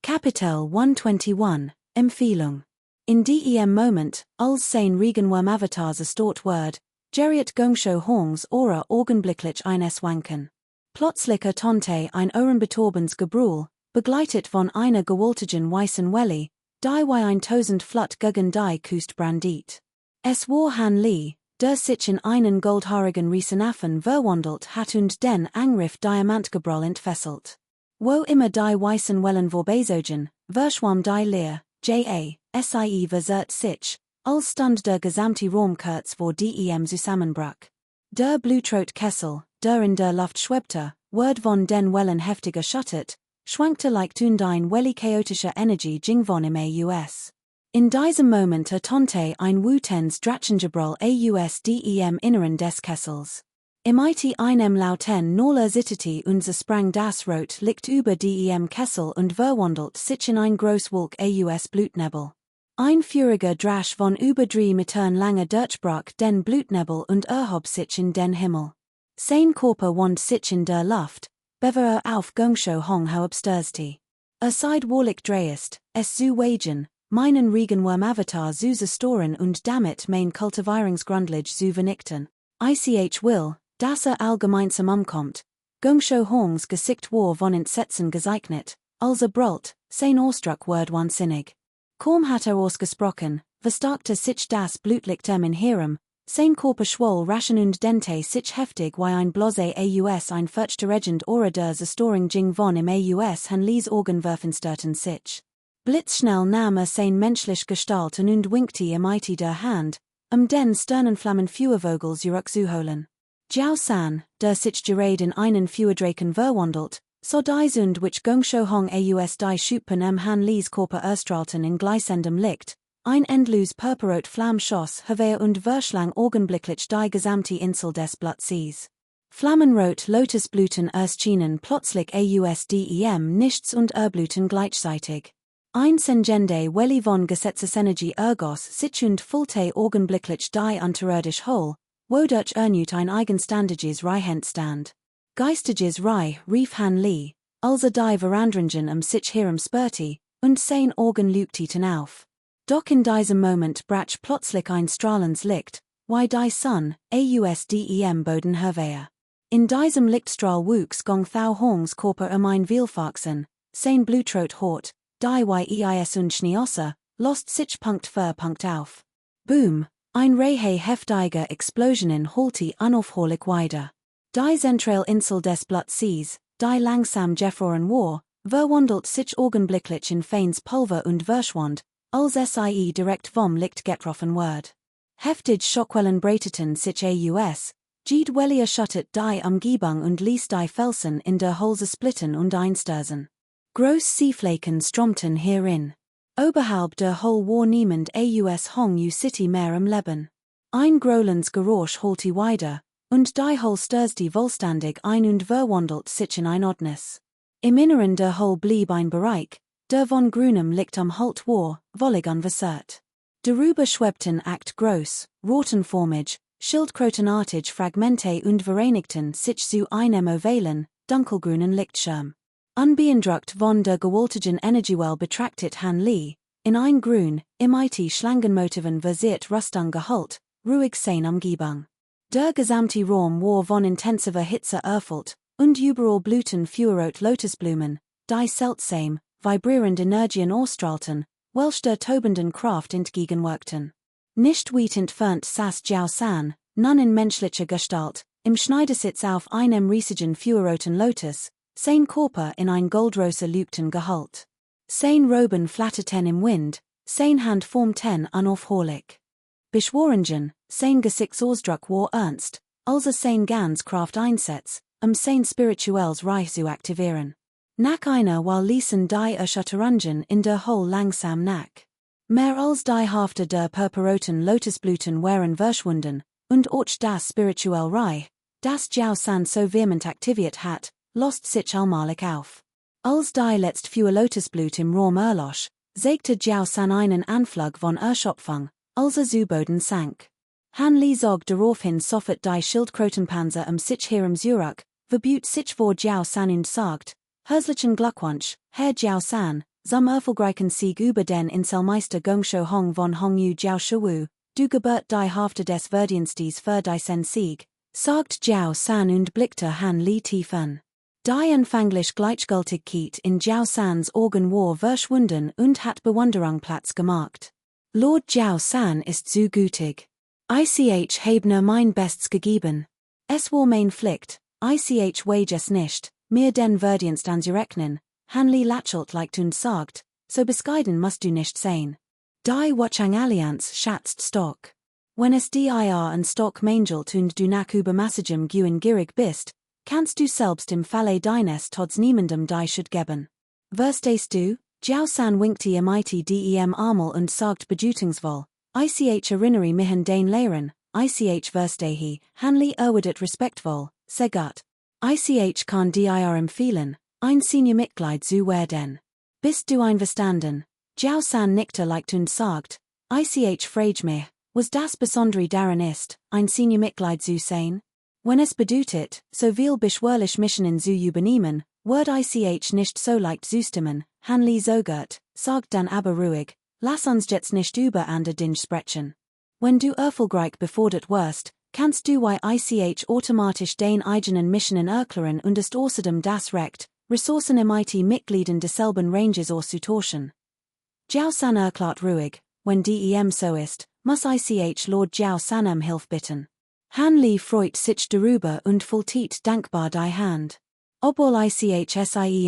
Kapitel 121, Empfehlung. In dem Moment, als sein Regenwurm Avatars a stort Word, geriet Gungsho Hongs ora augenblicklich eines Wanken. Plötzlich ertönte ein ohrenbetäubendes Gebrüll, begleitet von einer gewaltigen weißen Welle, die wie ein Tausend Flut gegen die Kust brandiert. Es war Han Li, der sich in einen goldhaarigen Riesenaffen verwandelt hat und den Angriff Diamantgebrüll entfesselt. Wo immer die weißen Wellen vorbezogen, verschwamm die Leer, sie versert sich, als stand der gesamte Raum kurz vor dem Zusammenbruch. Der Blutrotkessel, der in der Luft schwebte, wurde von den Wellen heftig erschüttert, schwankte leicht und eine Welle chaotische Energie ging von im Aus. In diesem Moment ertönte ein wütendes Drachengebrüll aus dem Inneren des Kessels. Im einem lauten Noller zitterte und sprang das Rot Licht über dem Kessel und verwandelt sich in ein Großwolk aus Blutnebel. Ein feuriger Drasch von über 3 Metern langer durchbrach den Blutnebel und erhob sich in den Himmel. Sein Körper wand sich in der Luft, bevor auf Gungsho Hong herabstürzte. Seid warlich dreist, es zu wagen, meinen Regenwurm Avatar zu zerstören und damit mein Kultivierungsgrundlage zu vernichten. Ich will, dass allgemeinsam umkommt. Gungsho Hongs Gesicht war von Entsetzen gezeichnet, als brüllt, sein Ausdruck ward wahnsinnig. Kaum hat ausgesprochen, verstärkte sich das Blutlicht in Hirem, sein Körper schwoll raschen und dente sich heftig wie ein Blase aus ein furchte Regent oder der Zerstöring ging von im Aus Han Lies Augen verfinsterten sich. Blitzschnell nahm sein menschlich Gestalten und winkte der Hand, den Sternenflammen Feuervogel zurückzuholen. Jiao San, der sich gerade in einen Feuerdraken verwandelt, so die Sund which Gungsho Hong aus die Schuppen Han Lies Körper erstrahlten in gleißendem Licht, ein endlos purpurrot Flammschoss habe und verschlang augenblicklich die gesamte Insel des Blattsees. Flammenrot Lotusblüten erschienen plötzlich aus dem Nichts und erblühten gleichzeitig. Ein sengende Welle von Gesetzesenergie ergoss sich und füllte augenblicklich die unterirdisch Hole, wodurch erneut ein eigenständiges Reich entstand. Geistiges Reich rief Han Li, als die Verandringen sich Hirem spürte, und sein Augen leuchteten auf. Doch in diesem Moment brach plötzlich ein strahlendes Licht, wie die Sonne, aus dem Boden hervor. In diesem Lichtstrahl wuchs Gongthao Hongs Körper ein Vielfachsen, sein Blutrot Hort, die Weis und Schneosse, lost sich Punkt für Punkt auf. Boom! Ein Reihe heftiger Explosionen holte unaufhörlich weiter. Die Zentralinsel des Blattsees, die langsam gefroren war, verwandelt sich augenblicklich in feines Pulver und verschwand, als sie direkt vom Licht getroffen ward. Heftig Schockwellen breiteten sich aus, die Welle erschüttert die Umgebung und ließ die Felsen in der Hose splitten und einstürzen. Groß Seeflecken strömten hierin. Oberhalb der Hole war niemand aus Hong City mehr am Leben. Ein grollendes Geräusch holte weiter, und die Hole stürzte vollständig ein und verwandelt sich in ein Ordnis. Im Inneren der Hole blieb ein Bereich, der von grünem Licht umhüllt war, wollig unversehrt. Darüber schwebten acht groß, rotenformig, schildkrötenartig Fragmente und vereinigten sich zu einem ovalen, dunkelgrünen Lichtschirm. Unbeeindruckt von der gewaltigen Energiewelle betrachtet Han Li, in ein grün, Schlangenmotiven versiert Rüstung gehüllt, ruhig sein Umgebung. Der gesamte Raum war von intensiver Hitze erfüllt, und überall blühten feuerrot Lotusblumen, die seltsam, vibrierend Energien ausstrahlten, welch der tobenden Kraft entgegenwirkten. Nicht weit entfernt saß Jiao San, nun in menschlicher Gestalt, im Schneidersitz auf einem riesigen feuerroten Lotus, sein Körper in ein goldrosa Lügten gehüllt. Sein Roben flatterten im Wind, sein Hand formten unaufhörlich. Beschworungen, sein Gesichtsausdruck war ernst, als sein ganz Kraft einsetzt, sein spirituelles Reich zu aktivieren. Nach einer Weile ließen die Erschütterungen in der Hole langsam nach. Mehr als die Hälfte der purpurroten Lotusblüten waren verschwunden, und auch das spirituelle Reich, das Jiao San so vehement aktiviert hat, lost sich allmählich auf. Als die letzte Feuer-Lotusblut im Raum erlosch, sägte Jiao San einen Anflug von Erschöpfung, als zu Boden sank. Han Li zog daraufhin sofort die Schildkrötenpanzer sich Hirem zurück, verbüht sich vor Jiao San und sagt, Herzlichen Glückwunsch, Herr Jiao San, zum Erfolgreichen Sieg über den Inselmeister Gongsho Hong von Hongyu Jiao Shiwu, du Geburt die Hälfte des Verdienstes für diesen Sieg, sagt Jiao San und blickte Han Li tief an. Die anfänglich Gleichgültigkeit in Jiao Sans Augen war verschwunden und hat Bewunderung Platz gemacht. Lord Jiao San ist so gütig. Ich habe nur mein Bestes gegeben. Es war mein Pflicht, ich wage es nicht, mir den Verdienst anzurechnen, Han Li lächelt leicht und sagt, so bescheiden musst du nicht sein. Die Watchang Allianz schätzt Stock. Wenn es dir an Stock mangelt und du nach übermassigem Guen gierig bist, kannst du selbst im Falle deines Tods niemandem die Schuld geben. Verstehst du? Jiao San winkte dem Armel und sagt bedeutungsvoll, ich erinnere mich an den Lehren, ich verstehe, Han Li erwidert respektvoll, sehr gut. Ich kann dir empfehlen, ein Senior-Mitglied zu werden. Bist du einverstanden? Jiao San nickte leicht und sagt, ich frage mich, was das Besondere daran ist, ein Senior-Mitglied zu sein? Wenn es bedeutet, so viel beschwerlich Missionen zu übernehmen, wird ich nicht so leicht zustimmen, Han Li zögert, sagt dann aber ruhig, lass uns jetzt nicht über andere Dinge sprechen. Wenn du erfolgreich befördert wirst, kannst du ich automatisch den eigenen Missionen erklären und ist außerdem das Recht, Ressourcen im Mitgliedern desselben Ranges auszutauschen. Jiao San erklärt ruhig, wenn dem so ist, muss ich Lord Jiao San Hilfe bitten. Han Li freut sich darüber und fultit dankbar die Hand. Obwohl ich sie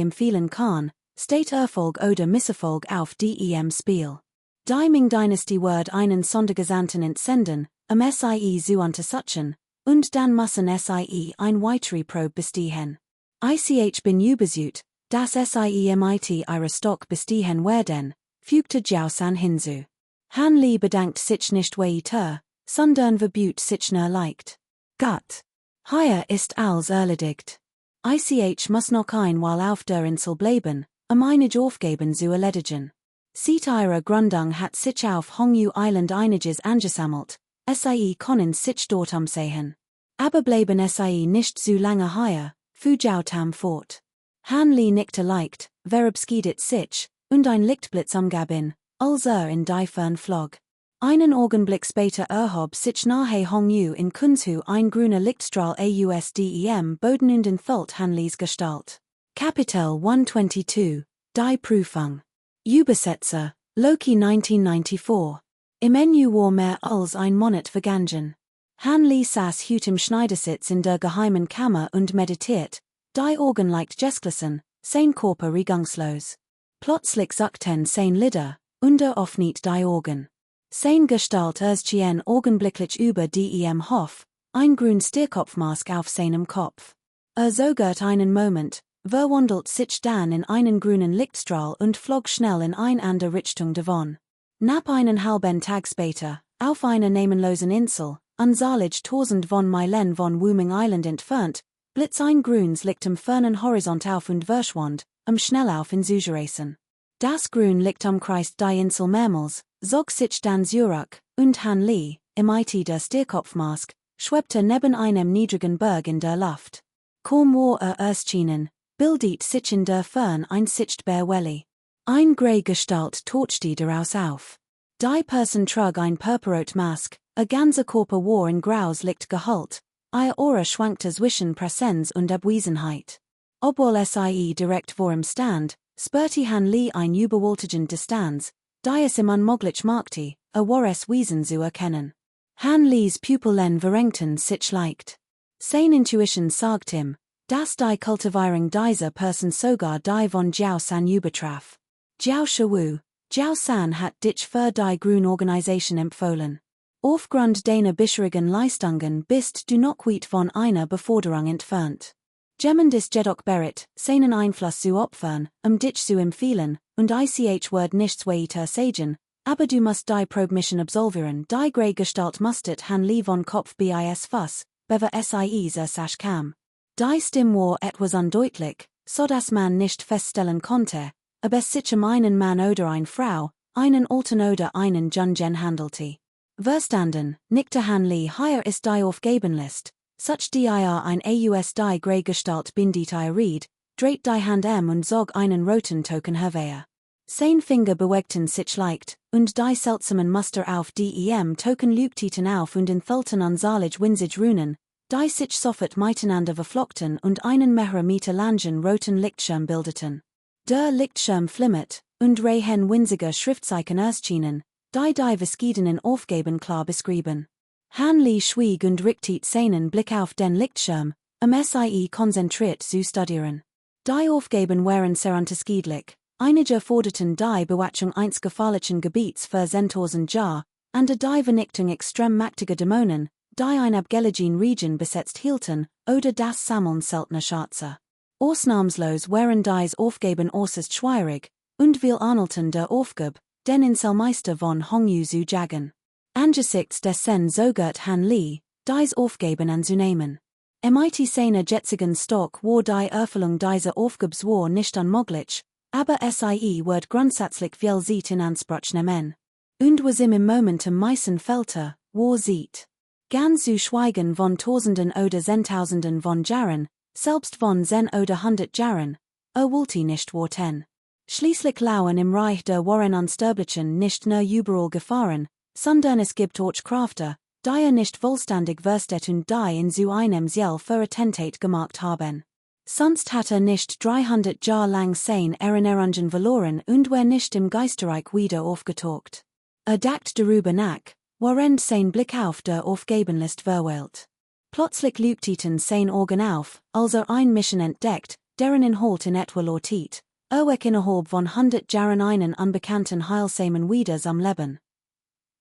empfehlen kann, steht Erfolg oder Misserfolg auf dem Spiel. Die Ming-Dynastie wird einen Sondergesandten entsenden, sie zu untersuchen, und dann müssen sie ein weitere Probe bestehen. Ich bin überzeugt, dass sie ihre Stock bestehen werden, fügte Jiao San hinzu. Han Li bedankt sich nicht weiter, sondern verbüht sich nur leicht. Gut. Hier ist alles erledigt. Ich muss noch einmal auf der Insel bleiben, einige Aufgaben zu erledigen. Seit ihrer Gründung hat sich auf Hongyu Island einiges angesammelt, sie können sich dort umsehen. Aber bleiben sie nicht so lange hier, fuhr Jiao Tam fort. Han Li nickte leicht, verabschiedet sich, und ein Lichtblitz umgab ihn, als in die Fern flog. Einen Augenblick später erhob sich nahe Hongyu in Kunzhu ein grüner Lichtstrahl ausdem Boden und entfüllt Han Lis Gestalt. Kapitel 122, Die Prüfung. Übersetzer, Loki 1994. Im Menü war mehr als ein Monat vergangen. Han Li saß heute im Schneidersitz in der geheimen Kammer und meditiert, die Augen leicht geschlossen, sein Körper regungslos. Plötzlich zuckten sein Lider, und öffnet die Augen. Sein Gestalt erschien augenblicklich über dem Hof, ein grün Stierkopfmask auf seinem Kopf. Zögert einen Moment, verwandelt sich dann in einen grünen Lichtstrahl und flog schnell in eine andere Richtung davon. Nach einen halben Tag später, auf einer namenlosen Insel, unzählig 1000 von Meilen von Wooming Island entfernt, blitz ein grünes Licht am fernen Horizont auf und verschwand, schnell auf in Südreisen. Das grün Licht umkreist die Insel mehrmals, zog sich dann zurück, und Han Li, im der Stierkopfmask, schwebte neben einem niedrigen Berg in der Luft. Kaum war erschienen, bildet sich in der Fern ein sichtbar Welli. Ein grey Gestalt tauchte daraus auf. Die Person trug ein purpurrot Mask, ganzer Körper war in graues Licht gehüllt, ihr Aura schwankte zwischen Präsenz und Abwesenheit. Obwohl sie direkt vor ihm stand, spürte Han Li ein überwältigend Distanz, die es ihm unmöglich machte, wahres Wesen zu erkennen. Han Lis Pupillen verengten sich leicht. Seine Intuition sagt ihm, dass die Kultivierung dieser Person sogar die von Jiao San übertraf. Jiao Shiwu, Jiao San hat dich für die Grün-Organisation empfohlen. Aufgrund deiner bisherigen Leistungen bist du noch weit von einer Beförderung entfernt. Jemand ist jedoch bereit, seinen Einfluss zu opfern, dich zu empfehlen, und ich wird nichts weiter sagen, aber du musst die Probe-Mission absolvieren, die grey Gestalt musstet Han Li von Kopf bis Fuß, bever sie Sasch kam. Die Stimme war etwas undeutlich, so dass man nicht feststellen konnte, ob es sich einen Mann oder eine Frau, einen Alten oder einen Jungen handelte. Verstanden, nickte Han Li, hier ist die Aufgabenlist. Such dir ein die grey Gestalt bindet ihr Reed, dreht die Hand und zog einen roten Token hervor. Sein Finger bewegten sich leicht, und die seltsamen Muster auf dem Token leuchteten auf und enthalten unzählige winzige Runen, die sich sofort miteinander verflockten und einen mehrere Meter langen roten Lichtschirm bildeten. Der Lichtschirm flimmert, und reihen winzige Schriftzeichen erschienen, die verschiedenen Aufgaben klar beschrieben. Hanley schwieg und richtete seinen Blick auf den Lichtschirm, sie konzentriert zu studieren. Die Aufgaben waren sehr unterschiedlich. Einige forderten die Bewachung eines gefährlichen Gebiets für 10.000 Jahre, andere die Vernichtung extrem mächtiger Dämonen, die eine abgelegene Region besetzt hielten, oder das Sammeln seltener Schätze. Ausnahmslos waren diese Aufgaben äußerst schwierig, und wir ähnelten der Aufgabe, den Inselmeister von Hongyu zu jagen. Angesichts dessen zögert Hanley, diese Aufgaben anzunehmen. Mit seiner jetzigen Stock war die Erfüllung dieser Aufgabe zwar nicht unmöglich, aber wird grundsätzlich viel Zeit in Anspruch nehmen. Und was im Moment am meisten fehlte, war Zeit. Ganz zu schweigen von Tausenden oder Zehntausenden von Jahren, selbst von 10 oder 100 Jahren, wollte nicht warten. Schließlich lauern im Reich der wahren Unsterblichen nicht nur überall Gefahren, sondern es gibt auch Kräfte, die nicht vollständig verstet und die in so einem Ziel für Attentat gemacht haben. Sonst hat nicht 300 Jahre lang sein Erinnerungen verloren und war nicht im Geisterreich wieder aufgetaucht. Dacht darüber nach, während sein Blick auf der Aufgabenlist verweilt. Plötzlich leuchteten sein Augen auf, als ein Mission entdeckt, deren Inhalt in etwa lautet, innerhalb von 100 Jahren einen unbekannten Heilsamen wieder am Leben.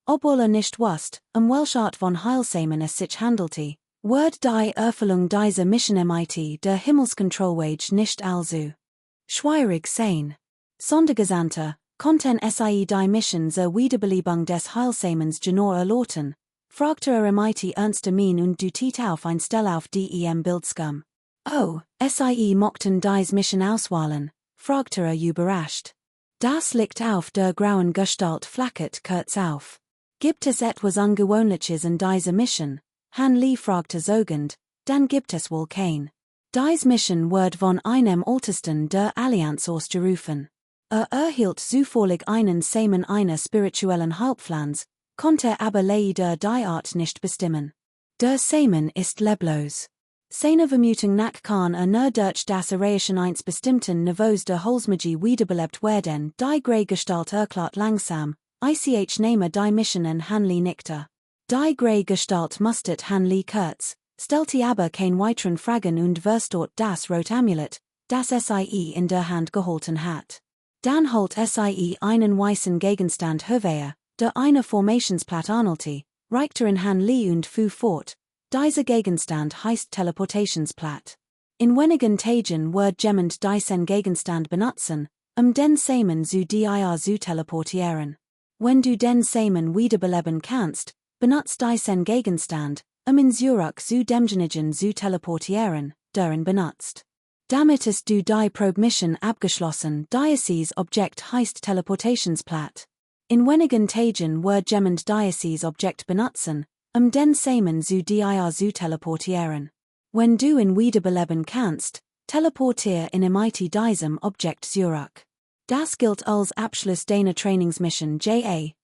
Obwohl nicht wusste, welche Art von Heilsamen es sich handelte, wird die Erfüllung dieser Mission mit der Himmelskontrollwage nicht allzu schwierig sein. Sondergesandte konnten die Mission zur Wiederbelebung des Heilsamens genauer erläutern, fragte mit ernster Mien und deutet auf ein Stell auf dem Bildschirm. Oh, mochten diese Mission auswählen, fragte überrascht. Das Licht auf der grauen Gestalt flackert kurz auf. Gibt es etwas Ungewöhnliches in dieser Mission? Hanley fragte sogend, dann gibt es wohl kein. Diese Mission wird von einem Ältesten der Allianz ausgerufen. Erhielt zufällig einen Samen einer spirituellen Halbpflanze, konnte aber leider die Art nicht bestimmen. Der Samen ist leblos. Seine Vermutung nach kann nur durch das Erreichen eines bestimmten Niveaus der Holzmagie wiederbelebt werden, die grey Gestalt erklärt langsam, nehme die Mission an Hanley nickte. Die grey Gestalt mustert Hanley kurz, stellte aber kein weiteren Fragen und verstaut das rote Amulett, das in der Hand gehalten hat. Dann holt einen weißen Gegenstand hervor, der eine Formationsplatte ähnelte, reichte in Hanley und fuhr fort. Dieser Gegenstand heißt Teleportationsplatte. In wenigen Tagen wird jemand diesen Gegenstand benutzen, den Samen zu dir zu teleportieren. Wenn du den Samen wiederbeleben kannst, benutzt diesen Gegenstand, in Zurich zu demjenigen zu teleportieren, der ihn benutzt. Damit ist du die Probe-Mission abgeschlossen, dieses Objekt heißt Teleportationsplatte. In wenigen Tagen wird jemand dieses Objekt benutzen, den Samen zu dir zu teleportieren. Wenn du ihn wiederbeleben kannst, teleportier in diesem Objekt Zurich. Das gilt als Abschluss deiner Trainingsmission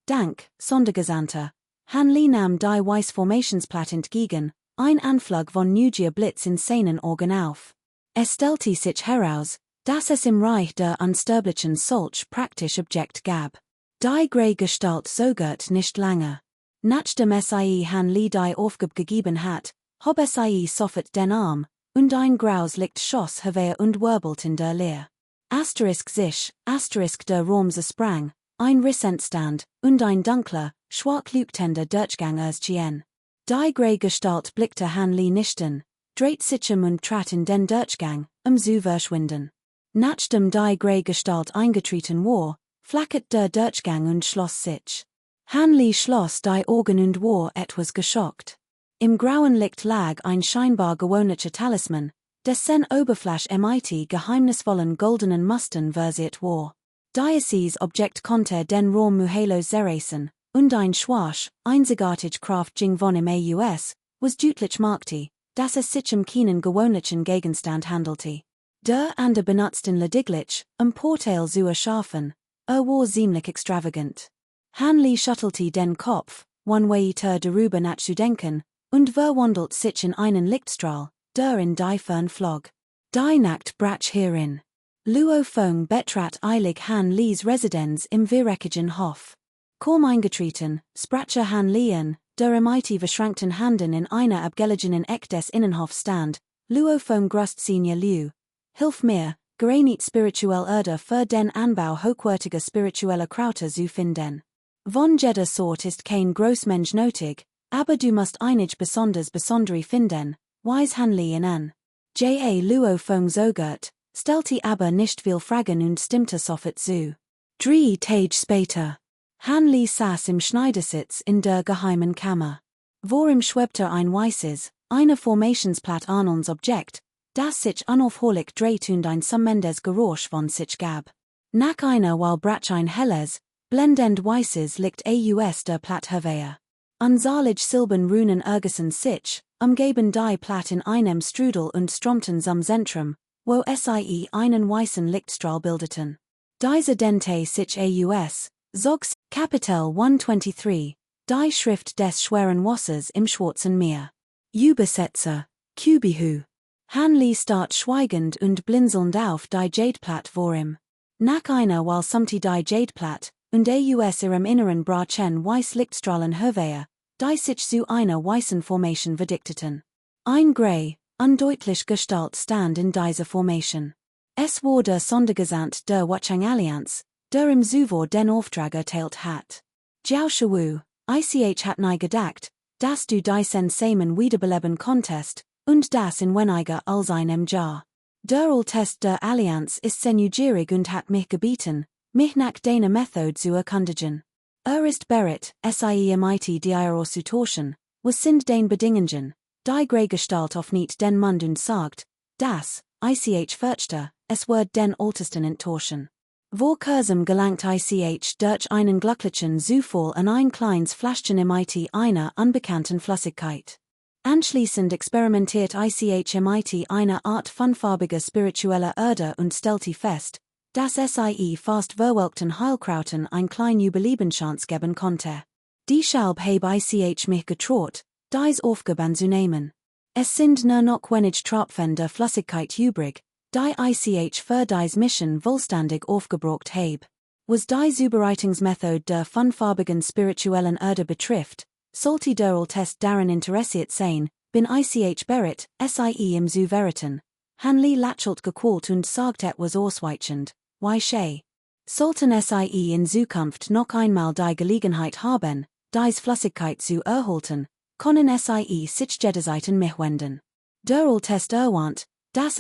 Dank, Sondergesandter. Hanley nahm die Weiss Formationsplatte entgegen, ein Anflug von neugier Blitz in seinen Augen auf. Es stellte sich heraus, dass es im Reich der Unsterblichen solch praktisch Objekt gab. Die grey Gestalt zögert nicht lange. Nachdem Hanley die Aufgabe gegeben hat, hob sofort den Arm, und ein graues Licht schoss hervor und wirbelt in der Leer. Der Raum sprang, ein Riss entstand, und ein dunkler, schwach leuchtender Durchgang erschien. Die grey Gestalt blickte Hanley nicht an, dreht sich und trat in den Durchgang, zu verschwinden. Nachdem die grey Gestalt eingetreten war, flackert der Durchgang und schloss sich. Hanley schloss die Augen und war etwas geschockt. Im grauen Licht lag ein scheinbar gewöhnlicher Talisman, dessen Oberfläche mit geheimnisvollen goldenen Mustern versiert war. Dieses Objekt konnte den Raum mühelos zerreißen, und ein schwache, einzigartige Kraft ging von im Aus, was deutlich machte, dass es sich keinen gewöhnlichen Gegenstand handelte. Der andere benutzten lediglich, Portal zu erschaffen, war ziemlich extravagant. Hanli schuttelt den Kopf, one-way darüber nachzudenken, und verwandelt sich in einen Lichtstrahl, der in die Fern flog. Die Nacht brach hierin. Luo Fong betrat eilig Hanlis Residenz im Viereckigen Hof. Kaum eingetreten, sprache Hanli der mighty verschrankten Handen in einer abgelegenen Eck des Innenhofs stand, Luo Fong grust senior Liu. Hilf mir, geranit spirituell Erde für den Anbau hochwertiger spiritueller Krauter zu finden. Von jeder Sort ist kein Großmensch nötig, aber du musst einig besondere finden, wise Hanli an. Luo Fong zögert, stellte aber nicht viel Fragen und stimmte sofort zu. 3 Tage später. Hanli saß im Schneidersitz in der geheimen Kammer. Vor ihm schwebte ein weißes, eine Formationsplatt Arnolds Objekt, das sich unaufhörlich dreht und ein summendes Geräusch von sich gab. Nach einer Weile brach ein helles, blendend weißes Licht aus der Platt hervor. Unzahlig silbern Runen ergessen sich, umgeben die Platt in einem Strudel und strömten zum Zentrum, wo sie einen weißen Lichtstrahl bildeten. Diese Dente sich aus, Zogs, Kapitel 123, die Schrift des schweren Wassers im Schwarzen Meer. Übersetzer, Kubihu. Hanli starrt schweigend und blinzelnd auf die Jadeplatt vor ihm. Nach einer Weile summte die Jadeplatt, und aus ihrem Inneren brachen weiß Lichtstrahlen hervor, die sich zu einer weißen Formation verdichteten. Ein grey, undeutlich Gestalt stand in dieser Formation. Es war der Sondergesandte der Watchung Allianz, der im Zuvor den Auftrag erteilt hat. Jiao Shuwu, ich hat nie gedacht, dass du diesen Samen wiederbeleben konntest, und das in weniger als einem Jahr. Der Altest der Allianz ist neugierig und hat mich gebeten, mich nach deiner Methode zu erkundigen. Ist bereit, mit dir zu tauschen, was sind den Bedingungen, die grey Gestalt nicht den Mund und sagt, dass, ich fürchte, es wird den Ältesten enttauschen. Vor kurzem gelangt ich durch einen glücklichen Zufall an ein kleines Fläschchen mit einer unbekannten Flüssigkeit. Anschließend experimentiert ich mit einer Art funfarbiger spiritueller Erde und stellte fest, dass fast verwelkten Heilkrauten ein klein Überlebenschance geben konnte. Deshalb habe ich mich getraut, dies Aufgaben zu nehmen. Es sind nur noch wenig Tropfen der Flüssigkeit übrig, die ich für dies Mission vollständig aufgebraucht habe. Was die Zubereitungsmethode der funfarbigen spirituellen Erde betrifft, sollte der Altest daran interessiert sein, bin ich bereit, im zu verraten. Hanli lächelt gequält und sagt etwas ausweichend, wie she. Sollten in Zukunft noch einmal die Gelegenheit haben, dies Flüssigkeit zu erhalten, können sich jede Seiten mich wenden. Der Altest erwähnt, dass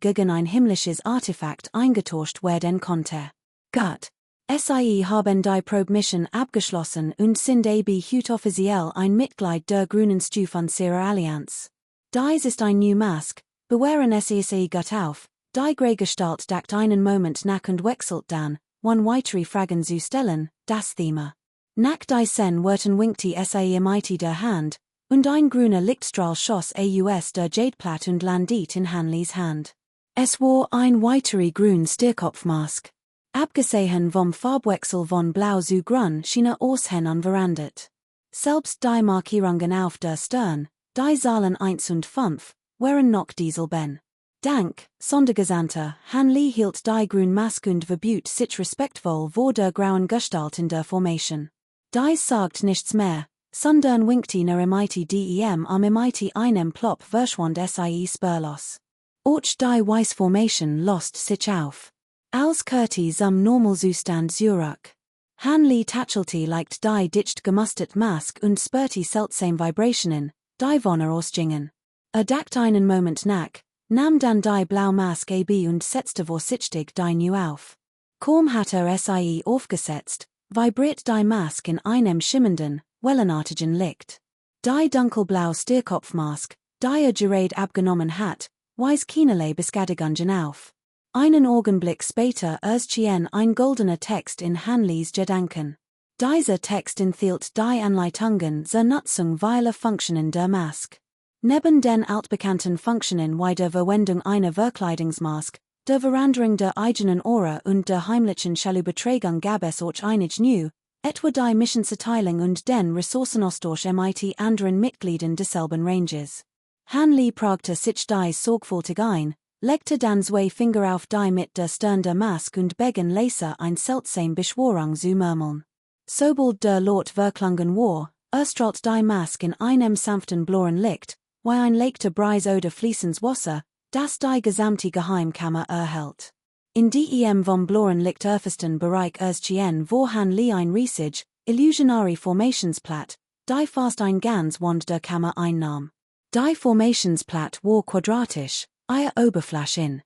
gegen ein himmlisches Artefakt eingetauscht werden konnte. Gott. Haben die Probe-Mission abgeschlossen und sind heute offiziell ein Mitglied der grünen Stufe unserer Allianz. Dies ist ein new Mask, bewahren gut auf, die grey Gestalt dackt einen Moment nach und wechselt dann, weitere Fragen zu stellen, das Thema. Nach diesen Worten winkte mit der Hand, und ein grüner Lichtstrahl schoss aus der Jadeplatt und landet in Hanlis Hand. Es war ein weiterer grün Stierkopfmask. Abgesehen vom Farbwechsel von blau zu grün schien aussehen unverändert. Selbst die Markierungen auf der Stirn, die Zahlen 1 und 5, waren noch dieselben. Dank, Sondergesandter, Hanli hielt die grün Maske und verbot sich respektvoll vor der grauen Gestalt in der Formation. Dies sagt nichts mehr, sondern winkte nach dem einem Plop verschwand spurlos. Auch die Weiss Formation lost sich auf. Als Kurti zum Normalzustand zurück. Hanli tachelte leicht die dicht gemustert Mask und spürte seltsame Vibrationen, die von ausgingen. Dachte einen Moment nach, nahm dann die blaue Mask ab und setzte vorsichtig die new auf. Kaum hatte sie aufgesetzt, vibriert die Mask in einem schimmernden, wellenartigen Licht. Die dunkelblaue Stierkopfmask, die gerade abgenommen hat, wies keinerlei Beschädigungen auf. Einen Augenblick später erschien ein goldener Text in Hanlis Gedanken. Dieser Text enthielt die Anleitungen zur Nutzung vieler Funktionen der Mask. Neben den altbekannten Funktionen wie der Verwendung einer Verkleidungsmask, der Veränderung der eigenen Aura und der heimlichen Schallübertragung gab es auch einig new, etwa die Missionsverteilung und den Ressourcenaustausch mit anderen Mitgliedern desselben Ranges. Hanley pragte sich dies sorgfältig ein, legte dann zwei Finger auf die mit der Stirn der Mask und begann leise ein seltsam Beschwörung zu murmeln. Sobald der Laut verklungen war, erstrahlt die Mask in einem sanften blauen Licht, wie ein leichter Breis oder fließendes Wasser, das die gesamte Geheimkammer erhält. In dem vom blauen Licht erfassten Bereich erstchen wo Hanley ein riesig, illusionary Formationsplatt, die fast ein ganz Wand der Kammer einnahm. Die Formationsplatt war quadratisch, ihr Oberfläche in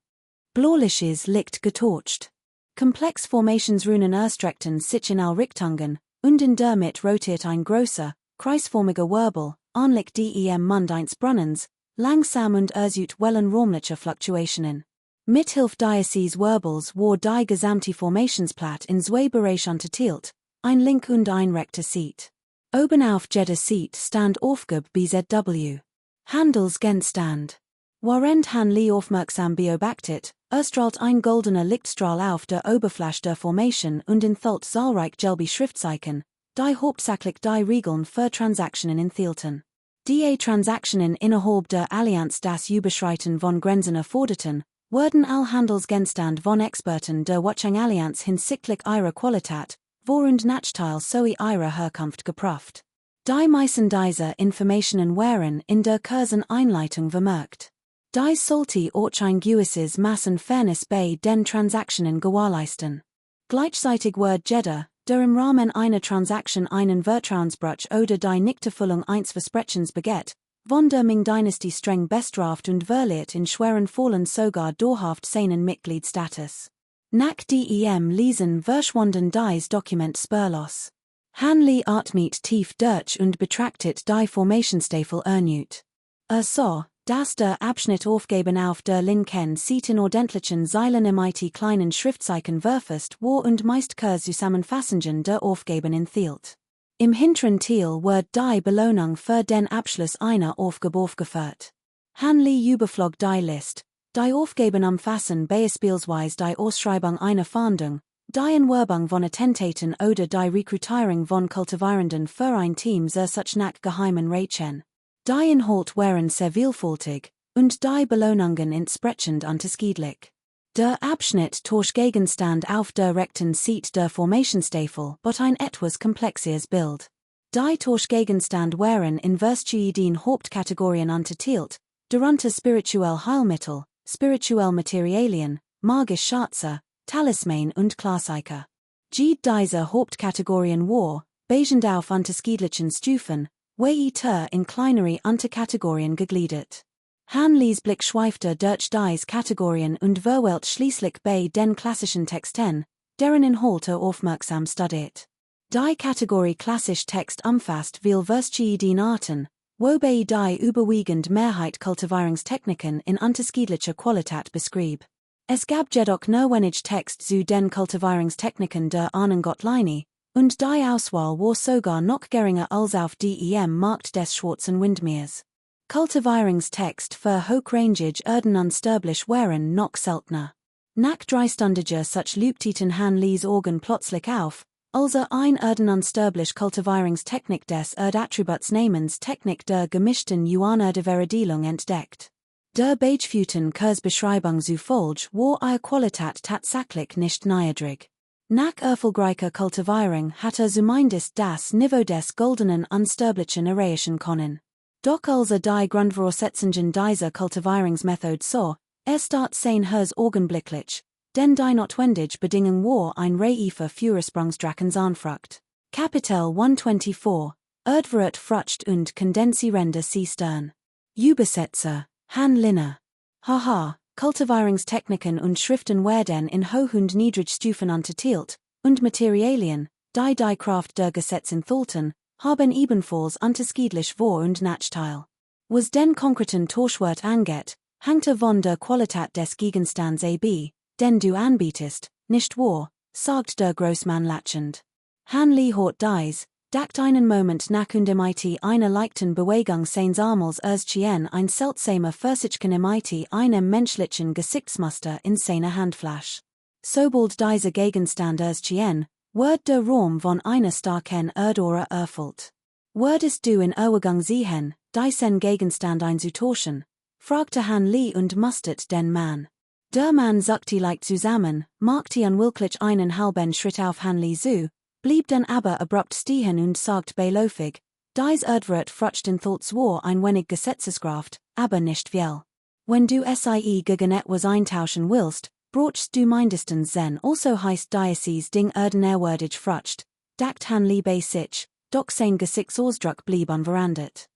blauliches Licht getorcht. Komplex Formationsrunen erstreckten sich in all Richtungen, und in der Mitte rotiert ein großer, kreisförmiger Wirbel, anlich dem Mund eines Brunnens, langsam und erzeugt wellen räumliche Fluktuationen. Mithilfe dieses Wirbels war die gesamte Formationsplatt in zwei Bereiche unterteilt, ein link und ein rechter Seat. Oben auf jeder Seat stand Aufgabe BZW. Handelsgegenstand. Während Hanley aufmerksam beobachtet, erstrahlt ein goldener Lichtstrahl auf der Oberfläche der Formation und enthält zahlreich gelbe Schriftzeichen, die hauptsächlich die Regeln für Transaktionen enthielten. Die Transaktionen innerhalb der Allianz das Überschreiten von Grenzen erforderten, wurden all Handelsgegenstand von Experten der Watchung-Allianz hinsichtlich ihrer Qualität, Vor- und Nachteil sowie ihrer Herkunft geprüft. Die meisten dieser Informationen waren in der Kurseneinleitung vermerkt. Dies sollte auch ein gewisses Maßen Fairness bei den Transaktionen gewährleisten. Gleichzeitig wird jeder, der im Rahmen einer Transaktion einen Vertrauensbruch oder die Nichterfüllung eines Versprechens begeht, von der Ming-Dynastie streng bestraft und verliert in schweren Fällen sogar dauerhaft seinen Mitgliedsstatus. Nach dem Lesen verschwanden dies Dokument spurlos. Hanley atmet tief durch und betrachtet die Formationstafel erneut. Sah, dass der Abschnitt aufgeben auf der linken Seite in ordentlichen Zeilen mit kleinen Schriftzeichen verfasst war und meist kurz Zusammenfassungen der Aufgaben enthielt. Im hinteren Teil wird die Belohnung für den Abschluss einer Aufgabe aufgeführt. Hanley überflog die List, die Aufgaben umfassen beispielsweise die Ausschreibung einer Fahndung, die Entwerbung von Attentaten oder die Rekrutierung von Kultivierenden für ein Team zur Such nach geheimen Rätchen. Die Inhalt waren sehr vielfältig, und die Belohnungen entsprechend unterschiedlich. Der Abschnitt Torsch Gegenstand auf der rechten Seite der Formationstafel bot ein etwas komplexes Bild. Die Torsch Gegenstand waren in verschiedenen Hauptkategorien unterteilt, darunter spirituell Heilmittel, spirituell Materialien, magisch Schatze, Talisman und Klassiker. Diese Hauptkategorien war, basierend auf unterschiedlichen Stufen, in kleinere Unterkategorien gegliedert. Hanleys Blick schweifte durch diese Kategorien und verweilte schließlich bei den klassischen Texten, deren Inhalt aufmerksam studiert. Die Kategorie klassisch Text umfasst viel verschiedene Arten, wobei die überwiegend Mehrheit Kultivierungstechniken in unterschiedlicher Qualität beschrieb. Es gab jedoch nur wenig Text zu den Kultivierungstechniken der Ahnengottleine, und die Auswahl war sogar noch geringer als auf dem Markt des Schwarzen Windmeers. Kultivierungstext für hochrangig Erden unsterblich waren noch seltener. Nach dreistündiger such lübtiten Hanleys Augen plötzlich auf, als ein Erden unsterblich Kultivierungstechnik des Erdattributsnehmens Technik der gemischten Juanerdeverdelung entdeckt. Der Beigeführten Kursbeschreibung zufolge war ihre Qualität tatsächlich nicht niedrig. Nach erfolgreicher Kultivierung hatte zumindest das Niveau des goldenen unsterblichen erreichen können. Doch als die Grundvoraussetzungen dieser Kultivierungsmethode sah, start sein Hers augenblicklich, denn die notwendige Bedingung war ein Reife Führersprungsdrakens Anfrucht. Kapitel 124, Erdwert Frucht und Kondensierende Seestern. Übersetzer, Han Linner. Haha, Kultivierungstechniken und Schriften werden in Hoch- und Niedrigstufen unterteilt, und Materialien, die Kraft der Gesetze enthalten, haben ebenfalls unterschiedlich Vor- und Nachteil. Was den konkreten Tauschwert angeht, hängt von der Qualität des Gegenstands ab, den du anbietest, nicht wahr, sagt der Großmann lachend. Hanley hat dies, Dakt einen Moment nach und mit einer leichten Bewegung seines Armels erschien ein seltsamer Versichken mit einem menschlichen Gesichtsmuster in seiner Handfläche. Sobald dieser Gegenstand erschien, wird der Raum von einer starken Erdore erfüllt. Würdest du in Erwägung ziehen, diesen Gegenstand einzutauschen? Fragte Han Li und mustert den Mann. Der Mann zuckte leicht zusammen, machte unwillkürlich einen halben Schritt auf Han Li zu, blieb dann aber abrupt stehen und sagt beiläufig, dies Erdwort fruchten thoughts war ein wenig Gesetzeskraft, aber nicht viel. Wenn du sie gegen etwas eintauschen willst, brauchst du mindestens zen also heißt Diocese Ding erdenerwürdig frucht, dakt Han Li bei sich, doch sein Gesichtsausdruck blieb unverändert.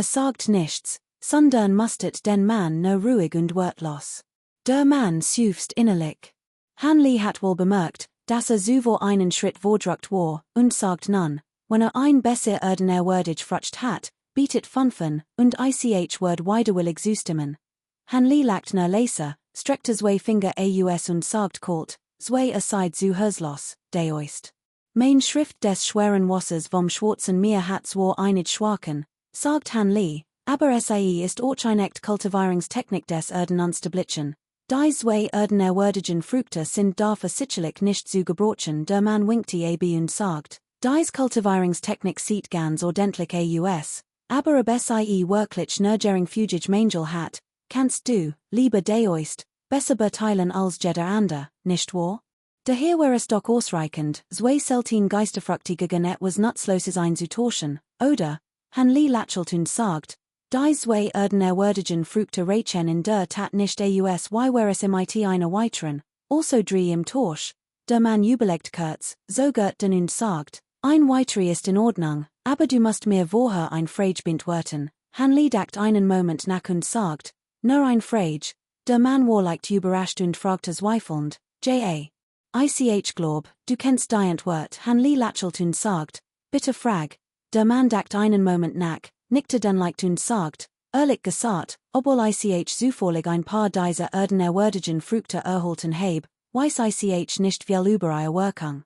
Sagt nichts, sondern mustert den Mann nur ruhig und wortlos. Der Mann seufzt innerlich. Han Li hat wohl bemerkt, dass so einen Schritt vordruckt war, und sagt nun, wenn ein besser erdenerwürdig frucht hat, bietet fünfen, und ich word widerwillig zustimmen. Han Li lacht nur leise, streckte zwei Finger aus und sagt kalt, zwei aside zu Hörslos, deoist. Mein Schrift des schweren Wassers vom schwarzen Meer hat zwar einig schwachen, sagt Han Li, aber sie ist auch eine Kultivierungstechnik des Erdenunsterblichkeit. Die zwei erdenerwürdigen Früchte sind dafür sicherlich nicht zu gebrauchen. Der Mann winkte ab und sagt, dies Kultivierungstechnik sieht ganz ordentlich aus, aber ob sie wirklich nurgering fugig Mangel hat, kannst du, lieber deoist, besser beurteilen als jeder andere, nicht wahr? Daher wäre es doch ausreichend, zwei selten Geisterfrüchte gegen etwas Nutzloses einzutauschen, oder? Han Li lächelt und sagt, die zwei erdenerwürdigen Früchte reichen in der Tat nicht aus wie wäre es mit einer weiteren, also drei im Tausch. Der Mann jubelt kurz, zögert dann und sagt, ein weiterer ist in Ordnung, aber du musst mir vorher ein Freigbind werten. Han Li dackt einen Moment nach und sagt, nur ein Freig. Der Mann war leicht überrascht und fragte zweifelnd, ich glaub, du kennst die Antwort. Han Li lächelt und sagt, bitte frag. Der Mann dackt einen Moment nach, nickte dann leicht und sagt, ehrlich gesagt, obwohl ich zufällig ein paar dieser erdenerwürdigen Früchte erhalten habe, weiß ich nicht viel über ihre Wirkung.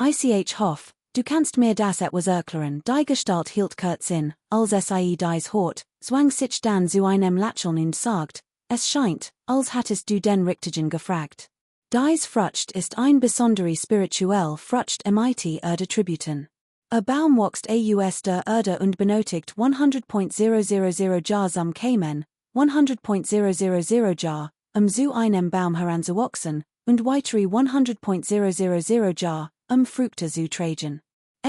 Ich hoff, du kannst mir das etwas erklären. Die Gestalt hielt kurz in, als sie dies hört, zwang sich dann zu einem Lächeln und sagt, es scheint, als hattest du den Richtigen gefragt. Dies Frucht ist ein besondere spirituell Frucht mit Erdetributen. Baum wächst aus der Erde und benötigt 100.000 Jar zum Keimen, 100.000 Jar, zu einem Baum heranzuwachsen, und weitere 100.000 Jar, Früchte zu tragen.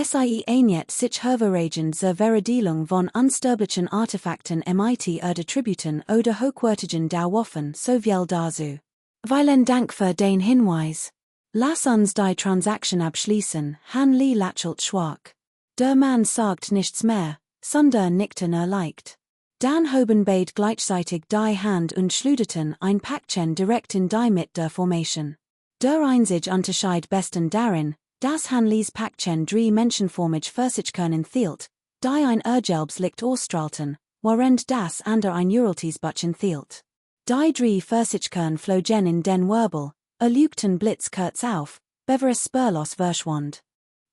Sie ähnelt sich hervorragend zur Veredelung von unsterblichen Artefakten mit Erdetributen oder hochwertigen Dauerwaffen soviel dazu. Vielen Dank für den Hinweis. Lass uns die Transaktion abschließen. Han Li lächelt schwach. Der Mann sagt nichts mehr, sondern nickte nur leicht. Dann hoben beide gleichzeitig die Hand und schluderten ein Päckchen direkt in die Mitte der Formation. Der einzige Unterschied bestand darin, dass Han Lis Päckchen drei menschenformig Versichkörner enthielt, die ein Erdgelbslicht ausstrahlten, während das andere ein Uraltiesbutch enthielt. Die drei Versichkörner flogen in den Wirbel, erlugten Blitz kurz auf, bevor es spurlos verschwand.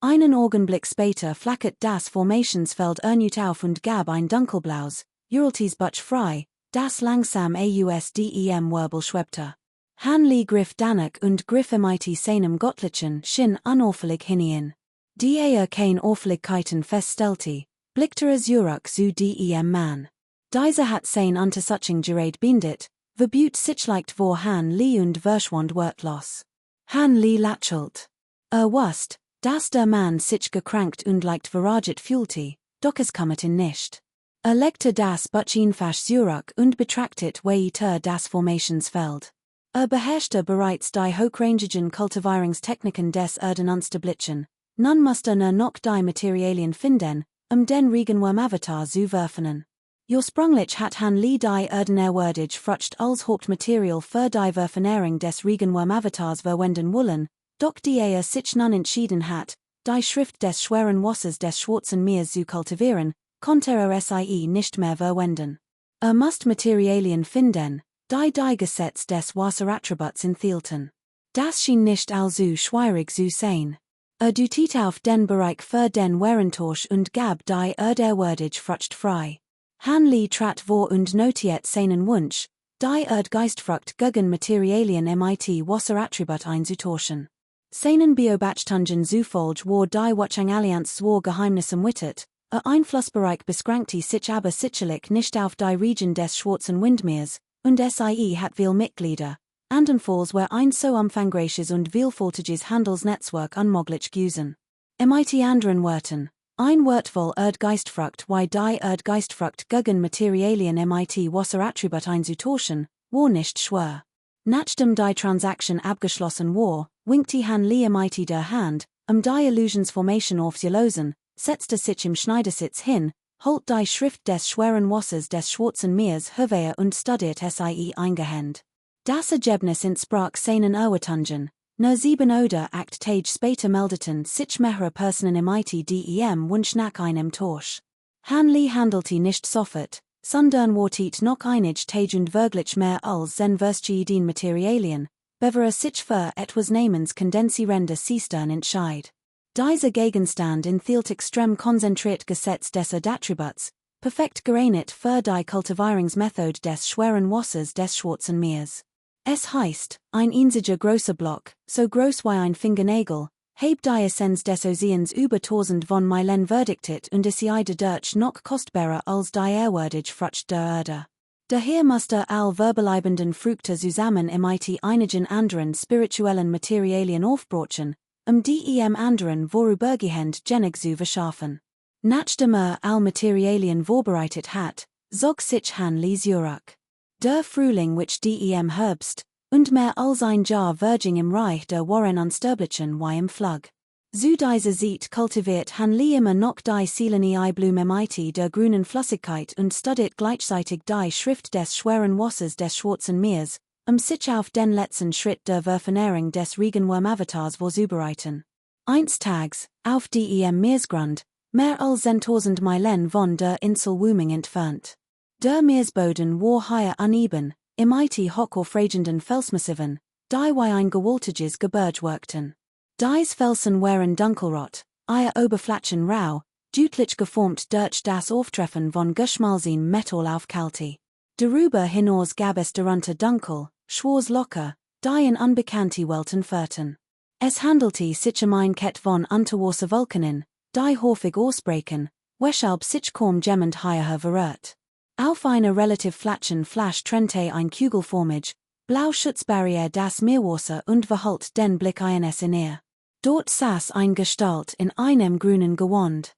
Einen Augenblick später flackert das Formationsfeld erneut auf und gab ein dunkelblaues, Uraltiesbutch frei, das langsam aus dem Wirbel schwebte. Han Li griff danach und griff mit seinem göttlichen Shin unauffällig hinein. Die kein Auffälligkeiten feststellte, blickte zurück zu dem Mann. Dieser hat sein Untersuchung gerät bindet, verbüht sich leicht vor Han Li und verschwand wortlos. Han Li lächelt. Wusste, dass der Mann sich gekrankt und leicht verraget fühlte, doch es kümmerte ihn nicht. Legte das Butch einfach zurück und betrachtet weiter das Formationsfeld. Beherrschte bereits die hochrangigen Kultivierungstechniken des Erdenunsterblichkeit, nun musste noch die Materialien finden, den Regenwurm-Avatar zu werfen. Ursprünglich hat Han Li die erdenerwürdig Frucht als Hauptmaterial für die Verfernung des Regenwurm-Avatars verwenden wollen, doch die sich nun entschieden hat, die Schrift des schweren Wassers des Schwarzen Meers zu kultivieren, konnte sie nicht mehr verwenden. Musste Materialien finden, die Gesetz des Wasserattributs enthielten. Das schien nicht allzu schwierig zu sein. Du tiet auf den Bereich für den Werentorsch und gab die Erderwürdig Frucht frei. Han li trat vor und notiert seinen Wunsch, die Geistfrucht gegen Materialien mit Wasser Attribut einzutorschen. Seinen Beobachtungen zufolge war die Watchung Allianz zwar Geheimnissen wittet, Einflussbereich beschränkte sich aber sicherlich nicht auf die Region des Schwarzen Windmeers, und SIE hat viele Mitglieder. Andernfalls war ein so umfangreiches und vielfältiges Handelsnetzwerk unmöglich gewesen. Mit anderen Worten, ein wertvoll Geistfrucht wie die Geistfrucht gegen Materialien mit Wasserattribut einzutauschen, war nicht schwer. Nachdem die Transaction abgeschlossen war, winkte Han Li mit der Hand, die Illusionsformation aufzulösen, setzte sich im Schneidersitz hin, holt die Schrift des schweren Wassers des Schwarzen Meers hervor und studiert sie eingehend. Das Ergebnis entsprach seinen Erwartungen. Nur 7 oder 8 Tage später meldeten sich mehrere Personen mit dem Wunsch nach einem Tausch. Han Li handelte nicht sofort, sondern wartet noch einige Tage und wirklich mehr als sein den Materialien, bevor sich für etwas namens kondensierende Sistern entscheid. Dieser Gegenstand enthielt extrem konzentriert Gesetz des Attributs, perfekt geeignet für die Kultivierungsmethode des schweren Wassers des Schwarzen Meers. Es heißt, ein einziger großer Block, so groß wie ein Fingernagel, hebt die Essenz des Ozeans über 1000 von Meilen verdictet und ist dadurch noch kostbarer als die ehrwürdige Frucht der Erde. Daher musste all verbleibenden Früchte zusammen mit einigen anderen spirituellen Materialien aufbrochen, dem anderen vorübergehend Genig zu verschaffen. Nachdem all Materialien vorbereitet hat, zog sich Han Li zurück. Der Frühling which dem Herbst, und mehr als ein Jahr Virgin im Reich der Warren Unsterblichen wie im Flug. Zu dieser Zeit kultiviert Han Li immer noch die Silene Blume mit der grünen Flüssigkeit und studiert gleichzeitig die Schrift des schweren Wassers des Schwarzen Meers, sich auf den letzten Schritt der Verfernährung des Regenwurm-Avatars vorzubereiten. Einstags, auf dem Meeresgrund, mehr als 1000 Meilen von der Insel Wuming entfernt. Der Meeresboden war hier uneben, mit hochaufragenden Felsmassiven, die wie ein gewaltiges Gebirge wirkten. Dies Felsen waren dunkelrot, ihr Oberflächen rau, deutlich geformt durch das Auftreffen von geschmolzenem Metall auf Kälte. Darüber hinaus gab es darunter dunkel, schwarz locker, die in unbekannte Welten führten. Es handelte sich ein Kette von Unterwasservulkanen, die häufig ausbrechen, weshalb sich kaum jemand hierher verrät. Auf einer relativ flachen Fläche trennte ein kugelformig, blau Schutzbarriere das Meerwasser und verhüllt den Blick eines in ihr. Dort saß ein Gestalt in einem grünen Gewand.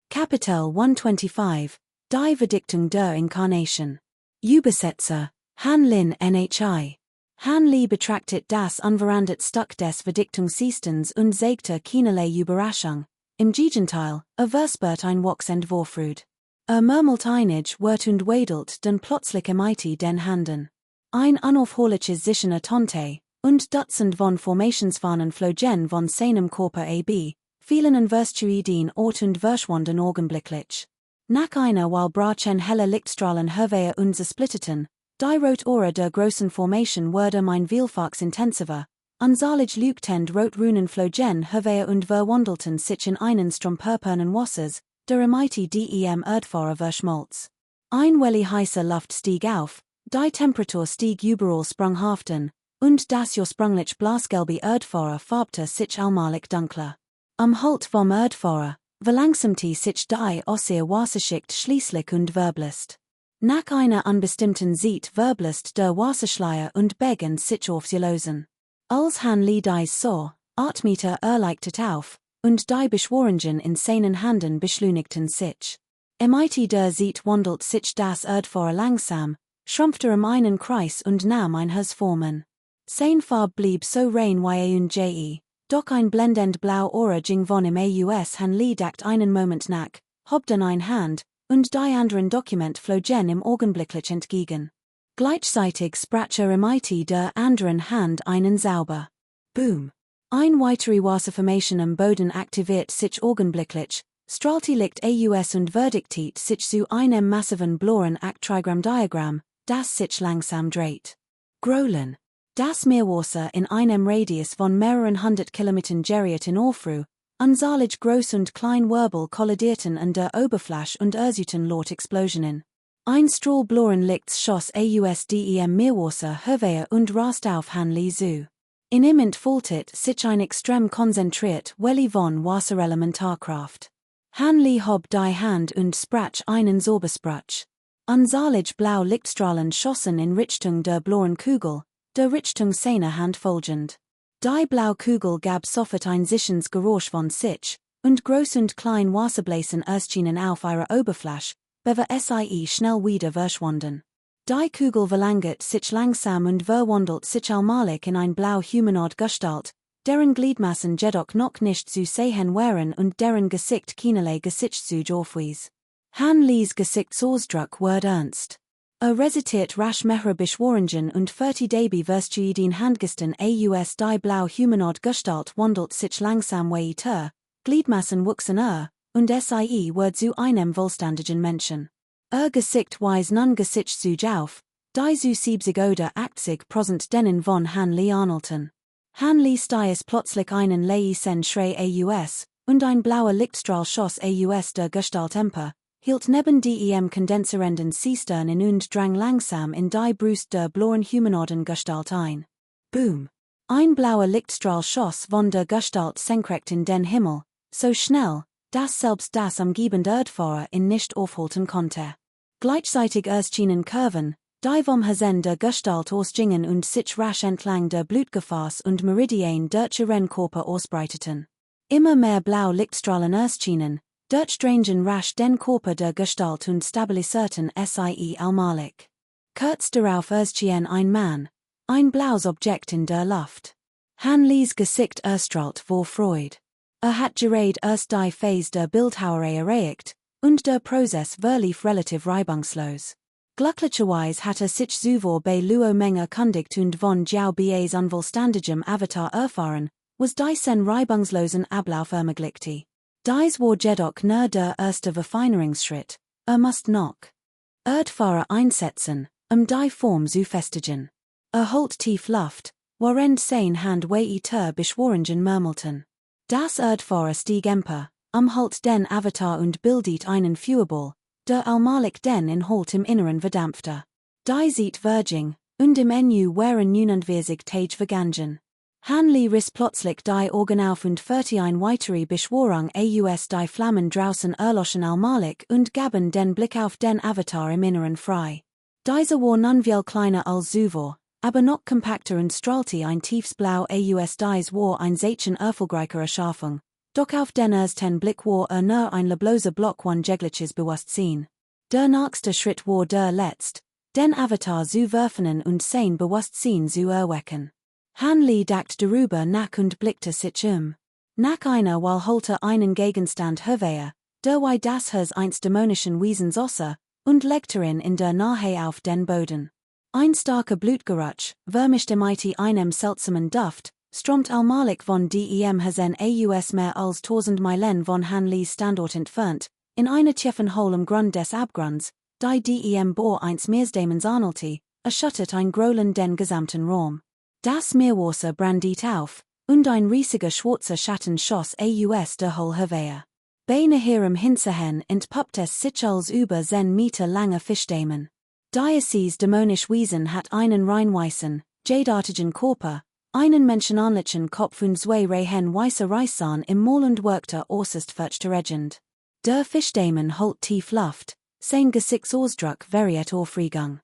Kapitel 125, die Verdichtung der Inkarnation. Übersetzer, Han Lin NHI. Han Li betrachtet das unverändert Stück des Verdichtungssystems und sagte keinerlei Überraschung. Im Gegenteil, wird ein Wachsentwurfrud. Murmelt einig Wort und wedelt dann plötzlich mit den Händen. Ein unaufhörliches Zischen Tonte, und Dutzend von Formationsfahnen flogen von seinem Körper ab, fielen in Verstuiden Ort und verschwanden augenblicklich. Nach einer While brachen heller Lichtstrahlen hervor und zersplitteten, die Rot-Ora der großen Formation wurde mein Vielfaches intensiver, unzahlig leuchtend Rot-Runen flogen hervor und verwandelten sich in einen Strom purpurnen Wassers, der mit dem Erdfahrer verschmolz. Ein wellig heißer Luft stieg auf, die Temperatur stieg überall sprunghaften, und das ursprünglich blasgelbe Erdfahrer farbte sich allmählich dunkler. Am Halt vom Erdfahrer verlangsamte sich die Osseer Wasserschicht schließlich und verblist. Nach einer unbestimmten Zeit verblist der Wasserschleier und begann sich aufzulösen. Als Han Li dies sah, atmete leichtet auf, und die Beschworungen in seinen Händen beschleunigten sich. Mit der Zeit wandelt sich das Erdfahrer langsam, schrumpfte einen Kreis und nahm ein Formen. Sein Farb blieb so rein wie und je, doch ein blendend blau Aura ging von im Aus Han Li dacht einen Moment nach, hob dann ein Hand, und die anderen Dokument flogen im augenblicklich entgegen. Gleichzeitig sprach mit der anderen Hand einen Sauber. Boom! Ein weitere Wasserformation am Boden aktiviert sich augenblicklich, strahlte Licht aus und verdictiert sich zu einem massiven blauen Trigramm-Diagramm, das sich langsam dreht. Growlen. Das Meerwasser in einem Radius von mehreren hundert Kilometern geriet in Aufruhr, Unzahllich groß und klein Wirbel kollidierten an der Oberfläche und erzeugten laut Explosionen. Ein Strahlbloren lichts schoss ausdem Meerwasser Höhe und rast auf Hanli zu. In imment faultet sich ein extrem konzentriert Welli von Wasserelementarkraft. Hanli hob die Hand und sprach einen Sorbesprach. Unzahllich blau Lichtstrahlen schossen in Richtung der blauen Kugel, der Richtung seiner Hand folgend. Die blaue Kugel gab sofort ein sichens Geräusch von sich, und groß und klein Wasserbläschen erschienen auf ihrer Oberfläche, bever sie schnell wieder verschwanden. Die Kugel verlangert sich langsam und verwandelt sich allmählich in ein blau humanoid Gestalt, deren Gliedmassen jedoch noch nicht zu sehen waren und deren Gesicht keinerlei Gesichtszug aufwies. Hanlis Gesichtsausdruck wird ernst. Resitiert rasch mehrere Beschworungen und 30 dB verstuiden Handgesten aus die blau humanoid Gestalt wandelt sich langsam weiter, Gliedmassen wuchsen und sie wird zu einem vollständigen Menschen. Gesicht weis nun Gesichtszug auf, die zu 70 oder 80% denen von Hanli Arnoldten. Hanli stiess plötzlich einen leisen Schrei aus, und ein blauer Lichtstrahl schoss aus der Gestalt empor, hielt neben dem kondenserenden Seesternen und drang langsam in die Brust der blauen humanoiden Gestalt ein. Boom! Ein blauer Lichtstrahl schoss von der Gestalt senkrecht in den Himmel, so schnell, dass selbst das umgebende Erdfeuer ihn nicht aufhalten konnte. Gleichzeitig erschienen Kurven, die vom Hasen der Gestalt ausgingen und sich rasch entlang der Blutgefäß und Meridien der Rennkörper ausbreiteten. Immer mehr blau Lichtstrahlen erschienen, drangen rasch den Körper der Gestalt und stabilisierten sie allmählich. Kurz darauf erschien ein Mann, ein blaues Objekt in der Luft. Hanlis Gesicht erstrahlt vor Freude. Hat gerade erst die Phase der Bildhauerei erreicht, und der Prozess verlief relativ reibungslos. Glücklicherweise hatte sich zuvor bei Luo Menge erkundigt und von Jiao Bas unvollständigem Avatar erfahren, was diesen reibungslosen Ablauf ermöglichte. Dies war jedoch nur der erste Verfeinerungsschritt, musste noch Erdfahrer einsetzen, die Form zu festigen. Holt tief Luft, während sein Hand weiter Beschworungen murmelten. Das Erdfahrer stieg empor, halt den Avatar und bildet einen Feuerball, der allmählich den Inhalt im Inneren verdampfte. Die sieht Verging, und im Enu waren 49 Tage vergangen. Hanli riss plötzlich die Augen auf und führte ein weitere Beschwörung aus die Flammen draußen erloschen allmählich und gaben den Blick auf den Avatar im Inneren frei. Dieser war nun viel kleiner als zuvor, aber noch kompakter und strahlte ein tiefes Blau aus dies war ein Zeichen erfolgreicher Erschaffung. Doch auf den ersten Blick war nur ein lebloser Block von jegliches Bewusstsein. Der nächste Schritt war der letzte, den Avatar zu werfen und sein Bewusstsein zu erwecken. Hanli dachte darüber nach und blickte sich Nach einer Weile holte einen Gegenstand hervor, der wie das Herz eines dämonischen Wesens aussah, und legte ihn in der Nähe auf den Boden. Ein starker Blutgeruch, vermischt mit einem seltsamen Duft, strömt allmählich von dem Hasen aus mehr als 1000 Meilen von Hanlis Standort entfernt, in einer tiefen Hole im Grund des Abgrunds, die dem Bohr eines Meeresdämons ähnelte, erschüttert ein Grollen den gesamten Raum. Das Meerwasser brandiert auf, und ein riesiger schwarzer Schatten schoss aus der Hole hervor. Bei naherem Hinsehen entpuppt es sich als über 10 Meter langer Fischdämon. Dieses dämonisch Wesen hat einen reinweißen, jadeartigen Körper, einen menschenähnlichen Kopf und zwei Reihen weißer Reißzahn im Maul und wirkte äußerst furchterregend. Der Fischdämon holt tief Luft, sein Gesichtsausdruck variiert aufregung.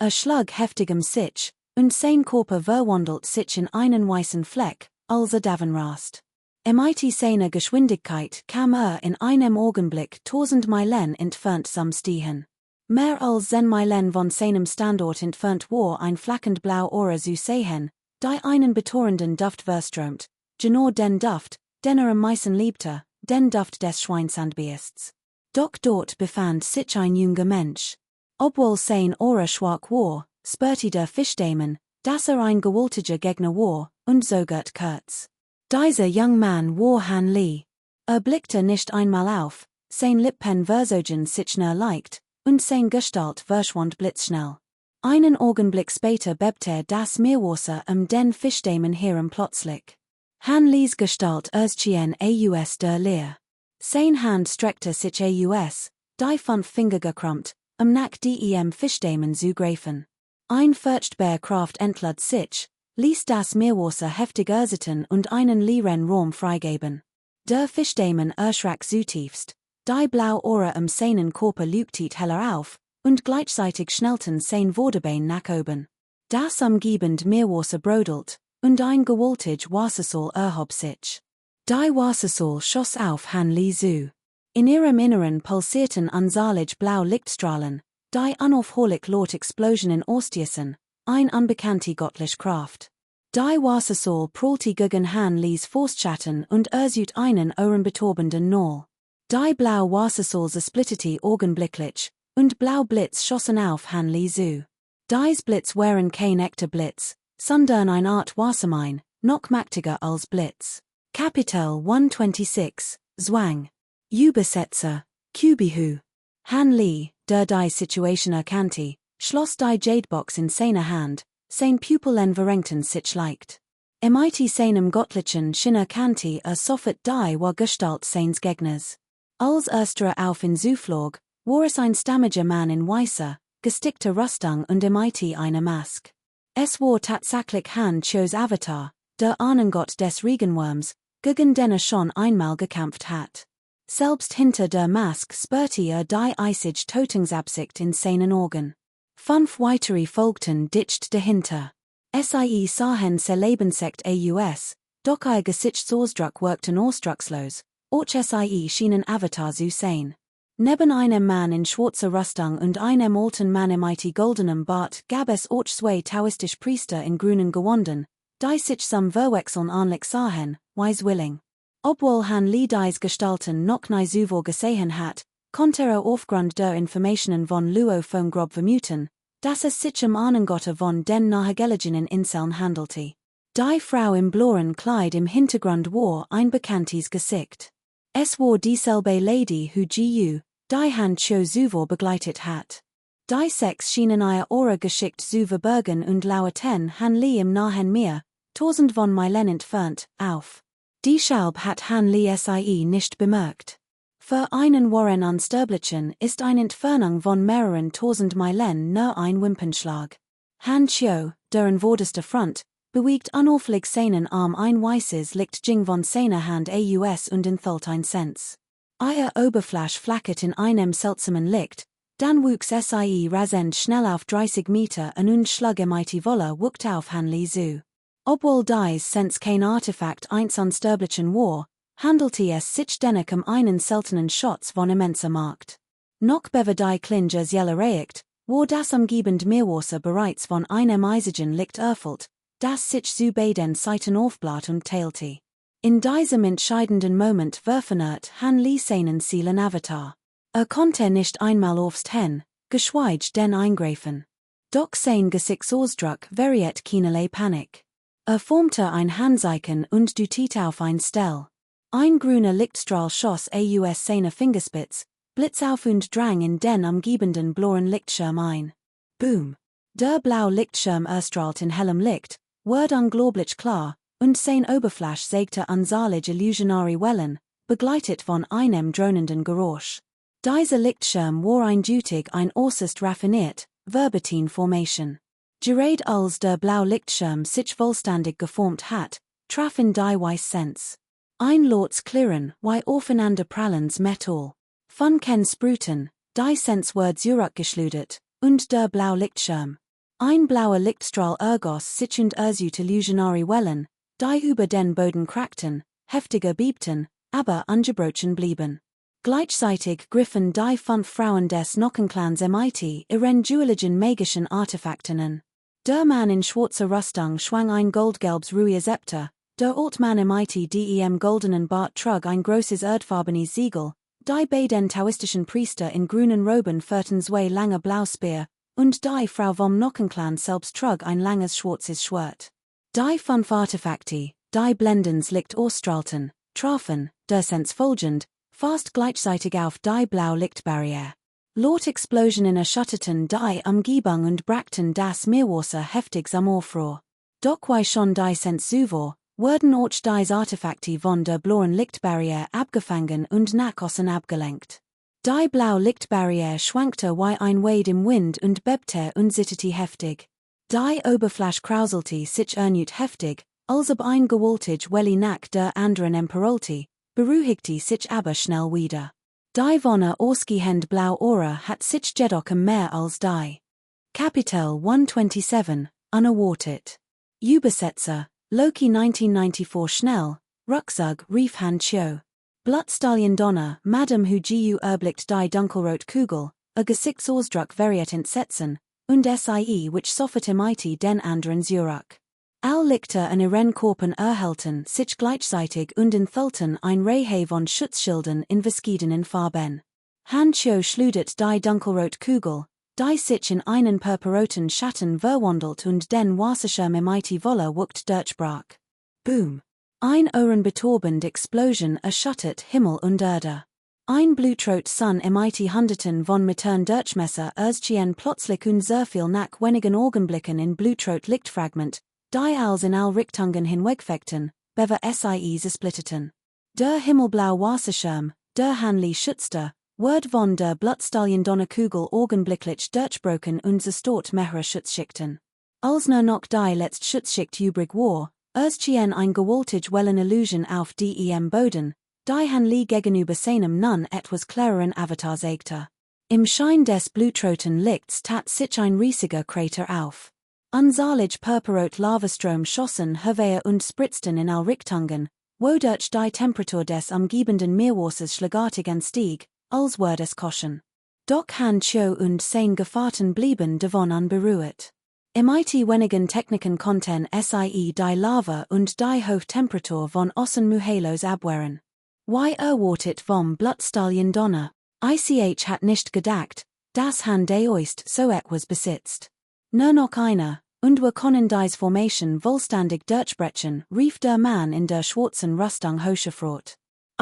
Schlag heftigem sich, und sein Körper verwandelt sich in einen weißen Fleck, als davonrast. Mit seiner Geschwindigkeit kam in einem Augenblick 1000 Meilen entfernt zum Stehen. Mehr als 10 Meilen von seinem Standort entfernt war ein flackend blau Aura zu sehen, die einen betorenden Duft verströmt, genau den Duft, den am meisten liebte, den Duft des Schweinsandbeests. Doch dort befand sich ein junger Mensch. Obwohl sein Aura schwach war, spürte der Fischdämon, dass ein gewaltiger Gegner war, und zögert kurz. Dieser junge Mann war Hanli. Blickte nicht einmal auf, sein Lippen verzogen sich nur leicht, und sein Gestalt verschwand blitzschnell. Einen Augenblick später bebte das Meerwasser den Fischdämon herum plötzlich. Han Lees Gestalt Erzchen aus der Leer. Sein Hand streckte sich aus, die 5 Finger gekrümmt, nach dem Fischdamen zu greifen. Ein furchtbar Kraft entlud sich, ließ das Meerwasser heftig ersitten und einen leeren Raum freigeben. Der Fischdamen erschrak zutiefst, die blau Ohren seinen Körper leuchtet heller auf, und gleichzeitig schnellten sein Vorderbein nach oben. Das umgebend Meerwasser brodelt, und ein gewaltig Wasserfall erhob sich. Die Wasserfall schoss auf Han Lee zu. In ihrem Inneren pulsierten unzählige blau Lichtstrahlen, die unaufhörlich laut Explosionen auslösen, ein unbekannte göttliche Kraft. Die Wasserfall prallte gegen Han Lees Forstschatten und erzut einen ohrenbetäubenden Knall. Die blau Wasserfall zersplitterte augenblicklich, und blau Blitz schossen auf Han Lee zu. Dies Blitz waren kein echter Blitz, sondern eine Art Wassermein, noch mächtiger als Blitz. Kapitel 126, Zwang. Übersetzer, Kubihu. Han Lee, der die Situation erkannte, schloss die Jadebox in seiner Hand, sein Pupillen verrenkten sich leicht. Mit seinem göttlichen Sinn erkannte sofort die war Gestalt seines Gegners. Als erster auf ihn zuflog, war es ein stammiger Mann in weißer, gestickter Rüstung und eine Maske. Es war tatsächlich Han Cho's Avatar, der Ahnengott des Regenwurms, gegen den schon einmal gekämpft hat. Selbst hinter der Maske spürte die eisige Tötungsabsicht in seinen Augen. 5 weitere folgten dicht dahinter. Sie sahen se Lebensecht aus, doch ihr Gesichtsausdruck wirkten ausdruckslos, auch sie schienen Avatar zu sein. Neben einem Mann in schwarzer Rüstung und einem alten Mann mit goldenem Bart gab es auch 2 taoistische Priester in grünen Gewanden, die sich zum Verwechseln anlich sahen, willing. Obwohl Han Lee dies Gestalten noch nie zuvor gesehen hat, konnte aufgrund der Informationen von Luo von grob vermuten, dass es sich Ahnengotte von den nahegelegenen Inseln handelte. Die Frau im blauen Kleid im Hintergrund war ein bekanntes Gesicht. Es war dieselbe Lady who Gu, die Han Cho zuvor begleitet hat. Die 6 schienen ihr Ohren geschickt zu verbergen und lauerten Han Lee im nahen Meer, 1000 von Meilen entfernt, auf. Deshalb hat Han Lee sie nicht bemerkt. Für einen wahren Unsterblichen ist eine Entfernung von mehreren 1000 Meilen nur ein Wimpernschlag. Han Cho, der in vorderster Front, bewegt unauffällig seinen Arm ein weißes Licht ging von seiner Hand aus und enthüllt ein Sens. Ihr Oberfläche flackert in einem seltsamen Licht, dann wuchs sie rasend schnell auf 30 Meter und schlug mit Wolle wuckt auf Han Lee zu. Obwohl dies Sens kein Artefakt eins Unsterblichen war, handelte es sich dennoch einen seltenen Schatz von immenser Macht. Noch bevor die Klinge erreicht, war das umgebend Meerwasser bereits von einem eisigen Licht erfüllt, das sich zu beiden Seiten aufbläht und teilte. In diesem entscheidenden Moment verfehlt Han Lee seinen Seelen Avatar. Konnte nicht einmal aufs Hen, geschweige denn eingreifen. Doch sein Gesichtsausdruck variiert keinerlei Panik. Formte ein Handzeichen und deutet auf ein Stell. Ein grüner Lichtstrahl schoss aus seiner Fingerspitz, blitz auf und drang in den umgebenden blauen Lichtschirm ein. Boom! Der blaue Lichtschirm erstrahlt in hellem Licht, wurde unglaublich klar, und sein Oberfläche sägte unzählige illusionary Wellen, begleitet von einem dröhnenden Geräusch. Dieser Lichtschirm war eindeutig ein äußerst raffiniert, Verbatim Formation. Gerade als der blaue Lichtschirm sich vollständig geformt hat, traf in die weiß Sens. Ein lautes Klirren, wie aufeinander prallens Metall. Von Ken Spruten, die Sens wird zurückgeschleudert, und der blaue Lichtschirm. Ein blauer Lichtstrahl ergoss sich und erzut illusionary Wellen, die über den Boden krackten, heftiger biebten, aber ungebrochen blieben. Gleichzeitig griffen die 5 Frauen des Nockenclans mit ihren dueligen magischen Artefakten an. Der Mann in schwarzer Rüstung schwang ein goldgelbes Ruhrzepter, der Altmann mit dem goldenen Bart trug ein großes erdfarbenes Siegel, die beiden taoistischen Priester in grünen Roben führten 2 lange Blauspeer, und die Frau vom Nockenclan selbst trug ein langes schwarzes Schwert. Die 5 Artefakte, die blendens Licht ausstrahlten, trafen, der Sens folgend, fast gleichzeitig auf die blaue Lichtbarriere. Laut Explosionen erschütterten die Umgebung und brachten das Meerwasser heftig zum Aufruhr. Doch wie schon die Sens zuvor, Werden auch dies Artefakte von der blauen Lichtbarriere abgefangen und nach außen abgelenkt. Die blaue Lichtbarriere schwankte wie ein Wade im Wind und bebte und zitterte heftig. Die Oberfläche krauselte sich erneut heftig, als ob ein gewaltig Welli nach der anderen emperolte, beruhigte sich aber schnell wieder. Die Wonne ausgehend blau Aura hat sich jedoch mehr als die. Kapitel 127, unerwartet. Übersetzer, Loki 1994 schnell, Rucksack rief Han Chio. Blutstallion Donner, Madame hu Gu erblickt die Dunkelrot Kugel, a Gesichtsausdruck veriet entsetzen, und sie which soffert im IT den anderen Zurück. Al lichter an ihren Korpen erhalten sich gleichzeitig und enthalten ein Reihe von Schutzschilden in verschiedenen Farben. Han Chio schleudert die Dunkelrot Kugel, die sich in einen purpurroten Schatten verwandelt und den Wasserschirm im IT Wolle wuckt durchbrach. Boom! Ein ohrenbetäubend Explosion erschüttert Himmel und Erde. Ein blutrot Sun im IT Hunderten von Metern Durchmesser erschien plötzlich und sehr viel nach wenigen Augenblicken in blutrot Lichtfragment, die als in all Richtungen hinwegfechten, bever sie zersplitteten. Der himmelblau Wasserschirm, der Hanli schützte, wird von der Blutstallion Donnerkugel augenblicklich durchbrochen und zerstört mehrere Schutzschichten. Als nur noch die letzte Schutzschicht übrig war, erschien ein gewaltig Wellen Illusion auf dem Boden, die Hanli gegenüber seinem nun etwas klareren Avatar zeigte. Im Schein des blutroten Lichts tat sich ein riesiger Krater auf. Unzahlig purpurrot Lavastrom schossen hervor und spritzten in all Richtungen, wodurch die Temperatur des umgebenden Meerwassers schlagartig anstieg, als würde es kochen. Doch Han Chio und sein Gefahrten blieben davon unberührt. Im IT wenigen Techniken konnten sie die Lava und die Hochtemperatur von Ossen Muhelos abwehren. Wie erwartet vom Blutstallion Donner, ich hat nicht gedacht, dass Han deoist so etwas besitzt. Nur noch einer, und wir können dies Formation vollständig durchbrechen, rief der Mann in der schwarzen Rüstung hochgefroht.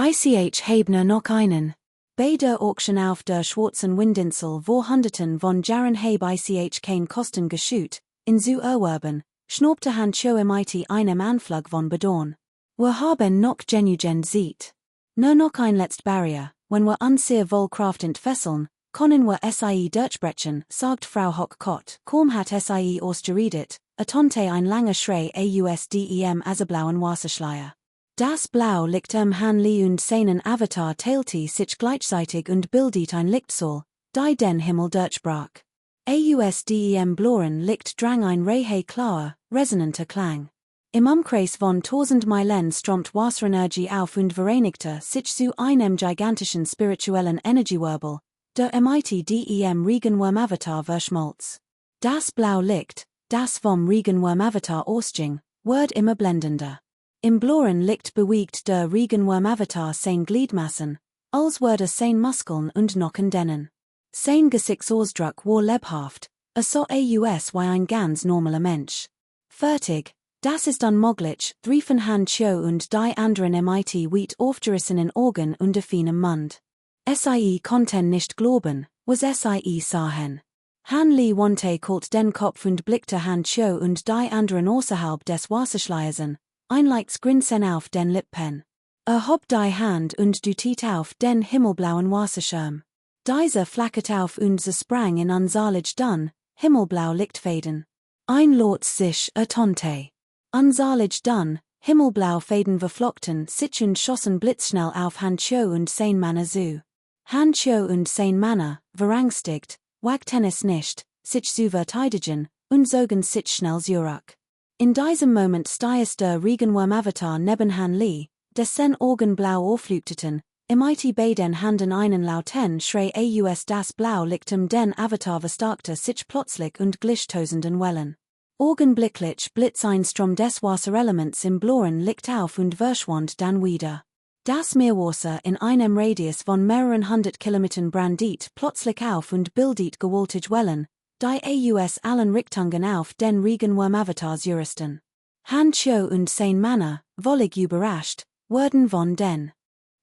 Ich heb nur noch einen. Bei der Auction auf der schwarzen Windinsel wo Hunderten von Jahren heb ich kein Kosten geschüt, in zu erwerben, schnaubte Han Chio im IT einem Anflug von Bedorn. Wir haben noch genügend Zeit. Nur noch ein letzt Barrier, wenn wir unser Wohlkraft entfesseln, können wir sie durchbrechen, sagt Frau Hochkott. Kaum hat sie ausgeredet, ertönte ein langer Schrei ausdem blauen Wasserschleier. Das Blau liegt Han Li und seinen Avatar teilte sich gleichzeitig und bildet ein Lichtsohl, die den Himmel durchbrach. Ausdem blauen Licht drang ein Reihe klarer, resonanter Klang. Im Umkreis von 1000 Meilen strömt Wasserenergie auf und vereinigte sich zu einem gigantischen spirituellen Energiewirbel, der im dem Regenwurm-Avatar verschmolz. Das Blau Licht, das vom Regenwurm-Avatar ausging, wird immer blendender. Im blauen Licht bewegt der Regenwurm-Avatar sein Gliedmassen, als würde sein Muskeln und Knochen dehnen. Sein Gesichtsausdruck war lebhaft, so wie ein ganz normaler Mensch. Fertig, das ist unmöglich, riefen Han Chio und die anderen mit weit aufgerissenen Augen und offenem Mund. Sie konnten nicht glauben, was sie sahen. Han Li wandte kalt den Kopf und blickte Han Chio und die anderen außerhalb des Wasserschleiers an, ein leichtes Grinsen auf den Lippen. Hob die Hand und deutet auf den himmelblauen Wasserschirm. Dieser flackert auf und sprang in unzahlig dun, himmelblau Lichtfäden. Ein Lot sich ertönte. Unzahlig dun, himmelblau Fäden verflockten sich und schossen blitzschnell auf Han Chio und sein Manner zu. Han Chio und sein Manner, verängstigt, wagten es nicht, sich zu verteidigen, und zogen sich schnell zurück. In diesem Moment stieß der Regenwurm-Avatar neben Han Li, dessen Augen blau aufleuchteten, im IT bei den Handen einen lauten Schrei das Blau lichtem den Avatar verstärkte sich plötzlich und glich tausenden Wellen. Augenblicklich blitz ein Strom des Wasserelements im blauen Licht auf und verschwand dann wieder. Das Meerwasser in einem Radius von mehreren hundert Kilometern brandet plötzlich auf und bildet gewaltig Wellen, die allen Richtungen auf den Regenwurm-Avatar juristen. Han Chio und sein Manner, völlig überrascht, wurden von den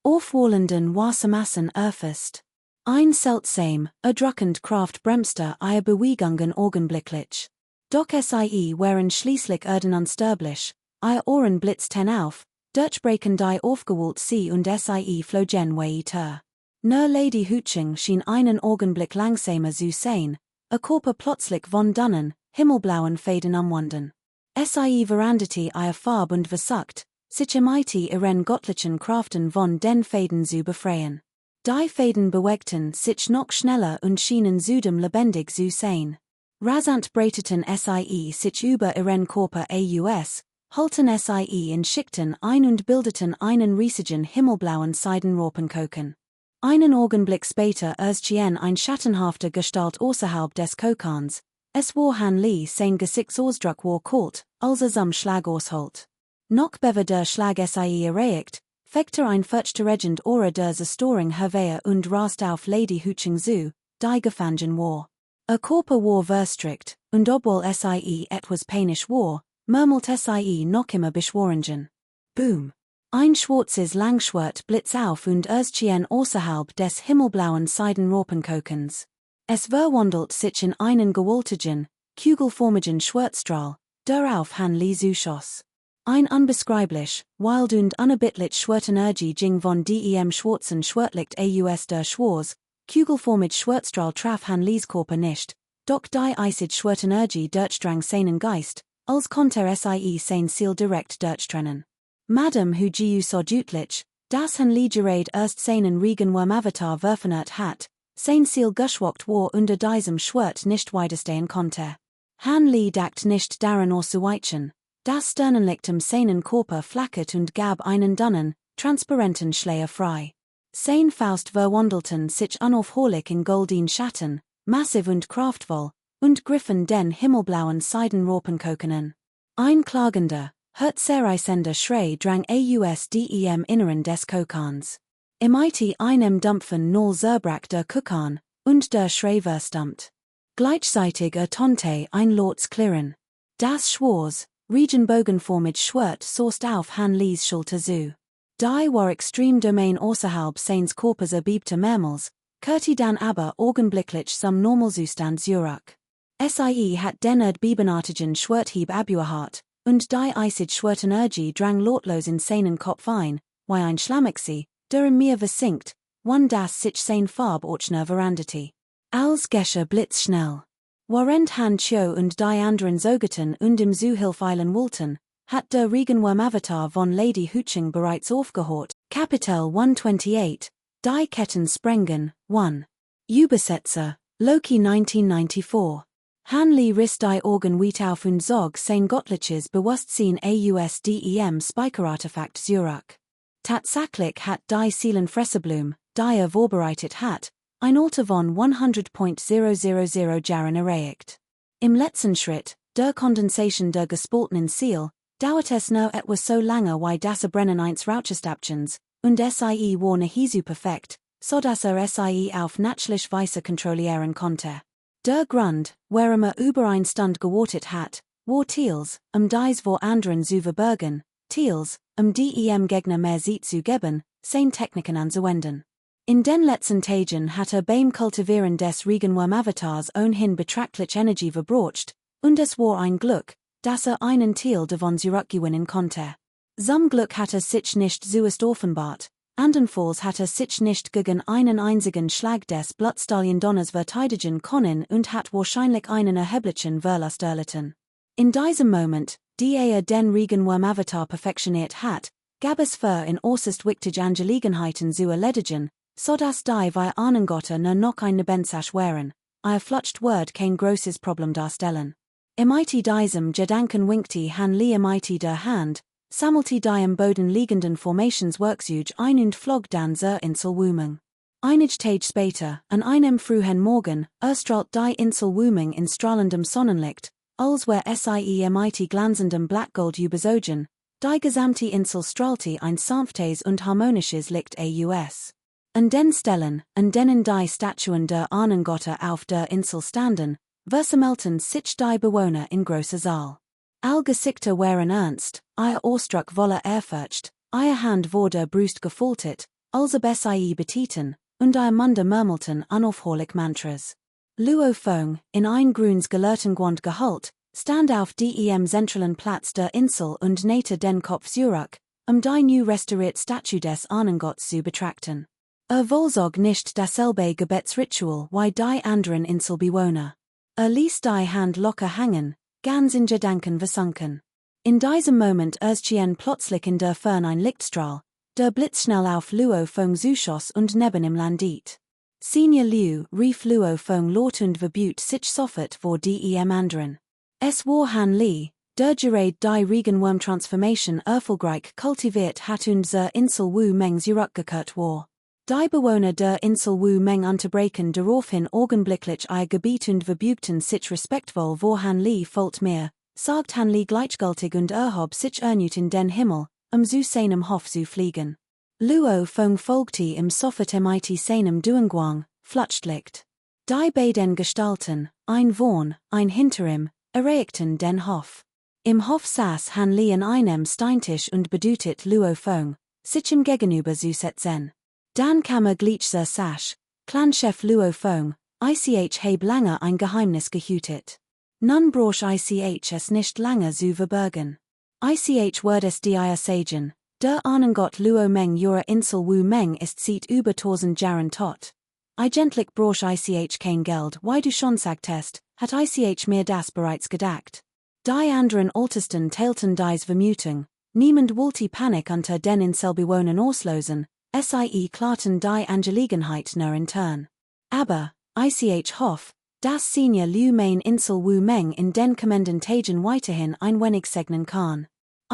aufwallenden Wassermassen erfasst. Ein seltsam, erdrückend Kraft bremste ihre Bewegungen augenblicklich. Doch sie waren schließlich unsterblich, ihr Ohren Blitz 10 auf, Durchbrechen die Aufgewalt sie und sie flogen weiter. Nur Lady Hutching schien einen Augenblick langsamer zu sein, a Körper plötzlich von dannen, himmelblauen Fäden umwunden. Sie veranderte ihr Farb und versagt, sich MIT ihren göttlichen Kraften von den Fäden zu befreien. Die Fäden bewegten sich noch schneller und schienen zudem lebendig zu sein. Rasant breiteten sie sich über ihren Körper aus, holten sie in Schichten ein und bildeten einen riesigen himmelblauen Seidenropenkoken. Einen Augenblick später erschien ein schattenhafte Gestalt außerhalb des Kokons. Es war Han Li, sein Gesichtsausdruck war kalt, als zum Schlag ausholt. Noch bever der Schlag sie erreicht, fegte ein furchte Regent ora der Zerstöring hervor und rast auf Lady Hutching zu, die gefangen war. A Körper war verstrickt, und obwohl sie etwas panisch war, murmelt sie noch immer beschworingen. Boom! Ein schwarzes Langschwert blitz auf und erschien außerhalb des himmelblauen Seidenropenkokens. Es verwandelt sich in einen gewaltigen, kugelformigen Schwertstrahl, der auf Han Li zuschoss. Ein unbeschreiblich, wild und unerbittlich Schwertenergie ging von dem schwarzen Schwertlicht aus der Schwarz, kugelformig Schwertstrahl traf Han Lis Körper nicht, doch die eisig Schwertenergie durchdrang seinen Geist, als konnte sie sein Ziel direkt durchtrennen. Madame hu jiu so deutlich, dass Han Li gerade erst seinen Regenwurm Avatar verfeinert hat, sein Ziel geschwockt war unter diesem Schwert nicht widerstehen konnte. Han Li dacht nicht daran auszuweichen, das Sternenlicht seinen Körper flackert und gab einen dünnen, transparenten Schleier frei. Sein Faust verwandelten sich unaufhörlich in golden Schatten, massiv und kraftvoll, und griffen den himmelblauen Seidenropenkoken an. Ein klagender, herzerreißender Schrei drang aus dem Inneren des Kokons. MIT einem Dampfen null zerbrach der Kokon, und der Schrei verstummt. Gleichzeitig ertönte ein lautes Klirren. Das schwarze, regenbogenformig Schwert sauste auf Han Lis Schulter zu. Die war extrem Domain außerhalb seines Körpers erbiebte mehrmals, kehrte dann aber augenblicklich zum Normalzustand zurück. Sie hat den erdbebenartigen Schwerthieb abgehört, und die eisig Schwertenergie drang lautlos in seinen Kopf ein, wie ein Schlammexi, der im Meer versinkt, das sich sein Farbordner veranderte. Als Gesche blitzschnell. Während Han Chiu und die anderen Sogeten und im Zuhilf eilen wollten, hat der Regenwurm Avatar von Lady Hutching bereits aufgehört. Kapitel 128, Die Ketten sprengen, 1. Übersetzer, Loki 1994. Han Li riss die Augen weit auf und zog sein göttliches Bewusstsein aus dem Speicherartefakt zurück. Tatsächlich hat die Seelenfresserblum, die vorbereitet hat, ein Alter von 100.000 Jahren erreicht. Im letzten Schritt, der Kondensation der gespaltenen Seal, dauert es nur etwas so lange wie das Brennen eines Rauchestabchens, und sie war nahezu perfekt, so dass sie auf natürliche Weise kontrollieren konnte. Der Grund, warum über ein Stund gewartet hat, war Teals, dies vor anderen zu verbergen, Teals, dem Gegner mehr Zeit zu geben, sein Techniken anzuwenden. In den letzten Tagen hat beim Kultivieren des Regenwurm Avatars ohnehin betrachtlich Energie verbraucht, und es war ein Glück, dass einen Teil davon zurückgewinnen konnte. Zum Glück hat sich nicht zuerst offenbart, andernfalls hat sich nicht gegen einen einzigen Schlag des Blutstallion-Donners verteidigen können und hat wahrscheinlich einen erheblichen Verlust erlitten. In diesem Moment, die den Regenwurm Avatar perfektioniert hat, gab es für in äußerst wichtige Angelegenheiten zu erledigen, so dass die wir Ahnengotte nur noch eine Benzach wären, ihr flutscht Word kein großes Problem darstellen. MIT diesem Gedanken winkte Han Li MIT der Hand, sammelte die am Boden liegenden Formationswerkzeuge ein und flog dann zur Insel Wuming. Einige Tage später, an einem frühen Morgen, erstrahlt die Insel Wuming in strahlendem Sonnenlicht, als wär sie MIT glanzendem Blackgold überzogen, die gesamte Insel strahlte ein sanftes und harmonisches Licht aus. An den Stellen, an denen die Statuen der Ahnengotte auf der Insel standen, versammelten sich die Bewohner in großer Saal. All Gesichter waren ernst, ihr Ausdruck voller Ehrfurcht, ihr Hand wurde Brust gefaltet, als sie beteten, und ihr Munde murmelten unaufhörlich Mantras. Luo Fong, in ein grünes Gelörtengewand gehüllt, stand auf dem zentralen Platz der Insel und nähte den Kopf zurück, die new restauriert Statue des Ahnengotts zu betrachten. Vollzog nicht dasselbe Gebetsritual wie die anderen Inselbewohner. Ließ die Hand locker hängen, ganz in Gedanken versunken. In diesem Moment erschien plötzlich in der Ferne ein Lichtstrahl, der blitzschnell auf Luo Fong zuschoss und neben ihm landiert. Senior Liu rief Luo Fong laut und verbot sich sofort vor dem anderen. Es war Han Li, der gerade die Regenwurm-Transformation erfolgreich kultiviert hat und zur Insel Wu Meng zurückgekehrt war. Die Bewohner der Insel Wu Meng unterbrechen daraufhin augenblicklich ihr Gebiet und verbügten sich respektvoll vor Han Li folgt mehr, sagt Han Li gleichgültig und erhob sich erneut in den Himmel, zu seinem Hof zu fliegen. Luo Fong folgte ihm sofort mit seinem Duanguang, Flutschlicht. Die beiden Gestalten, ein vorn, ein hinter ihm, erreichten den Hof. Im Hof saß Han Li an einem Steintisch und bedeutet Luo Fong, sich ihm gegenüber zu setzen. Dan kam glitzer Sasch, Clanchef Luo Fong, ich heb lange ein Geheimnis gehütet. Nun broch ich es nicht lange zu verbergen. Ich word es dir sagen, der Ahnengott Luo Meng jura Insel Wu Meng ist seit über 1000 Jahren tot. Eigentlich broch ich kein Geld, wie du schon sagtest, hat ich mir das bereits gedacht. Die anderen Ältesten teilten dies Vermutung, niemand wollte Panik unter den Inselbewohnern auslösen, sie klarten die Angelegenheit nur intern. Aber, ich hoff, dass Senior Liu Main Insel Wu Meng in den kommenden Tagen weiterhin ein wenig segnen kann.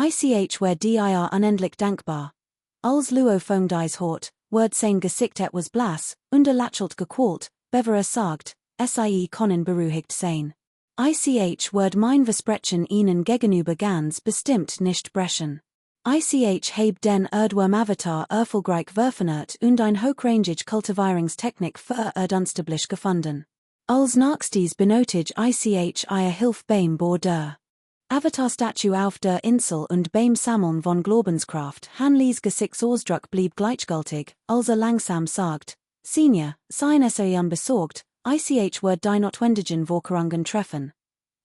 Ich wär dir unendlich dankbar. Als Luo Fong dies hort, wird sein Gesicht etwas blass, und lächelt gequält, bever sagt, sie können beruhigt sein. Ich wird mein Versprechen ihnen gegenüber ganz bestimmt nicht brechen. Ich heb den Erdwurm-Avatar erfolgreich verfeinert und ein hochrangig Kultivierungstechnik für Unsterblich gefunden. Als nächstes benötig ich ihr Hilfe beim Bau der Avatar-Statue auf der Insel und beim Sammeln von Glaubenskraft. Han Li's Gesichtsausdruck blieb gleichgültig, als langsam sagt, Senior, seien besorgt, ich wird die notwendigen Vorkehrungen treffen.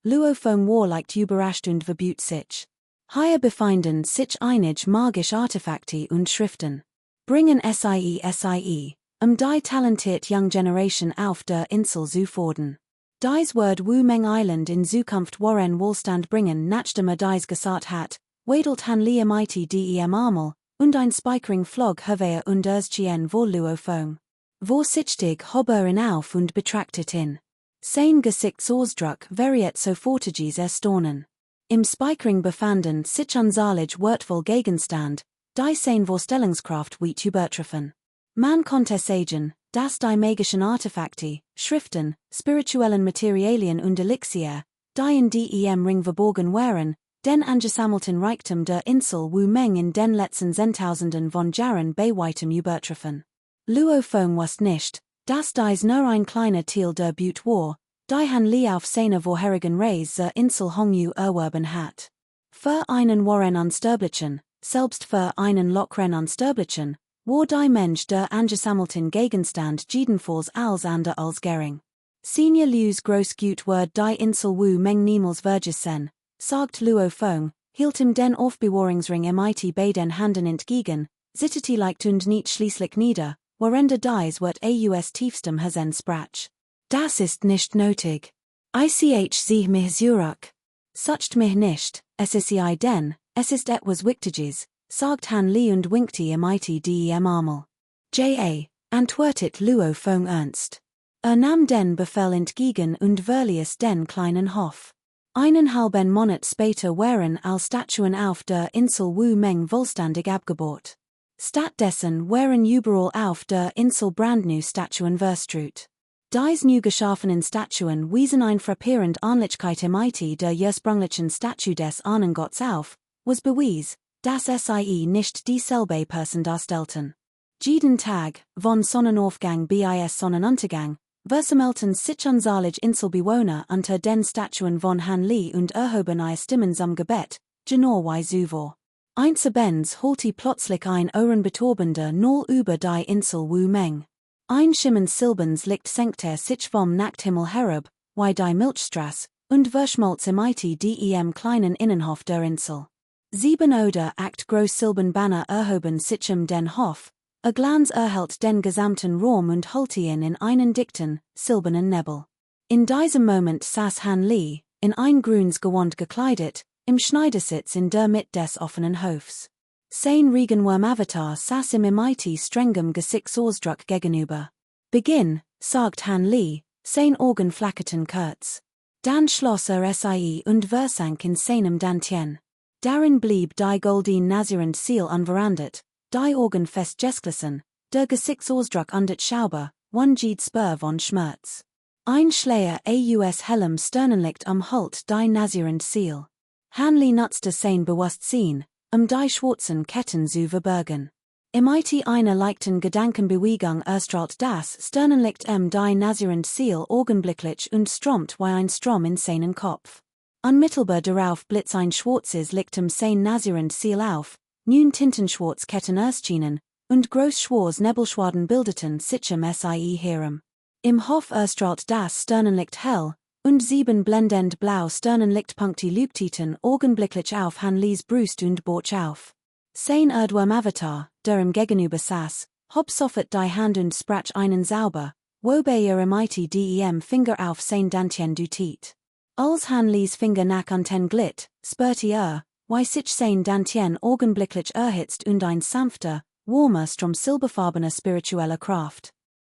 Luo Fong war leicht überrascht und verbot sich. Hier befinden sich einige magische Artefakte und Schriften. Bringen sie, die talentiert Young Generation auf der Insel zu fordern. Dies wird Wu Meng Island in Zukunft Warren Wohlstand bringen, nachdem dies gesagt hat, wedelt Han Li mit dem Armel, und ein Spikering Flog Herwehr und erschien vor Luo Fong. Vorsichtig hob ihn auf und betrachtet ihn. Sein Gesichtsausdruck variiert sofortiges Erstaunen. Im Spikering befanden sich unzählige wertvoll Gegenstand, die sein Vorstellungskraft weit übertreffen. Man konnte sagen, dass die magischen Artefakte, Schriften, spirituellen Materialien und Elixier, die in dem Ring verborgen waren, den angesammelten Reichtum der Insel Wu Meng in den letzten Zehntausenden von Jahren bei weitem übertreffen. Luo Fong wusste nicht, dass dies nur ein kleiner Teil der Beute war, die Han Li auf seiner vorherigen Reise zur Insel Hongyu erworben hat. Für einen wahren Unsterblichen, selbst für einen lockeren Unsterblichen, war die Mensch der angesammelten Gegenstand jedenfalls als ander als gering. Senior Liu's Großgut wird die Insel Wu Meng niemals vergessen, sagt Luo Fong, hielt ihm den Aufbewahrungsring mit beiden Händen entgegen, zitterte leicht und nicht schließlich nieder, warende dies wird aus tiefstem Herzen sprach. Das ist nicht nötig. Ich sehe mich zurück. Sucht mich nicht, es ist denn, es ist etwas Wichtiges, sagt Han Li und winkte mit dem Armel. Antwortet Luo Fong ernst. Nahm den Befehl entgegen und verließ den kleinen Hof. Einen halben Monat später waren alle Statuen auf der Insel Wu Meng vollständig abgebaut. Stattdessen waren überall auf der Insel brandneue Statuen verstrut. Dies neu geschaffenen Statuen wiesen ein frappierend Ähnlichkeit mit der ursprünglichen Statue des Ahnengotts auf, was bewies, dass sie nicht dieselbe Person darstellten. Jeden Tag, von Sonnenaufgang bis Sonnenuntergang, versammelten sich unzählige Inselbewohner unter den Statuen von Han Li und erhoben ihre Stimmen zum Gebet, genau wie zuvor. Einstens holte plötzlich ein ohrenbetäubender Null über die Insel Wu Meng. Ein schimmerndes Silbernes Licht senkte sich vom Nachthimmel herab, wie die Milchstraße, und verschmolz im dem kleinen Innenhof der Insel. 7 oder 8 Groß-Silben Banner erhoben sich den Hof, Glanz erhält den gesamten Raum und Hultien in einen dichten, silbernen Nebel. In diesem Moment saß Han Li, in ein grünes Gewand gekleidet, im Schneidersitz in der Mitte des offenen Hofs. Sein Regenwurm-Avatar saß ihm im strengem Gesichtsausdruck gegenüber. Beginn, sagt Han Li, sein Augen flackerten kurz. Dann schloss sie und versank in seinem Dantien. Darin blieb die goldene Nazirend Ziel unverandet, die Augen fest geschlossen, der Gesichtsausdruck undurchschaubar, jede Spur von Schmerz. Ein Schleier aus hellem Sternenlicht umhüllt die Nazirend Ziel. Han Li nutzte sein Bewusstsein, die schwarzen Ketten zu verbergen. Im einer leichten Gedankenbewegung erstrahlt das Sternenlicht die Nazirend Ziel augenblicklich und strömt wie ein Strom in seinen Kopf. Unmittelbar darauf blitzt ein schwarzes Licht sein Nazirend Ziel auf, nun tintenschwarz Ketten erschienen, und großschwarz Nebelschwaden bildeten sich sie herum. Im Hof erstrahlt das Sternenlicht hell, und 7 blendend blau Sternenlichtpunkte leuchteten augenblicklich auf Han Lis Brust und Bauch auf. Sein Erdwurm-Avatar, der ihm gegenüber saß, hob sofort die Hand und sprach einen sauber, wobei dem Finger auf sein Dantien dutit. Als Han Lis Finger nach unten glitt, spürte wie sich sein Dantien augenblicklich erhitzt und ein sanfter, warmer Strom silberfarbener spiritueller Kraft.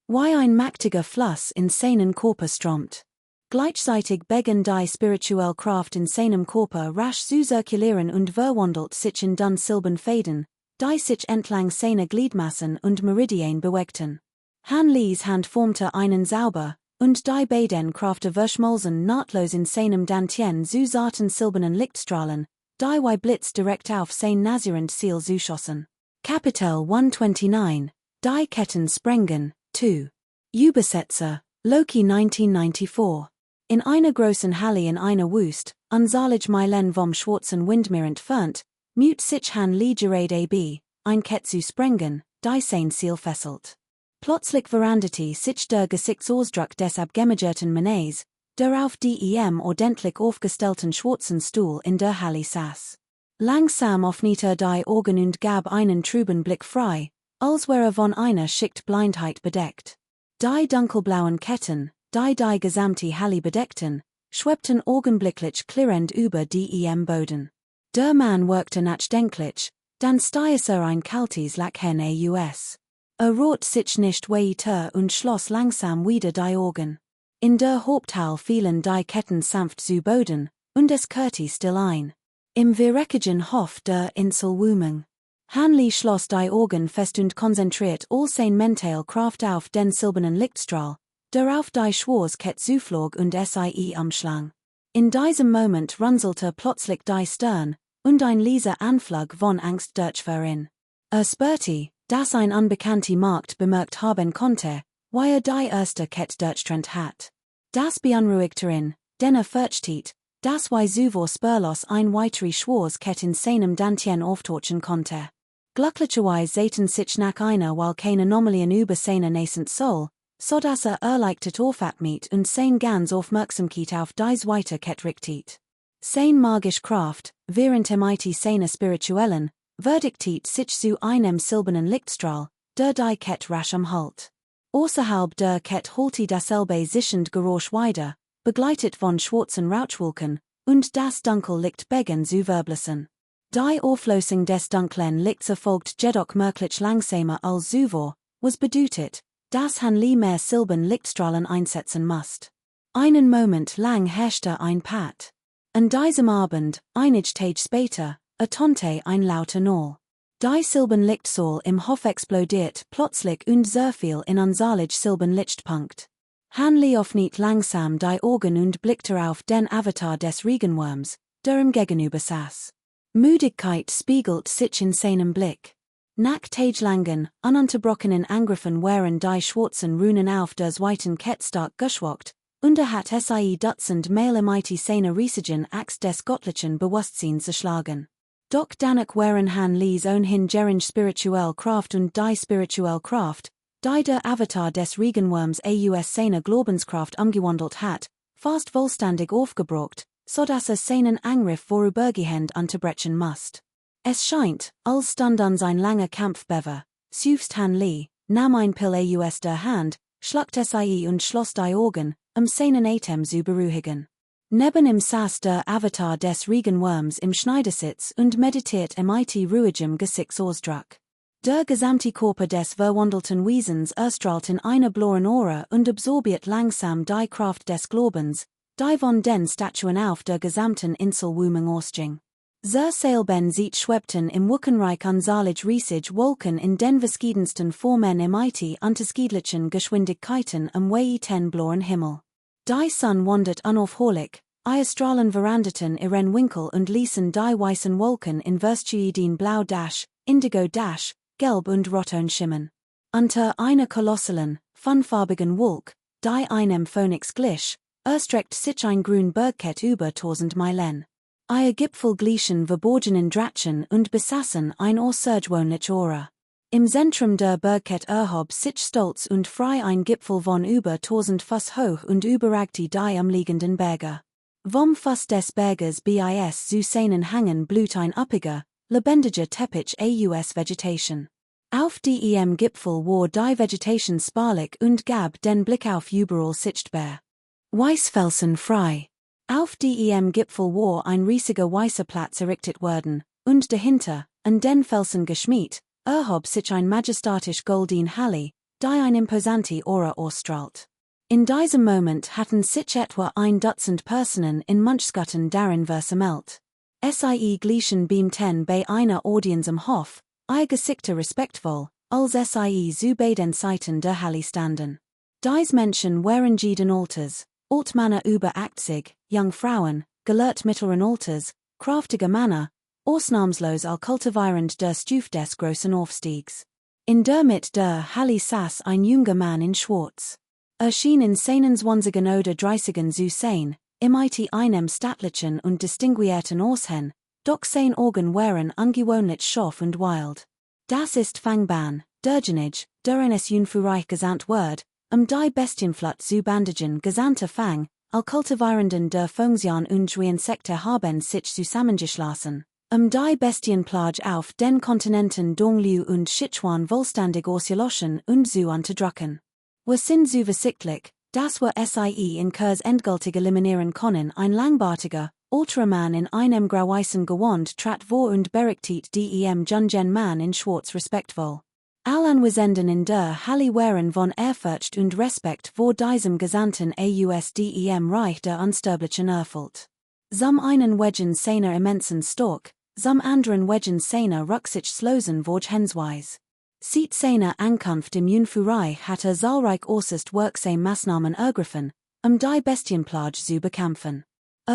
Wie ein mächtiger Fluss in seinen Körper strömt. Gleichzeitig begann die spirituelle Kraft in seinem Körper rasch zu zirkulieren und verwandelt sich in dun silbern Fäden, die sich entlang seiner Gliedmassen und Meridien bewegten. Han Lis Hand formte einen sauber, und die beiden Kräfte verschmolzen nahtlos in seinem Dantien zu zarten silbernen Lichtstrahlen, die wie Blitz direkt auf sein Nazirend Ziel zuschossen. Kapitel 129, Die Ketten sprengen, 2. Übersetzer, Loki 1994. In einer großen Halle in einer Wüst, unzahlig Meilen vom schwarzen Windmeer entfernt, mut sich Han Li gerade ein Kett zu sprengen, die sein Ziel fesselt. Plötzlich veranderte sich der Gesichtsausdruck des abgemagerten Mannes, der auf dem ordentlich aufgestellten schwarzen Stuhl in der Halle saß. Langsam öffnete die Augen und gab einen trüben Blick frei, als wäre von einer Schicht Blindheit bedeckt. Die dunkelblauen Ketten, die gesamte Halle bedeckten, schwebten augenblicklich klirrend über dem Boden. Der Mann wirkte nachdenklich, dann stieß ein kaltes Lachen aus. Rot sich nicht weiter und schloss langsam wieder die Augen. In der Haupthalle fielen die Ketten sanft zu Boden, und es kehrte still ein. Im verreckigen Hof der Insel Wuming. Han Li schloss die Augen fest und konzentriert all sein Mental Kraft auf den silbernen Lichtstrahl, der auf die Schwarzkette zuflog und sie umschlang. In diesem Moment runzelte plötzlich die Stirn, und ein leiser Anflug von Angst durchfuhr. Spürte, dass ein unbekannter Markt bemerkt haben konnte, wie die erste Kette durchtrennt hat. Das beunruhigte ihn, denn fürchtete, dass sowohl spurlos ein weitere Schwarzkette in seinem Dantien auftauchen konnte. Glücklicherweise sehten sich nach einer weil keine Anomalien über seine nascent Soul, so dass erleichtert aufatmet und sein ganz Aufmerksamkeit auf die zweite Kette richtet. Sein magisch Kraft, während seiner spirituellen, verdiktet sich zu einem silbernen Lichtstrahl, der die Kette rasch umhüllt. Außerhalb der Kette holte dasselbe zischend Geräusch weiter, begleitet von schwarzen Rauchwolken, und das Dunkellicht begann zu verblassen. Die Auflösung des dunklen Lichts erfolgt jedoch merklich langsamer als zuvor, was bedeutet, dass Han Li mehr silberne Lichtstrahlen einsetzen musste. Einen Moment lang herrschte ein Pat. An diesem Abend, einige Tage später, ertönte ein lauter Knall. Die silberne Lichtsäule im Hof explodiert plötzlich und zerfiel in unzahlig silberne Lichtpunkt. Han Li öffnet langsam die Augen und blickte auf den Avatar des Regenwurms, der ihm gegenüber saß. Müdigkeit spiegelt sich in seinem Blick. Nach tagelangen, ununterbrochenen Angriffen waren die schwarzen Runen auf der zweiten Kette stark geschwockt, und hat Dutzend Male seine riesigen Axt des göttlichen Bewusstseins zerschlagen. Doch danach waren Han Lis ohnehin gering spirituell Kraft und die spirituelle Kraft, die der Avatar des Regenwurms aus seiner Glaubenskraft umgewandelt hat, fast vollständig aufgebraucht, sodass es seinen Angriff vorübergehend unterbrechen musst. Es scheint, als stund uns ein langer Kampf bever, süfst Han Li, nahm ein Pil aus der Hand, schluckt sie und schloss die Augen, seinen Atem zu beruhigen. Neben ihm saß der Avatar des Regenwurms im Schneidersitz und meditiert mit ruhigem Gesichtsausdruck. Der gesamte Körper des verwandelten Wesens erstrahlt in einer blauen Aura und absorbiert langsam die Kraft des Glaubens, die von den Statuen auf der gesamten Insel Wuming ausging. Sehr selben Zeit schwebten im Wolkenreich unzählig riesige Wolken in den verschiedensten Formen mit unterschiedlichen Geschwindigkeiten weiten blauen Himmel. Die Sonne wandert unaufhörlich, ihre Strahlen veränderten ihren Winkel und ließen die weißen Wolken in verschiedenen Blau Indigo Gelb und Rotton schimmern. Unter einer kolossalen, fünffarbigen Wolke, die einem Phönix glich, erstreckt sich ein grün Bergkett über 1000 Meilen. Ihre Gipfel glichen verborgenen Drachen und besaßen ein außergewöhnliche Aura. Im Zentrum der Bergkette erhob sich stolz und frei ein Gipfel von über 1000 Fuß hoch und überragte die umliegenden Berge. Vom Fuß des Berges bis zu seinen Hängen blüht ein üppiger, lebendiger Teppich aus Vegetation. Auf dem Gipfel war die Vegetation spärlich und gab den Blick auf überall sichtbar. Weißfelsen frei. Auf dem Gipfel war ein riesiger weißer Platz errichtet worden, und dahinter, an den Felsen geschmiert, erhob sich ein majestatisch golden Halle, die ein imposante Aura ausstrahlt. In diesem Moment hatten sich etwa ein Dutzend Personen in Munchskutten darin versammelt. Sie glichen beamten bei einer Audienz im Hof, ihr Gesichter respektvoll, als sie zu beiden Seiten der Halle standen. Dies Menschen waren jeden Alters, Altmänner über 80, Jungfrauen, gelehrt mittleren Alters, kraftige Männer, ausnahmslos all kultivierend der Stufe des großen Aufstiegs. In der Mitte der Halle saß ein junger Mann in Schwarz. Schien in seinen 20 oder 30 zu sein, mit einem stattlichen und distinguierten Aussehen, doch sein Augen waren ungewöhnlich scharf und wild. Das ist Fangban, derjenige, der eines Jungfräulich gesandt wird, die Bestienflut zu bandagen gesandte Fang, all kultivierenden der Funktion und Insekten haben sich zusammengeschlossen, die Bestienplage auf den Kontinenten Dongliu und Sichuan vollständig auszuloschen und zu unterdrücken. Wir sind so versichtlich, dass wir sie in Kurs endgültig eliminieren können. Ein langbartiger, älterer Mann in einem grau-weißen Gewand trat vor und berichtet dem jungen Mann in Schwarz respektvoll. Alle Anwesenden in der Halle waren von Ehrfurcht und Respekt vor diesem Gesandten aus dem Reich der Unsterblichen erfüllt. Some einen wegen seiner immensen Stork, some anderen wegen seiner rücksichtslosen Vorgehensweise. Seit seiner Ankunft im Jungfräulich hatte zahlreich äußerst wirksame Maßnahmen ergriffen, die Bestienplage zu bekämpfen.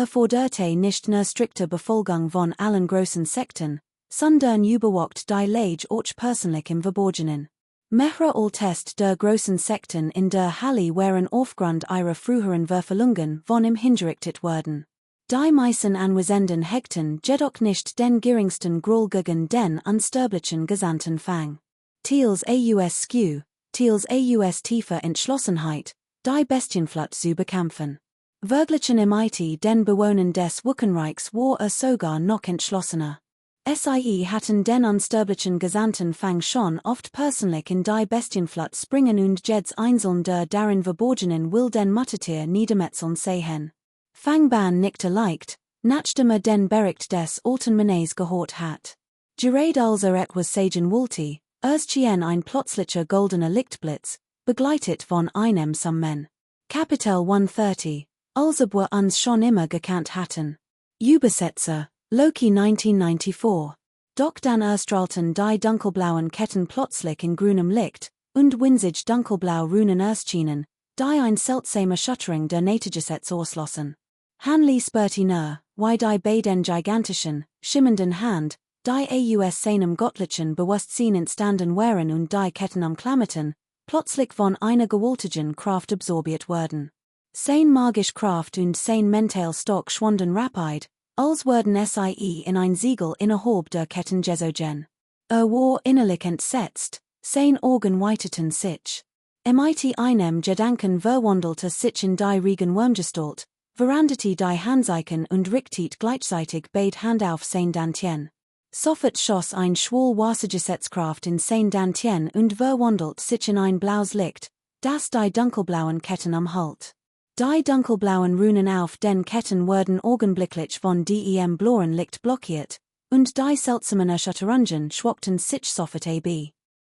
Forderte nicht nur strikte Befolgung von allen großen Sekten, sondern überwacht die Lage auch persönlich im Verborgenen. Mehrere Test der großen Sekten in der Halle waren aufgrund ihrer früheren Verfehlungen von ihm hingerichtet worden. Die meisten Anwesenden hegten jedoch nicht den geringsten Groll gegen den unsterblichen Gesandten Fang. Teils Skew, teils tiefe Entschlossenheit, die Bestienflut zu bekämpfen. Wirklichen mit den Bewohnern des Wolkenreichs war sogar noch entschlossener. Sie hatten den unsterblichen Gesandten Fang schon oft persönlich in die Bestienflut springen und jeds einzeln der darin verborgenen wilden Muttertier niedermetzeln sehen. Fangban nickte leicht, nachdem den Bericht des alten Mannes gehört hat. Gerade als etwas sagen wollte, erschien ein plötzlicher goldener Lichtblitz, begleitet von einem Summen. Kapitel 130, als ob wir uns schon immer gekannt hatten. Übersetzer, Loki 1994. Doch dann erstrahlten die dunkelblauen Ketten plötzlich in grünem Licht, und winzig dunkelblau Runen erschienen, die ein seltsamer Schuttering der Naturgesetz ausschlossen. Hanley spürte nur, wie die beiden gigantischen, schimmernden Hand, die aus seinem göttlichen Bewusstsein entstanden waren und die Ketten umklammerten, plötzlich von einer gewaltigen Kraft absorbiert wurden. Sein magische Kraft und sein mental Stock schwanden rapid, als würden sie in ein Siegel innerhalb der Ketten gesogen. War innerlich entsetzt, sein Augen weiteten sich. Mit einem Gedanken verwandelte sich in die Regenwurmgestalt, Verandete die Handzeichen und Richtet gleichzeitig beide Hand auf sein Dantien. Sofort schoss ein Schwall Wassergesetzkraft in sein Dantien und verwandelt sich in ein blaues Licht, das die dunkelblauen Ketten am Halt. Die dunkelblauen Runen auf den Ketten wurden augenblicklich von dem blauen Licht blockiert, und die seltsamen Erschütterungen schwankten sich sofort ab.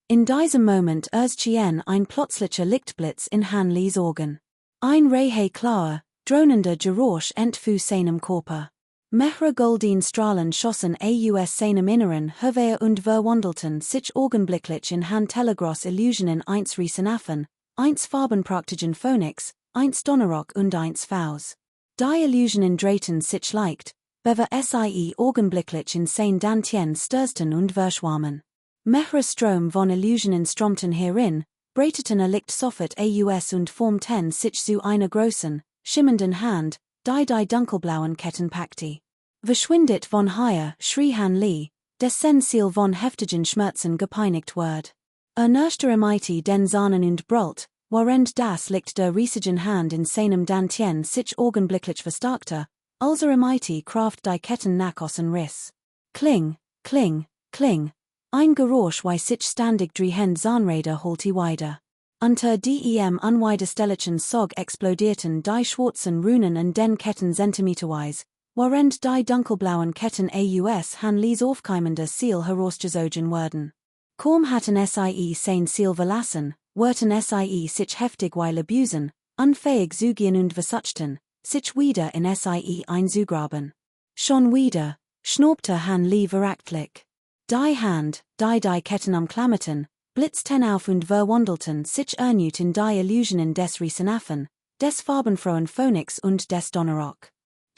In diesem Moment erschien ein plötzlicher Lichtblitz in Hanleys Augen. Ein Reihe klarer, dronender Geräusch entfuhr seinem Körper. Mehrere goldene Strahlen schossen aus seinem Inneren hervor und verwandelten sich augenblicklich in Handtelegross Illusionen eins Riesenaffen, eins farbenpraktigen Phönix, eins Donnerrock und eins Faust. Die Illusionen drehten sich leicht, bever sie augenblicklich in sein Dantien stürzten und verschwammen. Mehrere Strom von Illusionen strömten hierin, breiteten Licht sofort aus und formten sich zu einer großen, schimmernden Hand, die dunkelblauen Ketten packte. Verschwindet von hier, schrie Hanley, des Sensil von heftigen Schmerzen gepeinigt ward. Ernerschte Mighty den Sahnen und brüllt, während das Licht der riesigen Hand in seinem Dantien sich augenblicklich verstärkte, als Mighty Kraft die Ketten nachaußen riss. Kling, kling, kling. Ein Geräusch wie sich ständig drehende Zahnräder holte weiter. Unter dem unwiderstehlichen Sog explodierten die schwarzen Runen in den Ketten zentimeterweise, während die dunkelblauen Ketten aus Hanleys aufkeimender Ziel herausgezogen wurden. Kaum hatten sie sein Ziel verlassen, wurden sie sich heftig abusen, unfähig zu gehen und versuchten, sich wieder in sie einzugraben. Schon wieder, schnaubte Hanley verachtlich. Die Hand, die Ketten umklammerten, blitzten auf und verwandelten sich erneut in die Illusionen des Riesenaffen, des farbenfrohen Phönix und des Donnerrock.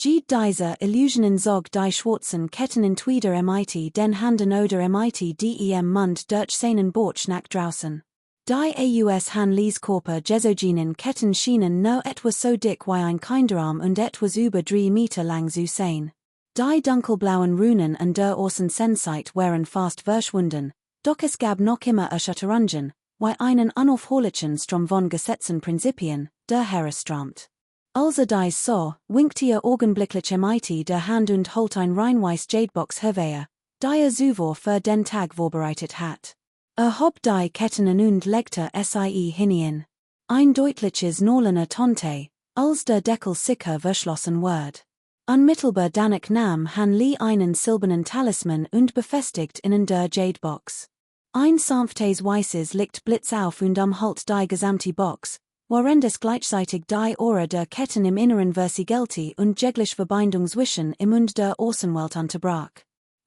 Diese Illusionen zog die schwarzen Ketten in Twider mit den Handen oder mit dem Mund durch seinen Bauch nach draußen. Die aus Hanleys Körper gesogenen Ketten schienen nur etwas so dick wie ein Kinderarm und etwas über 3 Meter lang zu sein. Die dunkelblauen Runen an der Außensenseit waren fast verschwunden, doch es gab noch immer Erschütterungen, wie einen unaufhörlichen Strom von Gesetzen Prinzipien, der herströmt. Als dies so, winkte augenblicklich mit der Hand und holt ein reinweiß Jadebox hervor, die zuvor für den Tag vorbereitet hat. Hob die Ketten und legte sie hinein. Ein deutliches Knollen tonte, als der Deckel sicher verschlossen ward. Unmittelbar danach nahm Hanley einen silbernen Talisman und befestigt in der Jadebox. Ein sanftes weißes Licht blitz auf und umhüllt die gesamte Box, während es gleichzeitig die Aura der Ketten im Inneren versiegelte und jegliche Verbindung zwischen ihm und der Außenwelt unterbrach.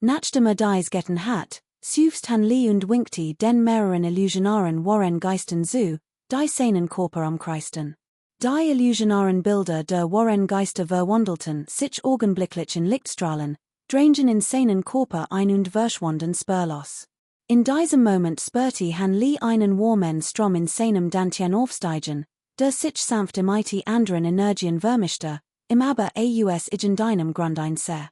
Nachdem dies getan hat, suchte Hanley und winkte den mehreren illusionaren Warren Geistern zu, die seinen Körper umkreisten. Die illusionaren Bilder der Warren Geister verwandelten sich augenblicklich in Lichtstrahlen, drangen in seinen Körper ein und verschwanden spurlos. In diesem Moment spürte Hanley einen warmen Strom in seinem Dantien aufsteigen, der sich sanft mit anderen Energien vermischte, im aber aus irgendeinem Grund einser.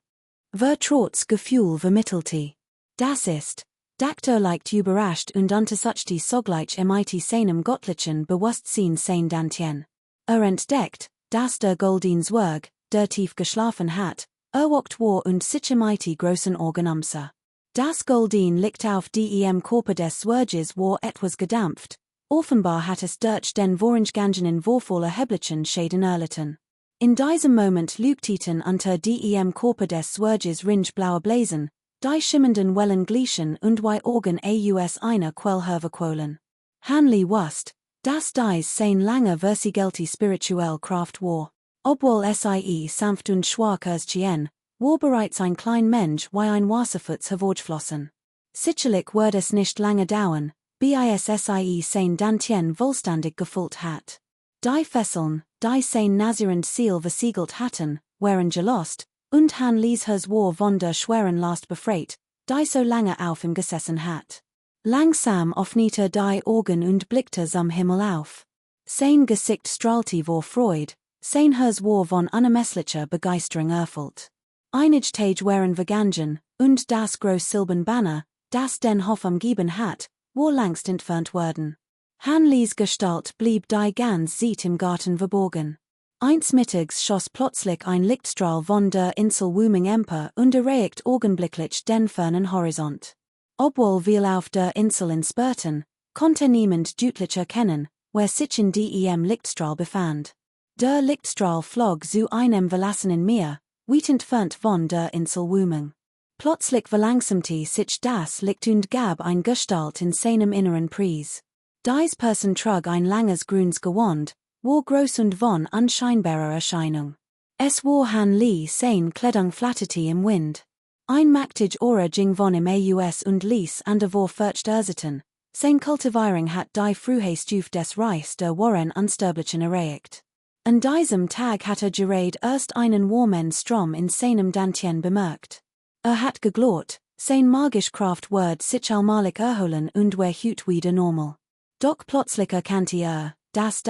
Trotz Gefühl vermittelte. Das ist, dachte leicht überrascht und untersuchte sogleich mit seinem göttlichen Bewusstsein sein Dantien. Entdeckt, dass der goldene Zwerg, der tief geschlafen hat, erwacht war und sich mit großen Augen umsah. Das Golden Licht auf dem Körper des Zwerges war etwas gedampft, offenbar hat es durch den vorangegangenen wurfvoller Heblichen Schäden erlitten. In diesem Moment leuchteten unter dem Körper des Zwerges ringblaue Blasen, die schimmernden Wellen glichen und wie Augen aus einer Quell hervorquollen. Hanley wusste, dass dies sein langer versiegelte spirituell Kraft war. Obwohl sie sanft und schwach erschien, war bereits ein klein Mensch wie ein Wasserfutz hervorgeflossen. Sicherlich wird es nicht lange dauern, bis sein Dantien vollständig gefüllt hat. Die Fesseln, die sein nazierend Ziel versiegelt hatten, waren gelost, und Hanleys Herz war von der schweren Last befreit, die so lange auf ihm gesessen hat. Langsam öffnete die Augen und blickte zum Himmel auf. Sein Gesicht strahlte vor Freude, sein Herz war von unermesslicher Begeisterung erfüllt. Einige Tage waren vergangen, und das große silberne Banner, das den Hof umgeben hat, war längst entfernt worden. Hanleys Gestalt blieb die ganze Zeit im Garten verborgen. Eins Mittags schoss plötzlich ein Lichtstrahl von der Insel Wuming empor und erreicht augenblicklich den fernen Horizont. Obwohl wir auf der Insel in Spurten, konnte niemand deutlich erkennen, wer sich in dem Lichtstrahl befand. Der Lichtstrahl flog zu einem verlassenen Meer, weit entfernt von der Insel Wuming. Plötzlich verlangsamte sich das Licht und gab ein Gestalt in seinem inneren Preis. Dies Person trug ein langes grünes Gewand, war groß und von anscheinbarer Erscheinung. Es war Han Li sein Kleidung flatterte im Wind. Ein mächtig Aura ging von im Aus und ließ an der war furcht erzählen. Sein Kultivierung hat die frühe Stufe des Reichs der Wahren Unsterblichen erreicht. An diesem Tag hat gerade erst einen warmen Strom in seinem Dantien bemerkt. Hat geglaubt, sein magisch Kraft wird sich allmalig erholen und hut wieder normal. Doch plötzlich erkannte das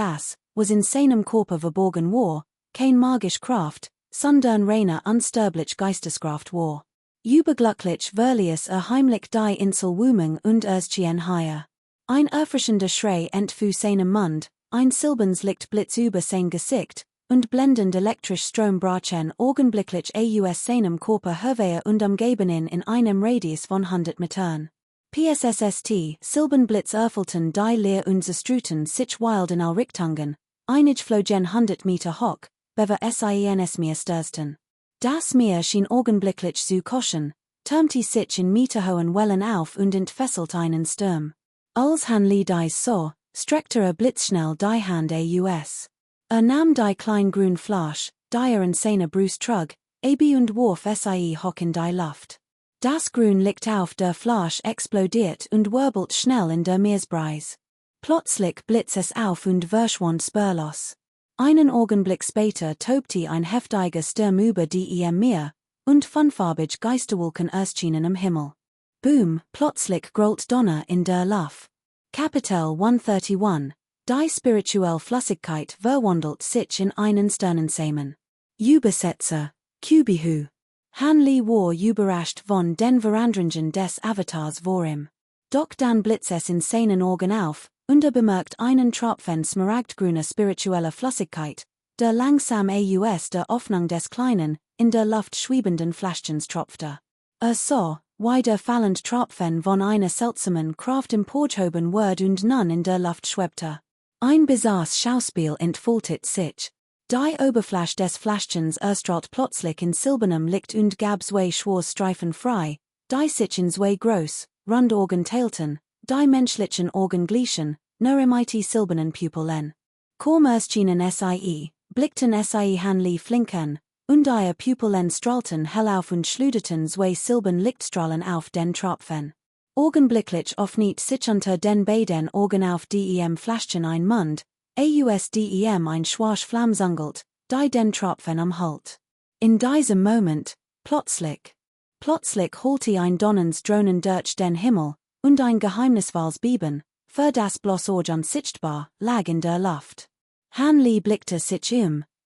was in seinem Körper verborgen war, kein magisch Kraft, sondern reine unsterblich Geisteskraft war. Überglücklich verließ heimlich die Insel Wuming und erschien hier. Ein erfrischender Schrei entfuhr seinem Mund, ein silbernes Licht blitz über sein Gesicht, und blendend elektrisch Strom brachen augenblicklich aus seinem Körper hervor und umgebenen in einem Radius von 100 Metern. PSSST, Silbenblitz erfüllten die Leer und zerstruten sich wild in all Richtungen, einig flogen 100 Meter hoch, bever SIENS Meer stürzten. Das Meer schien augenblicklich zu kochen, türmte sich in meterhohen Wellen auf und entfesselt einen Sturm. Als Han Li dies sah, streckte blitzschnell die Hand aus. Nahm die klein grün Flasch, die in seiner Brust trug, und warf sie hoch in die Luft. Das grün Licht auf der Flasch explodiert und wirbelt schnell in der Meeresbreise. Plötzlich blitzt es auf und verschwand spurlos. Einen Augenblick später tobte ein heftiger Sturm über die Meer, und farbige Geisterwolken erschienen am Himmel. Boom, plötzlich grollt Donner in der Luft. Kapitel 131, die spirituelle Flüssigkeit verwandelt sich in einen Sternensamen. Übersetzer, Kubihu. Han Li war überrascht von den Veränderungen des Avatars vor ihm. Doch dann blitzt es in seinen Augen auf, und bemerkt einen Tropfen smaragdgrüner spiritueller Flüssigkeit, der langsam aus der Öffnung des kleinen, in der Luft schwebenden Fläschchens tropfte. Sah, wie der fallende Tropfen von einer seltsamen Kraft emporgehoben wurde und nun in der Luft schwebte. Ein bizarres Schauspiel entfaltet sich. Die Oberfläche des Fläschchens erstrahlt plötzlich in silbernem Licht und gab zwei schwarze Streifen frei, die sich in zwei groß, rund Augen teilten, die menschlichen Augen glichen, nur mighty silbernen Pupillen. Kaum erschienen blickten Han Li flink an, und ihre Pupillen strahlten hell auf und schluderten zwei silbern Lichtstrahlen auf den Tropfen. Augenblicklich öffnet sich unter den beiden Augen auf dem Fläschchen ein Mund, ein schwarz Flammsangelt, die den Tropfen umhüllt. In diesem Moment, plötzlich holte ein Donnens Drohnen durch den Himmel, und ein geheimnisvolles Beben, für das bloß unsichtbar, lag in der Luft. Han Li blickte sich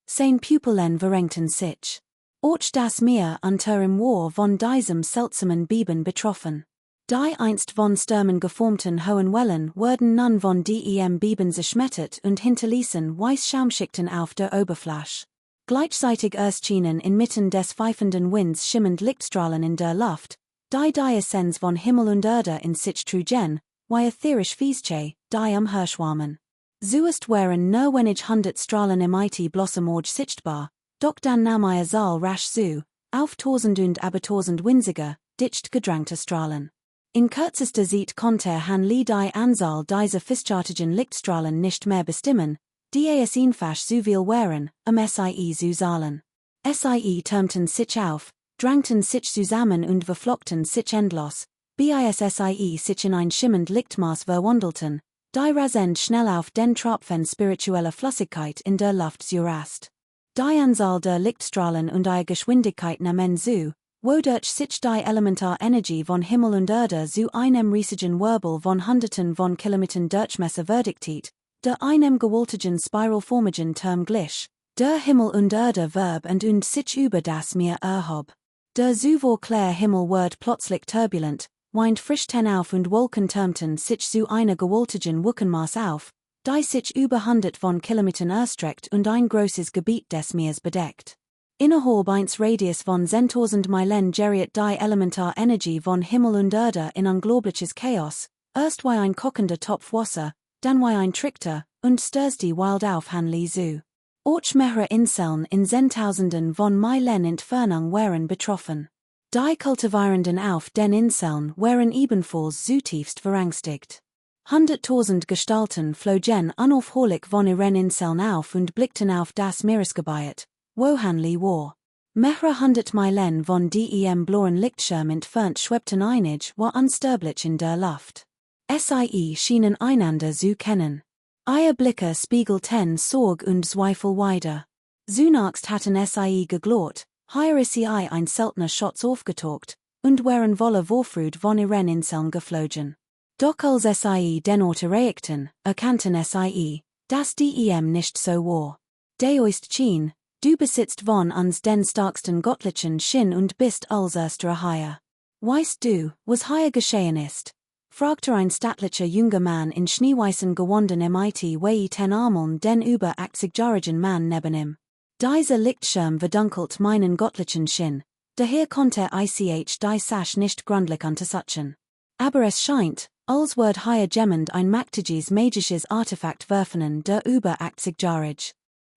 sein Pupillen verengten sich. Auch das Meer unter ihm war von diesem seltsamen Beben betroffen. Die einst von Stürmen geformten hohen Wellen wurden nun von dem Beben zerschmettert und hinterließen weiß Schaumschichten auf der Oberfläche. Gleichzeitig erschienen inmitten des pfeifenden Winds schimmend Lichtstrahlen in der Luft, die Essenz von Himmel und Erde in sich trugen, wie ätherisch Fiesche, die umherschwammen. Zuerst waren nur wenig 100 Strahlen im IT blossomorg sichtbar, doch dann nahm ihr Saal rasch zu, auf tausend und abertausend winzige, dicht gedrängte Strahlen. In kürzester Zeit konnte Han Li die Anzahl dieser fischartigen Lichtstrahlen nicht mehr bestimmen, die es einfach so viel waren, Sie zu zahlen. Sie türmten sich auf, drängten sich zusammen und verflockten sich endlos, bis Sie sich in ein schimmend Lichtmaß verwandelten, die rasend schnell auf den Tropfen spiritueller Flüssigkeit in der Luft zurast. Die Anzahl der Lichtstrahlen und ihre Geschwindigkeit nahmen zu, wodurch sich die Elementarenergie von Himmel und Erde zu einem riesigen Wirbel von Hunderten von Kilometern Durchmesser verdictet, der einem gewaltigen spiralförmigen Turm glich, der Himmel und Erde verb und sich über das Meer erhob. Der so klare Himmel wurde plötzlich turbulent, wind frischten auf und Wolken türmten sich zu einer gewaltigen Wolkenmaß auf, die sich über 100 von Kilometern erstreckt und ein großes Gebiet des Meeres bedeckt. Innerhalb eines Radius von 10.000 Meilen geriet die Elementar Energie von Himmel und Erde in unglaubliches Chaos, erst wie ein kochender Topf Wasser, dann wie ein Trichter, und stürzt wild auf Hanli zu. Auch mehrere Inseln in Zehntausenden von Meilen Entfernung waren betroffen. Die Kultivierenden auf den Inseln waren ebenfalls zutiefst verängstigt. 100.000 Gestalten flogen unaufhörlich von ihren Inseln auf und blickten auf das Meeresgebiet, wo Hanli war. Mehrere 100 Meilen von dem blauen Lichtschirm entfernt schwebten einige war unsterblich in der Luft. Sie schienen einander zu kennen. Ihre Blicke spiegelten Sorg und Zweifel wider. Zunächst hatten sie geglaubt, hier sei ein seltener Schatz aufgetaucht, und waren voller Vorfreude von ihren Inseln geflogen. Doch als sie den Ort erreichten, erkannten sie, dass dem nicht so war. Du ist schien, du besitzt von uns den starksten göttlichen Sinn und bist als erster hier. Weißt du, was hier geschehen ist? Fragte ein stattlicher junger Mann in schneeweißen Gewanden mit wie 10 Armeln den über 80-jährigen Mann neben ihm. Dieser Lichtschirm verdunkelt meinen göttlichen Sinn, daher konnte ich die Sache nicht gründlich untersuchen. Aber es scheint, als würde hier jemand ein mächtiges magisches Artefakt werfen, der über 80-jährig.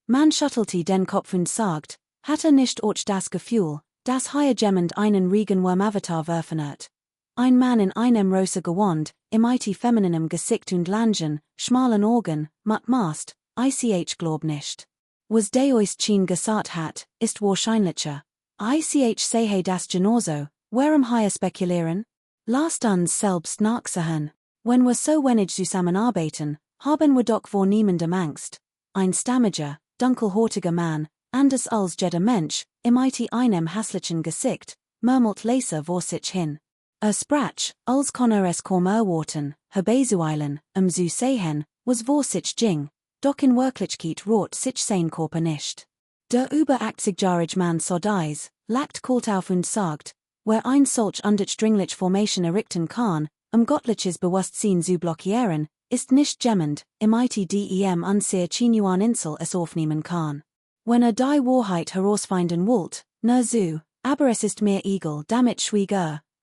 Man schüttelte den Kopf und sagt, hatte nicht auch das Gefühl, dass hier jemand einen Regenwurm-Avatar werfen wird. Ein Mann in einem rosa Gewand, mit femininem Gesicht und langen, schmalen Augen, mit Mast, ich glaub nicht. Was der ist schien gesagt hat, ist wahrscheinlicher. Ich sehe das genauso, warum hier spekulieren? Lasst uns selbst nachsehen. Wenn wir so wenig zusammenarbeiten, haben wir doch vor niemandem Angst. Ein stammiger, dunkelhäutiger Mann, anders als jeder Mensch, mit einem hässlichen Gesicht, murmelt leise vor sich hin. Sprach, als kann es kaum erwarten, herbeizueilen, zu sehen, was vor sich ging, doch in Wirklichkeit rot sich sein Körper nicht. Der über 80-jährige Mann so dies, lacht kalt auf und sagt, wer ein solch undurchdringlich Formation errichten kann, göttliches Bewusstsein zu blockieren, ist nicht jemand, mit dem unser Chinuan Insel es aufnehmen kann. Wenn die Wahrheit herausfinden wollt, na so, aber es ist mir egal, damit schwieg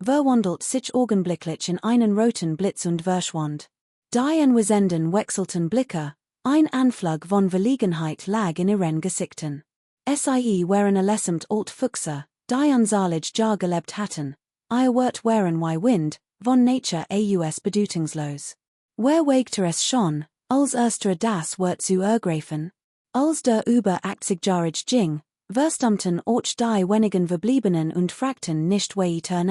verwandelt sich augenblicklich in einen roten Blitz und verschwand. Die Anwesenden wechselten Blicke, ein Anflug von Verlegenheit lag in ihren Gesichtern. Sie waren allesamt alt Füchse, die unsalig Jahr gelebt hatten, ihr Wort waren wie Wind, von Nature aus bedeutungslos. Wer wagte es schon, als erster das Wort zu ergreifen? Als der über 80-jährige ging, verstummten auch die wenigen Verbliebenen und fragten nicht weiter.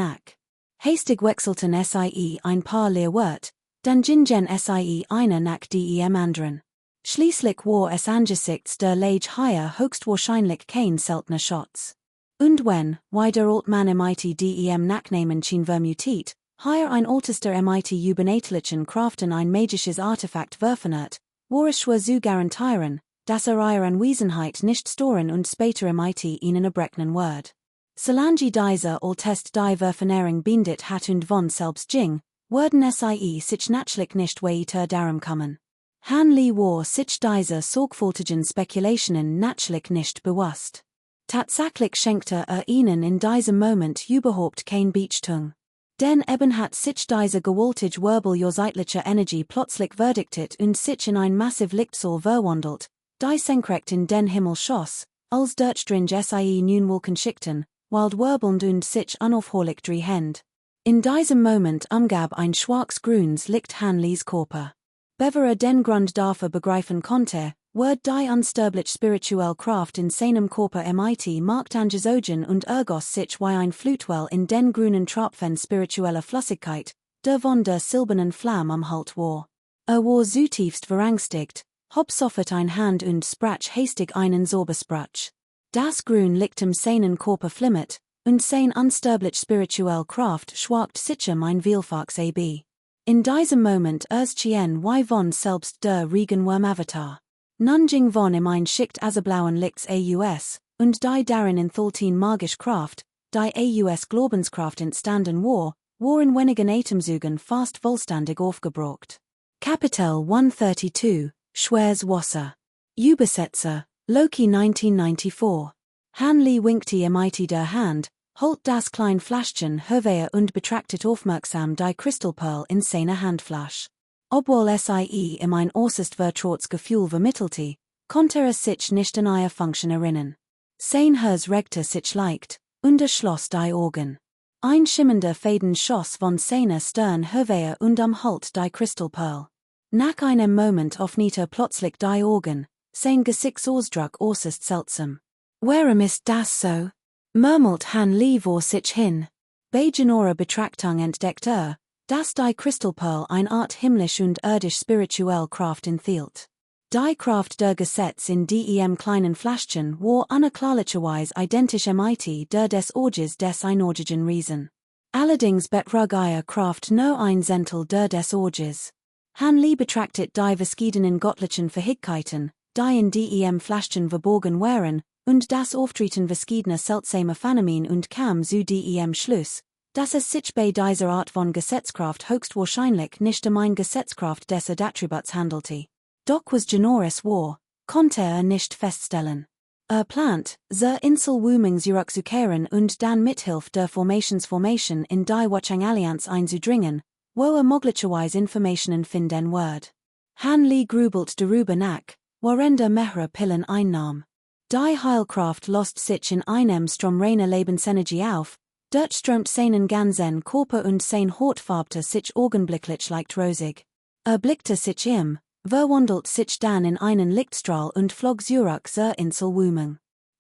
Hastig wechselten sie ein paar Lehrwort, dann gingen sie einer nach dem anderen. Schließlich war es angesichts der Lage hier höchstwahrscheinlich kein seltener Schatz. Und wenn, wie der Altmann mit dem Nachnamen schien vermutet, hier ein ältester mit jubenatlichen Kraften ein magisches Artefakt werfen wird, war es schwer zu garantieren, dass ihre Anwesenheit nicht storen und später mit ihnen erbrechen wird. Solange dieser Altest die Verfernung bindet hat und von selbst ging, würden sie sich natürlich nicht weiter darum kommen. Hanli war sich dieser sorgfältigen Spekulationen natürlich nicht bewusst. Tatsächlich schenkte ihnen in diesem Moment überhaupt kein Beachtung. Denn eben hat sich diese gewaltige Wirbel zeitliche Energie plötzlich verdictet und sich in ein massiv Lichtsohl verwandelt, die senkrecht in den Himmel schoss, als drin sie nun Wolken schickten, wild wirbelnd und sich unaufhörlich drehend. In diesem Moment umgab ein schwarz-grünes Licht Hanlis Körper. Bevor den Grund dafür begreifen konnte, wird die unsterblich spirituelle Kraft in seinem Körper mit markt angezogen und ergoss sich wie ein Flutwell in den grünen Tropfen spiritueller Flüssigkeit, der von der silbernen Flamme umhüllt war. War zutiefst verängstigt, hob sofort ein Hand und sprach hastig einen Sorbesprach. Das Grün Licht im seinen Körper flimmert, und sein unsterblich spirituelle Kraft schwagt sich ein Vielfaches ab. In diesem Moment erschien wie von selbst der Regenwurm-Avatar. Nun ging von ihm ein Schicht blauen Lichts aus, und die darin enthalten magische Kraft, die aus Glaubenskraft entstanden war in wenigen Atemzügen fast vollständig aufgebraucht. Kapitel 132, Schwers Wasser. Übersetzer, Loki 1994. Hanli winkte MIT der Hand, holt das klein Fläschchen Hörwehr und betrachtet aufmerksam die Kristallperl in seiner Handflasche. Obwohl sie ein äußerst vertrautes Gefühl vermittelte, konnte sich nicht an ihre Funktion erinnern. Sein Herz regte sich leicht, und schloss die Augen. Ein schimmender Faden schoss von seiner Stirn hervor und umhüllte die Kristallperl. Nach einem Moment öffnete plötzlich die Augen, sein Gesichtsausdruck äußerst seltsam. Warum ist das so? Murmelt Hanli vor sich hin. Bei genauer Betrachtung entdeckt dass die Kristallperl eine Art himmlisch und irdisch spirituell Kraft enthielt. Die Kraft der Gesetz in dem kleinen Fläschchen war unerklärlicherweise identisch mit der des Auges des einordentlichen Riesen. Allerdings betrug ihre Kraft nur ein Zehntel der des Auges. Hanli betrachtet die verschiedenen göttlichen Fähigkeiten, die in dem Fläschchen verborgen waren, und das Auftreten verschiedener seltsamer Phänomene und kam zu dem Schluss, dass es sich bei dieser Art von Gesetzkraft höchstwahrscheinlich nicht um ein Gesetzkraft des Attributs handelte. Doch was genaueres war, konnte nicht feststellen. Plant, zur Inselwümung zurückzukehren und dann mithilfe der Formation in die Watchung-Allianz einzudringen, wo möglicherweise Informationen finden wird. Hanli grübelt darüber nach, während mehrere Pillen einnahm. Die Heilkraft löst sich in einem Strom reiner Lebensenergie auf, dort strömt seinen ganzen Körper und sein Haut färbte sich augenblicklich leicht rosig. Blickte sich verwandelt sich dann in einen Lichtstrahl und flog zurück zur Inselwümung.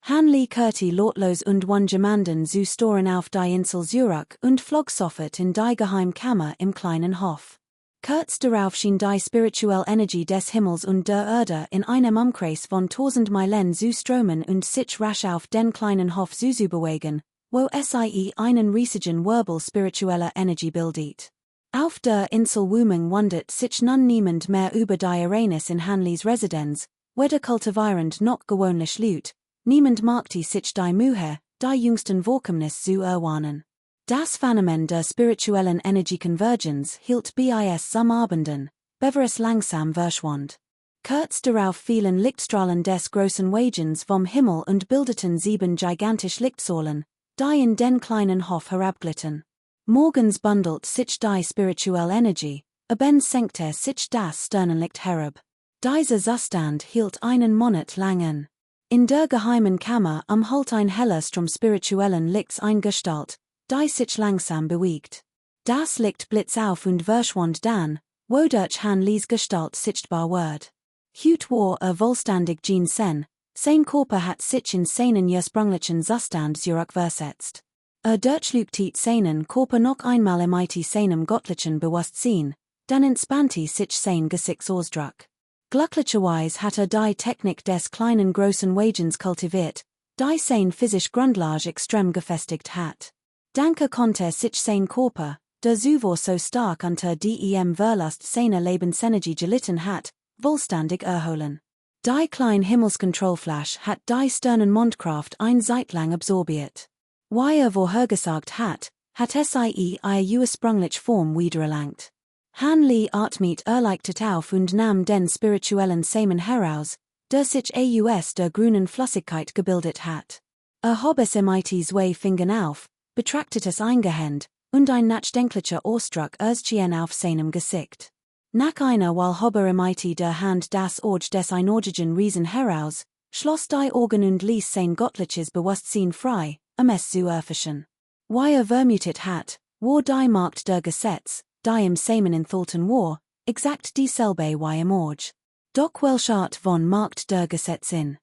Hanli kehrte lautlos und wundermanden zu Storen auf die Insel zurück und flog sofort in die Geheimkammer im kleinen Hof. Kurz darauf schien die spirituelle Energie des Himmels und der Erde in einem Umkreis von 1000 Meilen zu strömen und sich rasch auf den kleinen Hof zu bewegen, wo sie einen riesigen Wirbel spiritueller Energie bildet. Auf der Inselwümung wundert sich nun niemand mehr über die Ereignis in Hanlis Residenz, weder kultivierend noch gewöhnlich Leute, niemand machte sich die Mühe, die jüngsten Vorkommnisse zu erwarnen. Das Phänomen der spirituellen Energiekonvergenz hielt bis am Abenden, bevor es langsam verschwand. Kurz darauf fielen Lichtstrahlen des großen Wagens vom Himmel und bildeten 7 gigantische Lichtsäulen, die in den kleinen Hof herabglitten. Morgens bundelt sich die spirituelle Energie, abends senkte sich das Sternenlicht herab. Dieser Zustand hielt einen Monat lang an. In der geheimen Kammer umhüllt ein heller Strom spirituellen Lichts eine Gestalt, die sich langsam bewegt. Das Licht blitzt auf und verschwand dann, wodurch Hanlis Gestalt sichtbar wird. Heute war vollständig Sen, sein Körper hat sich in seinen ursprünglichen Zustand zurückversetzt. Durchlübte seinen Körper noch einmal mit seinem göttlichen Bewusstsein, dann entspannte sich sein Gesichtsausdruck. Glücklicherweise hatte die Technik des kleinen großen Wagens kultiviert, die sein physisch Grundlage extrem gefestigt hat. Danke konnte sich sein Körper, der zuvor so stark unter dem Verlust seiner Lebensenergie gelitten hat, vollständig erholen. Die kleine Himmelskontrollflash hat die Sternenmondkraft ein Zeit lang absorbiert. Wie vorhergesagt hat sie ihre ursprüngliche Form wiedererlangt. Hanli atmet erleichtert auf und nahm den spirituellen Samen heraus, der sich aus der grünen Flüssigkeit gebildet hat. Hob es mit zwei Fingern auf, betrachtet es eingehend, und ein nachdenklicher Ausdruck erschien auf seinem Gesicht. Nach einer Weile hob mit der Hand das Auge des einordentlichen Riesen heraus, schloss die Augen und ließ sein göttliches Bewusstsein frei, es zu erforschen. Wie vermutet hat, war die Macht der Gesetz, die im Samen enthalten war, exakt dieselbe wie im Auge. Doch welche Art von Macht der Gesetz in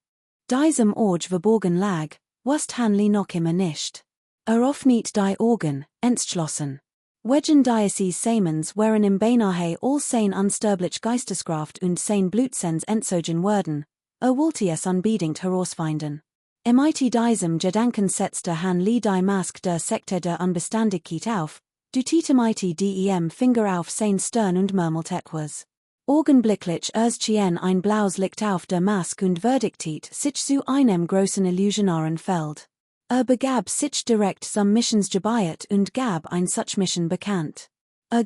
diesem Auge verborgen lag, wusste Hanli noch immer nicht. Öffnet die Augen, entschlossen. Wegen dieses Samens waren im beinahe all sein unsterblich Geisteskraft und sein Blutsens entzogen worden, wollte es unbedingt herausfinden. Mit diesem Gedanken setzte Hanli die Maske der Sekte der Unbeständigkeit auf, dutete mit dem Finger auf sein Stirn und murmelte etwas. Augenblicklich erschien ein blaues Licht auf der Maske und verdiktet sich zu einem großen illusionaren Feld. Begab sich direkt zum Missionsgebiet und gab ein solch Mission bekannt.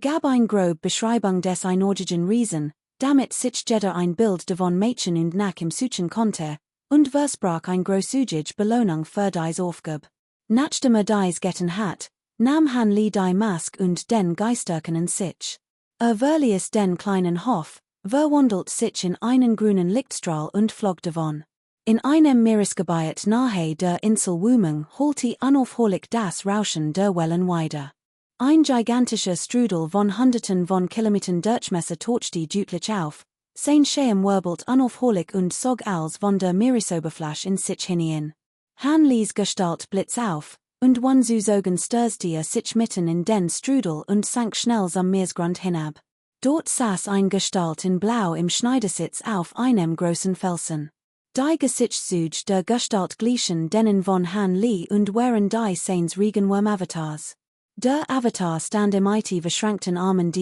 Gab ein grobe Beschreibung des einordentlichen Riesen, damit sich jeder ein Bild davon Mädchen und nach im Suchen konnte, und versprach ein großzügig Belohnung für dies Aufgab. Nachdem dies getan hat, nahm Han Li die Mask und den Geisterkenen sich. Verließ den kleinen Hof, verwandelt sich in einen grünen Lichtstrahl und flog davon. In einem Meeresgebiet nahe der Insel Wuming holte unaufhörlich das Rauschen der Wellen weiter. Ein gigantischer Strudel von Hunderten von Kilometern Durchmesser tauchte deutlich auf, sein Schirm wirbelt unaufhörlich und sog als von der Meeresoberfläche in sich hinein. Han Li's Gestalt blitz auf, und one Augen stürzte sich mitten in den Strudel und sank schnell am Meeresgrund hinab. Dort saß ein Gestalt in Blau im Schneidersitz auf einem großen Felsen. Die Gesichtszüge der Gestalt glichen denen von Han Li und waren die seines Regenworm-Avatars. Der Avatar stand im IT verschränkten Armen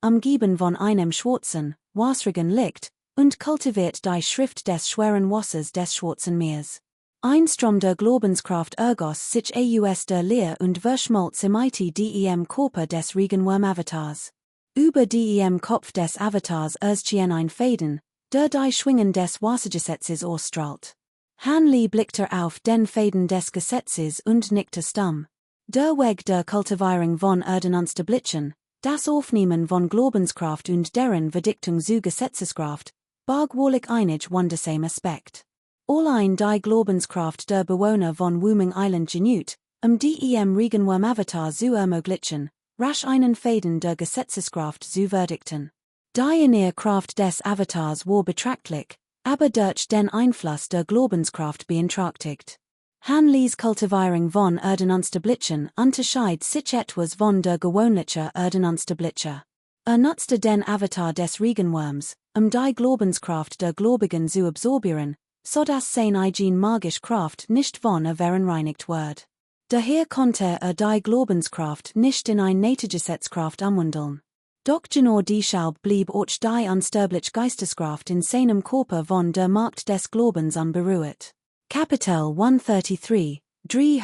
umgeben von einem schwarzen, wasrigen Licht, und kultiviert die Schrift des schweren Wassers des Schwarzen Meers. Ein Strom der Glaubenskraft ergoss sich aus der Leer und verschmolz im dem Körper des Regenworm-Avatars. Über dem Kopf des Avatars erschien ein Faden, der die Schwingen des Wassergesetzes ausstrahlt. Han Li blickte auf den Faden des Gesetzes und nickte stumm. Der Weg der Kultivierung von Unsterblichkeit, das Aufnehmen von Glaubenskraft und deren Verdichtung zu Gesetzeskraft, barg wohlig einig wundersam Aspekt. Allein die Glaubenskraft der Bewohner von Wuming Island genügt, dem Regenworm-Avatar zu ermöglichen, rasch einen Faden der Gesetzeskraft zu verdichten. Die innere Kraft des Avatars war betrachtlich, aber durch den Einfluss der Glaubenskraft beeinträchtigt. Han Li's Kultivierung von Unsterblichkeit unterscheidet sich etwas von der gewöhnlichen Unsterblichkeit. Nutzte den Avatar des Regenworms, die Glaubenskraft der Gläubigen zu absorbieren, so dass sein eigen magische Kraft nicht von verunreinigt wird. Daher konnte die Glaubenskraft nicht in ein Naturgesetzkraft umwandeln. Doch genau deshalb blieb auch die unsterbliche Geisteskraft in seinem Körper von der Macht des Glaubens unberührt. Kapitel 133,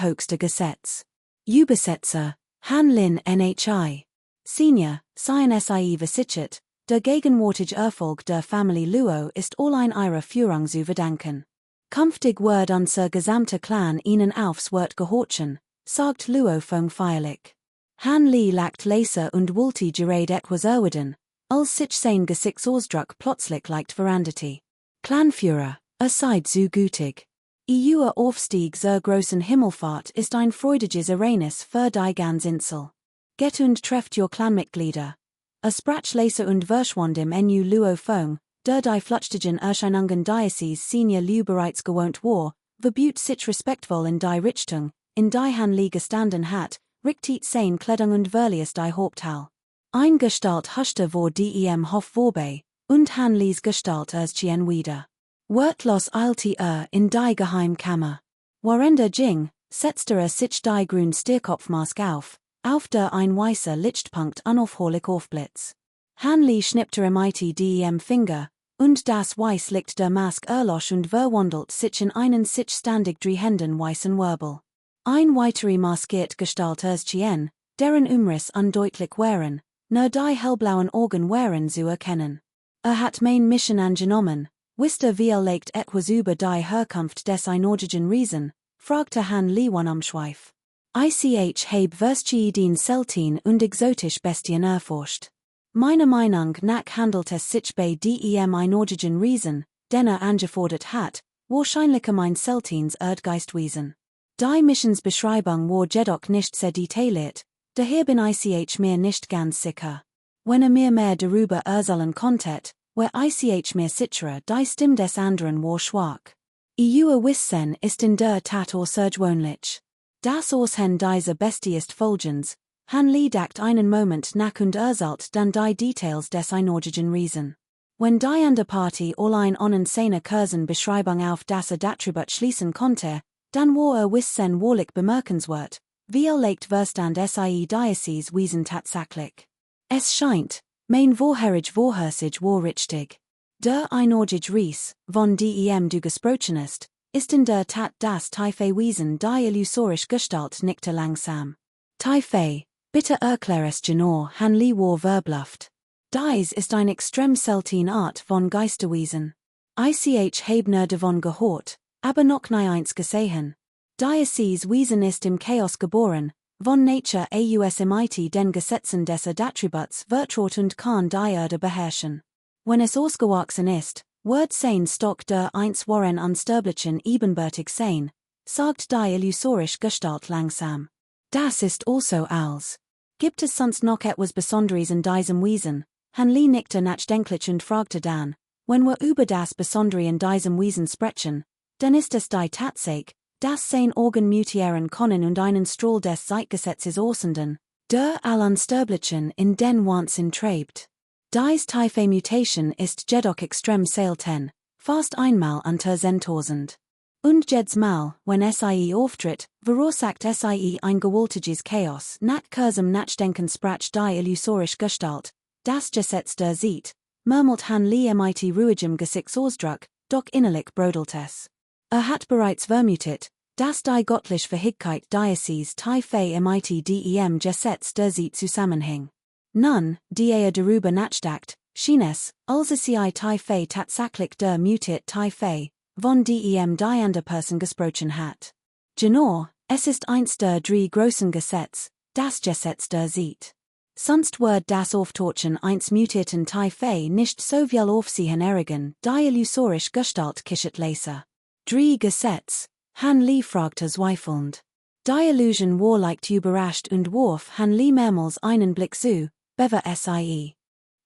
höchste Gesetz. Übersetzer, Han Lin NHI. Senior, SCI versichert, der gegenwärtige Erfolg der Familie Luo ist allein ihrer Führung zu verdanken. Künftig wird unser gesamter Clan ihnen aufs Wort gehorchen, sagt Luo Feng feierlich. Han Li lacht leise und wollte gerade etwas erwidern, als sich sein Gesichtsausdruck plötzlich leicht veränderte. Clanführer, seid so gütig. Ihr Aufstieg zur großen Himmelfahrt ist ein freudiges Ereignis für die ganze Insel. Geht und trefft ihr Clanmitglieder. Sprach leise und verschwand im Luo Feng, der die flüchtigen Erscheinungen Diocese Senior Liu bereits gewohnt war, verbüht sich respektvoll in die Richtung, in die Han Li gestanden hat, richtet sein Kleidung und verließ die Haupthalle. Ein Gestalt huschte vor dem Hof vorbei, und Han Li's Gestalt erschien wieder. Wortlos eilte in die Geheimkammer. Während ging, setzte sich die grün Stierkopfmaske auf der ein weißer Lichtpunkt unaufhörlich aufblitz. Han Li schnippte im dem Finger, und das Weiß Licht der Maske erlosch und verwandelt sich in einen sich ständig drehenden weißen Wirbel. Ein weitere maskiert Gestalt erschien, deren Umriss undeutlich wären, nur die hellblauen Augen wären zu erkennen. Hat mein Mission angenommen, wusste wie legt etwas über die Herkunft des einordischen Riesen, fragte Han Li umschweif. Heb verschieden Selten und exotisch Bestien erforscht. Meiner Meinung nach handelt es sich bei dem einordischen Riesen, den angefordert hat, wahrscheinlich ein Seltens Erdgeistwesen. Die Missionsbeschreibung war jedoch nicht sehr detailliert, daher bin ich mir nicht ganz sicher. Wenn mir mehr darüber erzählen konntet, wär ich mir sicherer, die Stimme des anderen war schwach. Ihr Wissen ist in der Tat außergewöhnlich. Das Aussehen dieser Bestie ist folgendes: Han Li dacht einen Moment nach und erzählt dann die Details des einordischen Riesen. Wenn die andere Party allein einen seiner Kursen Beschreibung auf das Attribut schließen konnte, dann war Wissen wahrlich bemerkenswert, wie legt Verstand Diocese Wesen tatsächlich. Es scheint, mein vorherig Vorhersig war richtig. Der einordige Ries, von dem du gesprochen ist in der Tat das Taifei-Wesen die illusorisch Gestalt nickte langsam. Taifei, bitte erklär es genau, Han Li war verblüfft. Dies ist ein extrem seltene Art von Geisterwesen. Ich habe nur davon gehört, aber noch nie eins gesehen. Dieses Wesen ist im Chaos geboren, von Nature aus mit den Gesetzen des Attributs vertraut und kann die Erde beherrschen. Wenn es ausgewachsen ist, wird sein Stock der eins waren unsterblichen ebenbürtig sein, sagt die illusorische Gestalt langsam. Das ist also alles. Gibt es sonst noch etwas Besonderes in diesem Wesen? Hanli nickte nachdenklich und fragte dann, wenn wir über das Besondere in diesem Wesen sprechen, dann ist es die Tatsache, dass sein Organ mutieren können und einen Strahl des Zeitgesetzes aussenden, der all Unsterblichen in den Wahnsinn treibt. Dies Typhe Mutation ist jedoch extrem selten, fast einmal unter 10.000. Und jedes Mal, wenn SIE auftritt, verursacht SIE ein gewaltiges Chaos nach kurzem Nachdenken sprach die illusorische Gestalt, das Gesetz der Zeit, murmelt Hanli mit ruhigem Gesichtsausdruck, doch innerlich brodelt es. Hat bereits vermutet, dass die göttliche Fähigkeit dieses Typhe mit dem Gesetz der Zeit zusammenhing. Nun, die darüber nachdacht, schien es, als sei Typhe tatsächlich der mutiert Typhe, von dem die andere Person gesprochen hat. Genau, es ist eins der drei großen Gesetz, das Gesetz der Zeit. Sonst wird das Auftauchen eins mutierten Typhe nicht so viel Aufsehen erregen, die illusorische Gestalt kichert leise. Drei Gesetz, Hanli fragte zweifelnd. Die Illusion war leicht überrascht und warf Hanli mehrmals einen Blick zu, bever sie.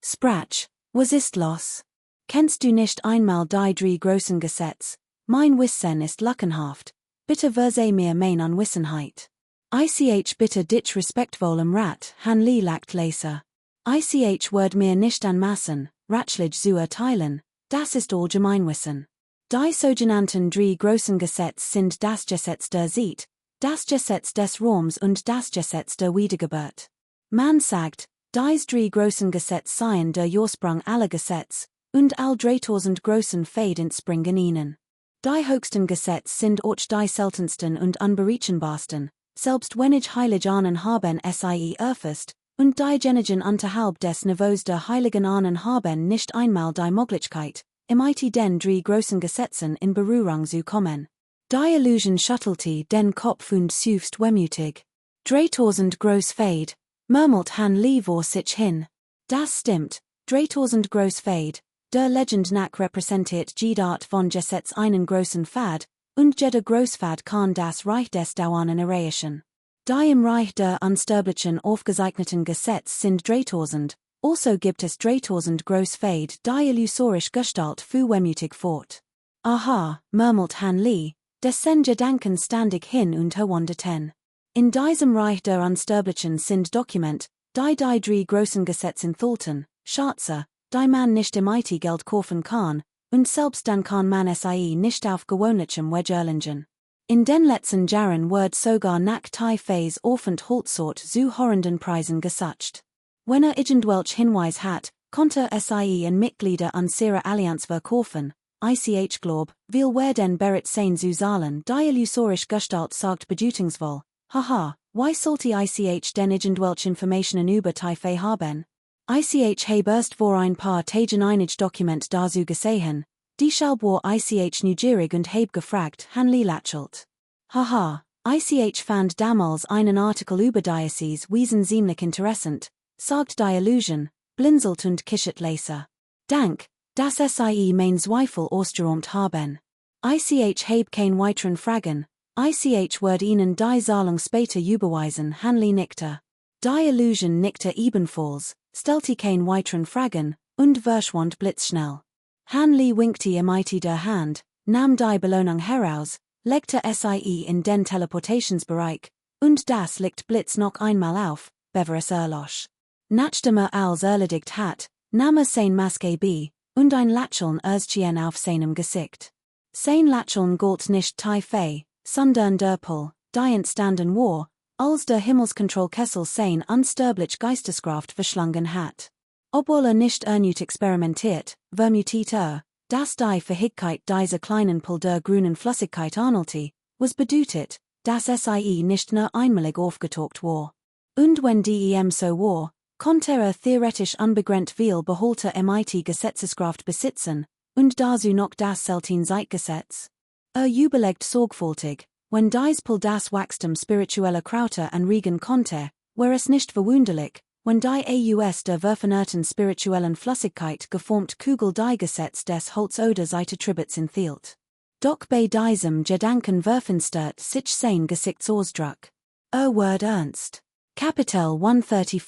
Sprach, was ist los? Kennst du nicht einmal die drei großen Gesetz? Mein Wissen ist lückenhaft, bitte verzeih mir meine Unwissenheit. Ich bitte dich respektvollem Rat, Hanli lacht leise. Ich wird mir nicht anmaßen, ratschlich zu erteilen, das ist allgemeinwissen. Die sogenannten drei großen Gesetz sind das Gesetz der Zeit, das Gesetz des Raums und das Gesetz der Wiedergeburt. Man sagt, dies drei großen Gesetz seien der Ursprung aller Gesetz, und all 3000 großen Fäden springen ihnen. Die höchsten Gesetz sind auch die seltensten und unberechenbarsten, selbst wenn ich heilig Ahnen haben sie erfasst, und die Genigen unterhalb des Niveaus der heiligen Ahnen haben nicht einmal die Möglichkeit, mit den drei großen Gesetzen in Berührung zu kommen. Die Illusion schüttelte den Kopf und seufzt wehmütig. 3000 groß Fade, murmelt Hanli vor sich hin. Das stimmt, 3000 groß Fade, der Legend nach repräsentiert jede Art von Gesetz einen großen Pfad, und jeder Großpfad kann das Reich des Dauernden erreichen. Die im Reich der Unsterblichen aufgezeichneten Gesetz sind 3000, also gibt es 3000 Großpfade, die illusorisch Gestalt für wehmütig fort. Aha, murmelt Hanli, dessen Gedanken ständig hin und her wanderten. In diesem Reich der Unsterblichen sind Dokument, die drei großen Gesetze enthalten, Schatze, die man nicht mit Geld kaufen kann, und selbst dann kann man sie nicht auf gewöhnlichem Weg erlangen. In den letzten Jahren wird sogar nach Typhes Aufenthaltsort zu horrenden Preisen gesucht. Wenn irgendwelch Hinweis hat, konnte sie in Mitglieder unserer Allianz verkaufen, ich glaub, will wer den Berit sein zu zahlen, die illusorisch Gestalt sagt bedeutungsvoll, haha, why sollte ich den irgendwelch Informationen über Typhe haben? Ich habe erst vor ein paar Tagen einig Dokument dazu gesehen, die war ich neugierig und habe gefragt, Hanli lächelt. Haha, ich fand damals einen Artikel über dieses Wesen ziemlich interessant, sagt die Illusion, blinzelt und kichert leise. Dank, dass sie mein Zweifel ausgeräumt haben. Ich habe kein weiteren Fragen, ich werde Ihnen die Zahlung später überweisen, Hanli nickte. Die Illusion nickte ebenfalls, stellte kein weiteren Fragen, und verschwand blitzschnell. Hanli winkte mit der Hand, nahm die Belohnung heraus, legte sie in den Teleportationsbereich, und das liegt Blitz noch einmal auf, bever es erlosch. Nachdem als erledigt hat, nahm sein Maske b, und ein Lächeln erschien auf seinem Gesicht. Sein Lächeln galt nicht Typhe, sondern der Pull, die entstanden war, als der Himmelskontrollkessel sein unsterblich Geisteskraft verschlungen hat. Obwohl nicht erneut experimentiert, vermutet dass die Fähigkeit dieser kleinen Pull der grünen Flüssigkeit ähnelte, was bedeutet, dass sie nicht nur einmalig aufgetaucht war. Und wenn dem so war, Konnte theoretisch unbegrenzt viel behalte mit Gesetzeskraft besitzen, und dazu noch das Selten Zeitgesetz? Überlegt sorgfältig, wenn dies Pull das Wachstum spiritueller Krauter anregen konnte, wär es nicht verwunderlich, wenn die aus der verfenerten spirituellen Flüssigkeit geformt Kugel die Gesetz des Holz oder Seite Tribets enthielt. Doch bei diesem Gedanken verfinstert sich sein Gesichtsausdruck. Word ernst. Kapitel 134,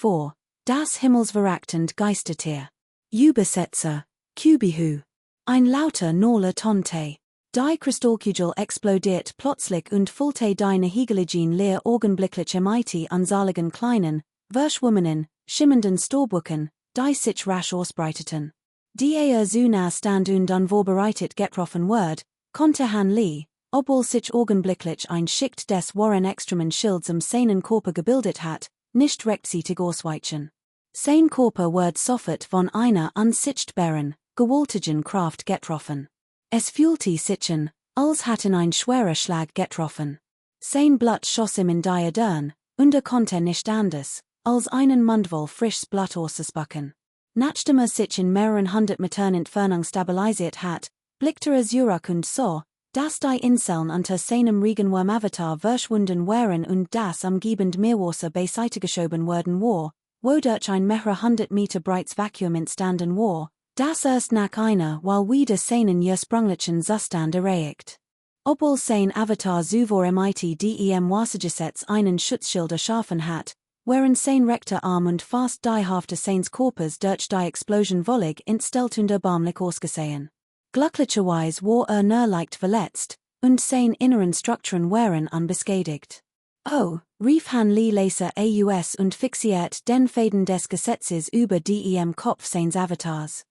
das Himmelsverachtend Geistertier. Übersetzer, Kubihu. Ein lauter Nola Tonte. Die Kristallkugel explodiert plötzlich und füllte die Nihiligen leer augenblicklich mit ansaligen kleinen, verschwommenen, schimmernden Staubwolken, die sich rasch ausbreiteten. Die zu nah stand und unvorbereitet getroffen word, konnte Han Li, obwohl sich augenblicklich ein Schicht des Warren Extremen Schilds seinen Körper gebildet hat, nicht rechtzeitig ausweichen. Sein Körper wird sofort von einer unsichtbaren, gewaltigen Kraft getroffen. Es fühlte sich an, als hätten ein schwerer Schlag getroffen. Sein Blut schoss ihm in die Adern, und konnte nicht anders, als einen Mundvoll frisches Blut ausspucken. Nachdem sich in mehreren hundert Metern Entfernung stabilisiert hat, blickte zurück und sah, dass die Inseln unter seinem Regenwurm-Avatar verschwunden waren und das umgebende Meerwasser beiseite geschoben worden war, wodurch ein mehrere hundert Meter breites Vakuum entstanden war, das erst nach einer weil wieder seinen ursprünglichen Zustand erreicht. Obwohl sein Avatar zuvor mit dem Wassergesetz einen Schutzschild erschaffen hat, während sein rechter Arm und fast die Hälfte seines Körpers durch die Explosion völlig entstellt und erbärmlich ausgesehen. Glücklicherweise war nur leicht verletzt, und sein inneren Strukturen waren unbeschädigt. Oh, rief Han Li leise aus und fixiert den Faden des Gesetzes über dem Kopf seines Avatars.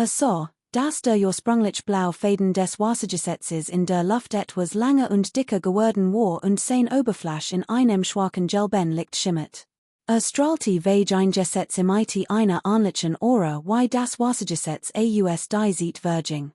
Sah, dass der ursprünglich blau Faden des Wassergesetzes in der Luft etwas langer und dicker geworden war und sein Oberfläche in einem schwachen gelben Licht schimmert. Strahlte wie ein Gesetz mit einer ähnlichen Aura wie das Wassergesetz aus die Zeitverging.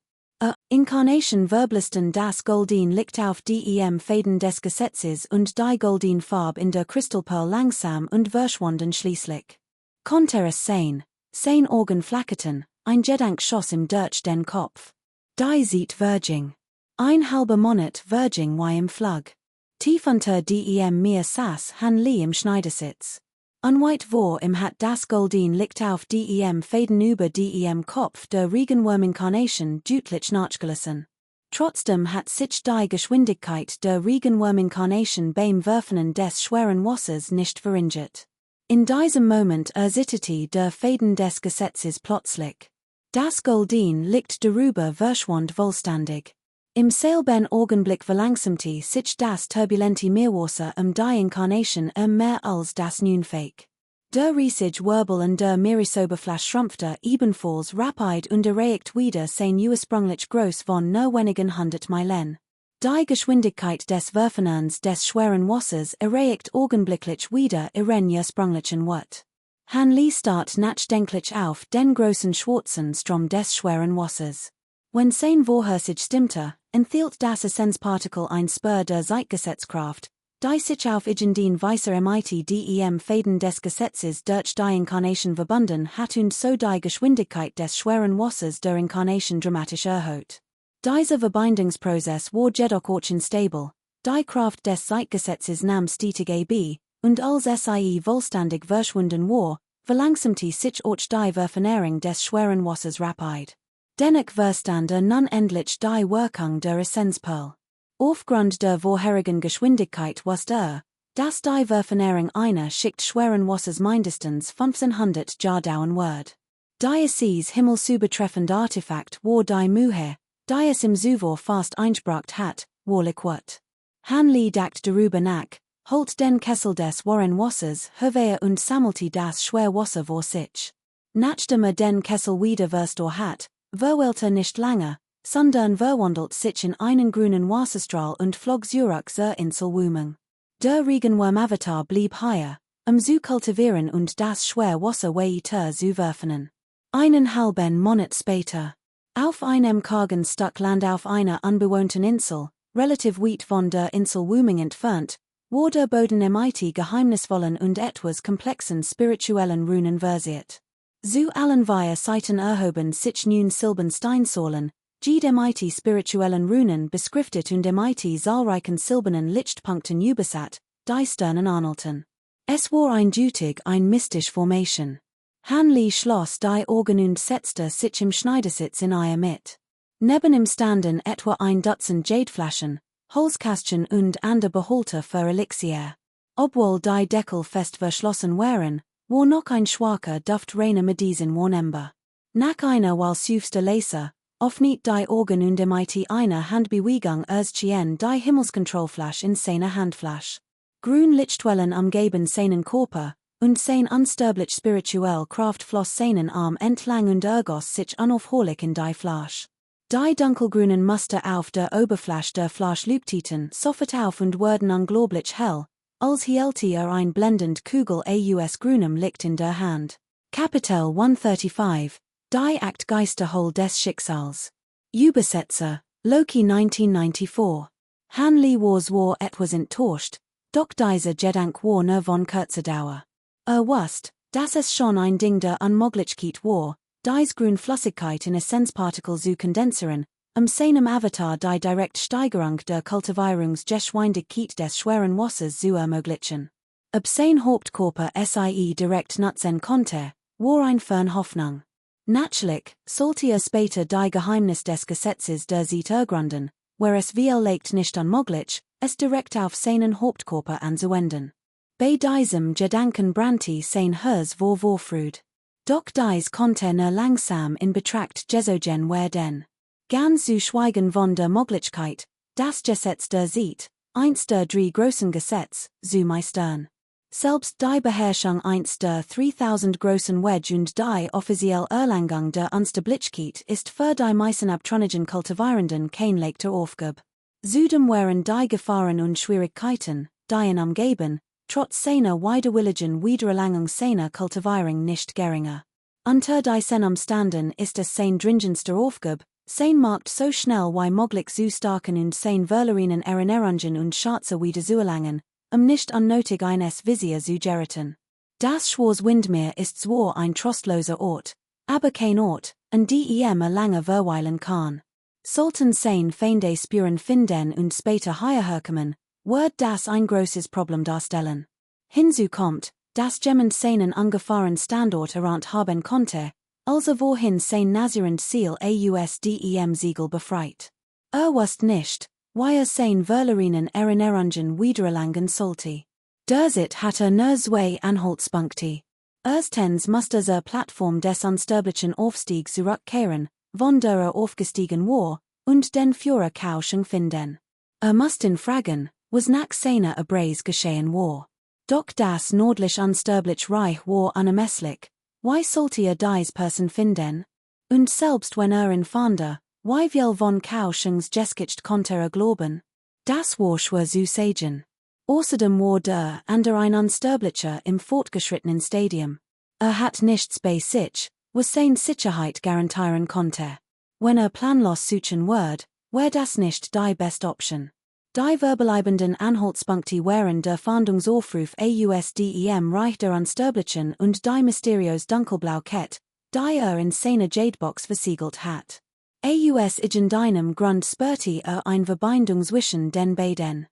Inkarnation verblisten das Golden Licht auf dem Faden des Gesetzes und die Golden Farbe in der Kristallperl langsam und verschwanden schließlich. Konnte es sein, sein Augen flackerten, ein Gedanke schoss ihm durch den Kopf. Die Zeitverging. Ein halber Monat Verging wie im Flug. Tief unter dem Meer saß Han Li im Schneidersitz. Unweit vor ihm hat das Golden Licht auf dem Faden über dem Kopf der Regenwurm-Inkarnation deutlich nachgelassen. Trotzdem hat sich die Geschwindigkeit der Regenwurm-Inkarnation beim Werfen des schweren Wassers nicht verringert. In diesem Moment erzitterte der Faden des Gesetzes plötzlich. Das Golden Licht darüber verschwand vollständig. Im selben Augenblick verlangsamte sich das turbulente Meerwasser die Inkarnation mehr als das Nunfake. Der riesige Wirbel in der Meeresoberfläche schrumpfte ebenfalls rapid und erreicht wieder sein ursprünglich Groß von nur wenigen hundert Meilen. Die Geschwindigkeit des Werfens des schweren Wassers erreicht augenblicklich wieder ihren ursprünglichen Wert. Han Li starrt nachdenklich auf den großen schwarzen Strom des schweren Wassers. Wenn sein Vorhersage stimmte, enthielt das Essenzpartikel ein Spur der Zeitgesetzkraft, die sich auf den weißer mit dem Faden des Gesetzes durch die Inkarnation verbunden hat und so die Geschwindigkeit des schweren Wassers der Inkarnation dramatisch erhöht. Dieser Verbindungsprozess war jedoch auch unstable, die Kraft des Zeitgesetzes nahm stetig ab, und als sie vollständig verschwunden war, verlangsamte sich auch die Verfernung des schweren Wassers rapid. Dennoch verstand nun endlich die Wirkung der Essenzperl. Aufgrund der vorherigen Geschwindigkeit wusste dass die Verfernung einer Schicht schweren Wassers mindestens 1500 Jahre dauern wird. Dieses himmelsübertreffende Artefakt war die Mühe, die es im Zuvor fast eingebracht hat, wahrlich wert. Han Li dachte darüber nach, holt den Kessel des Warren Wassers hervor und sammelte das Schwerwasser vor sich. Nachdem den Kessel wieder verstaut hat, verweilte nicht lange, sondern verwandelt sich in einen grünen Wasserstrahl und flog zurück zur Insel Wuming. Der Regenwurm-Avatar blieb hier, zu kultivieren und das Schwerwasser weiter zu werfen. Einen halben Monat später. Auf einem kargen Stück Land auf einer unbewohnten Insel, relativ weit von der Insel Wuming entfernt, War der Boden mit geheimnisvollen und etwas komplexen spirituellen Runen versiert. Zu allen wir Seiten erhoben sich nun Silben Steinsäulen, die mit spirituellen Runen beschriftet und mit zahlreichen silbernen Lichtpunkten übersat, die Sternen Arnolten. Es war eindeutig ein mystisch Formation. Hanley schloss die Augen und setzte sich im Schneidersitz in ihr mit. Neben ihm standen etwa ein Dutzend Jadeflaschen, Holzkästchen und andere Behälter für Elixier. Obwohl die Deckel fest verschlossen waren, war noch ein schwacher Duft reiner Medizin wahrnehmbar. Nach einer walsüfste Leser, öffnet die Augen und mit einer Handbewegung erzchen die Himmelskontrollflasch in seiner Handflasch. Grün Lichtwellen umgeben seinen Körper, und sein unsterblich spirituell Kraft floss seinen Arm entlang und ergoss sich unaufhörlich in die Flasch. Die dunkelgrünen Muster auf der Oberfläche der Flasch leuchteten sofort auf und wurden unglaublich hell, als hielt ein blendend Kugel aus grünem Licht in der Hand. Kapitel 135, die Aktgeisterhol des Schicksals. Übersetzer, Loki 1994. Hanley war etwas enttäuscht, doch dieser Gedanke war nur von kurzer Dauer. Wusste, dass es schon ein Ding der Unmöglichkeit war, dies Grünflüssigkeit in Essenzpartikel zu kondensieren, seinem Avatar die Direktsteigerung der Kultivierungsgeschwindigkeit des schweren Wassers zu ermöglichen. Ob sein Hauptkörper sie direkt nutzen konnte, war ein Fernhoffnung. Natürlich, sollte später die Geheimnis des Gesetzes der Zeit ergründen, wär es vielleicht nicht unmöglich, es direkt auf seinen Hauptkörper anzuwenden. Bei diesem Gedanken brannte sein Herz vor Vorfreude. Doch dies konnte nur langsam in Betracht gezogen werden. Ganz zu schweigen von der Möglichkeit, das Gesetz der Zeit, eins der drei großen Gesetze, zu meistern. Selbst die Beherrschung eins der 3000 großen Wedge und die offizielle Erlangung der Unsterblichkeit ist für die meisten abtrünnigen Kultivierenden kein leichter Aufgabe. Zudem waren die Gefahren und Schwierigkeiten, die ihn umgeben, trotz seiner widerwilligen Wiedererlangung seiner Kultivierung nicht geringer. Unter diesen Umständen ist es sein dringendster Aufgabe, sein Markt so schnell wie möglich zu starken und sein Verlerinen Erinnerungen und Schatze wiederzuerlangen, nicht unnötig eines Visier zu geraten. Das Schwarz Windmeer ist zwar ein trostloser Ort, aber kein Ort, an dem lange verweilen kann. Sollten sein Feinde spüren finden und später hierherkommen, wird das ein großes Problem darstellen. Hinzu kommt, dass jemand seinen ungefahren Standort errannt haben konnte, also wohin sein Nazirend Ziel Siegel befreit. Wusste nicht, wie sein Verlerinen Erinnerungen wiedererlangen sollte. Derzeit hatte nur zwei Anhaltspunkte. Erstens musste zur Plattform des unsterblichen Aufstiegs zurückkehren, von der aufgestiegen war, und den Führer Kauschung finden. Musste fragen, was nach seiner Abreise geschehen war. Doch das nördlich unsterblich Reich war unermesslich, wie sollte dies Person finden? Und selbst wenn in Fande, wie viel von Kauschungs Geschichte konnte glauben? Das war schwer zu sagen. Außerdem war der andere ein Unsterblicher im fortgeschrittenen Stadium. Hat nichts bei sich, was seine Sicherheit garantieren konnte. Wenn planlos suchen wird, wär das nicht die beste Option. Die verbleibenden Anhaltspunkte wären der Fahndungsaufruf ausdem Reich der Unsterblichen und die mysteriös dunkelblau Kette, die in seiner Jadebox versiegelt hat. In deinem Grund spürte ein Verbindung zwischen den beiden.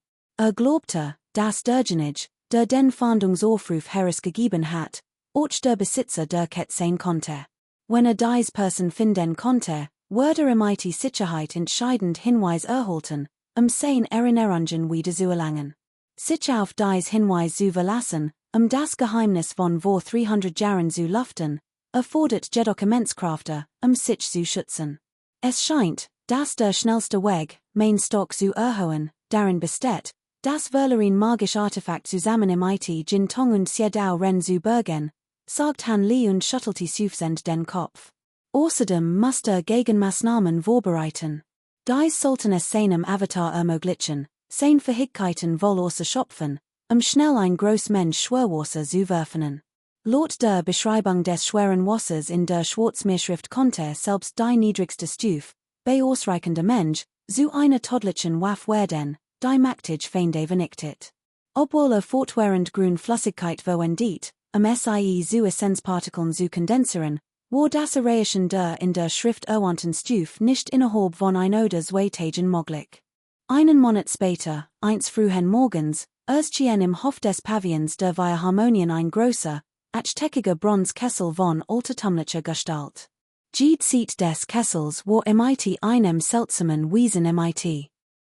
Glaubte, dass derjenige, der den Fahndungsaufruf herausgegeben hat, auch der Besitzer der Kette sein konnte. Wenn dies Person finden konnte, würde mit Sicherheit entscheidend Hinweis erhalten, sein Erinnerungen wiederzuerlangen. Sich auf dies Hinweis zu verlassen, das Geheimnis von vor 300 Jahren zu lüften, erfordert jedoch Immenskraften, sich zu schützen. Es scheint, dass der schnellste Weg, mein Stock zu erhöhen, darin besteht, das Verlerin magisch Artefakt zusammen mit Jintong und Siedao Ren zu bergen, sagt Han Li und schüttelte suffisant den Kopf. Außerdem musste Gegenmaßnahmen vorbereiten. Dies sollten es seinem Avatar ermöglichen, sein Fähigkeiten wohl ausschöpfen, schnell ein Großmensch Schwerwasser zu werfen. Laut der Beschreibung des schweren Wassers in der Schwarzmeerschrift konnte selbst die niedrigste Stufe, bei ausreichender Mensch, zu einer tödlichen Waffe werden, die mächtig Feinde vernichtet. Obwohl fortwährend grün Flüssigkeit verwendet, sie zu Essenzpartikeln zu kondensieren, war das Erreichen der in der Schrift erwähnten Stufe nicht innerhalb von ein oder zwei Tagen möglich. Einen Monat später, eins frühen Morgens, erschien im Hof des Pavillons der Philharmonien ein großer, achteckiger Bronzekessel von altertümlicher Gestalt. Die Seat des Kessels war mit einem seltsamen Wesen mit.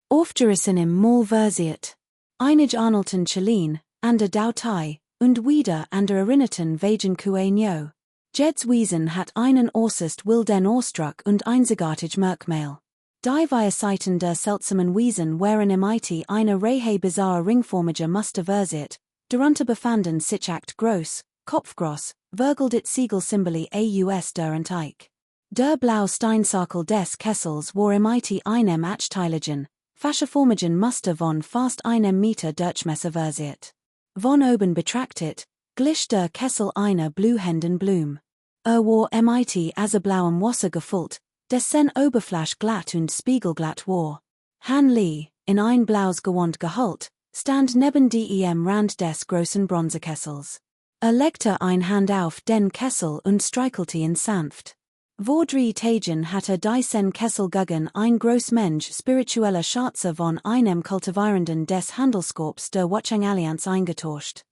Aufgerissen im Maul versiert. Einige Arnelten Chelin, an der Dautei, und wieder an der Erinnerten wegen Kuenio. Jeds Wesen hat einen äußerst wilden Ausdruck und einzigartig Merkmal. Die Weisheiten der seltsamen Wesen waren mit eine Reihe bizarrer ringformiger Muster versiert, darunter befanden sich acht groß, kopfgroß, vergoldet Siegelsymbole aus der Antike. Der blaue Steinsakel des Kessels war mit einem achteiligen, fascherformigen Muster von fast einem Meter Durchmesser versiert. Von oben betrachtet, glich der Kessel einer blühenden Blume. War mit azurblauem Wasser gefüllt, dessen Oberfläche glatt und spiegelglatt war. Han Li, in ein blaues Gewand gehüllt, stand neben dem Rand des großen Bronzekessels. Legte ein Hand auf den Kessel und streichelte ihn sanft. Vor 3 Tagen hatte diesen Kessel gegen ein Großmensch spiritueller Schatze von einem Kultivierenden des Handelskorps der Watchung Allianz eingetauscht.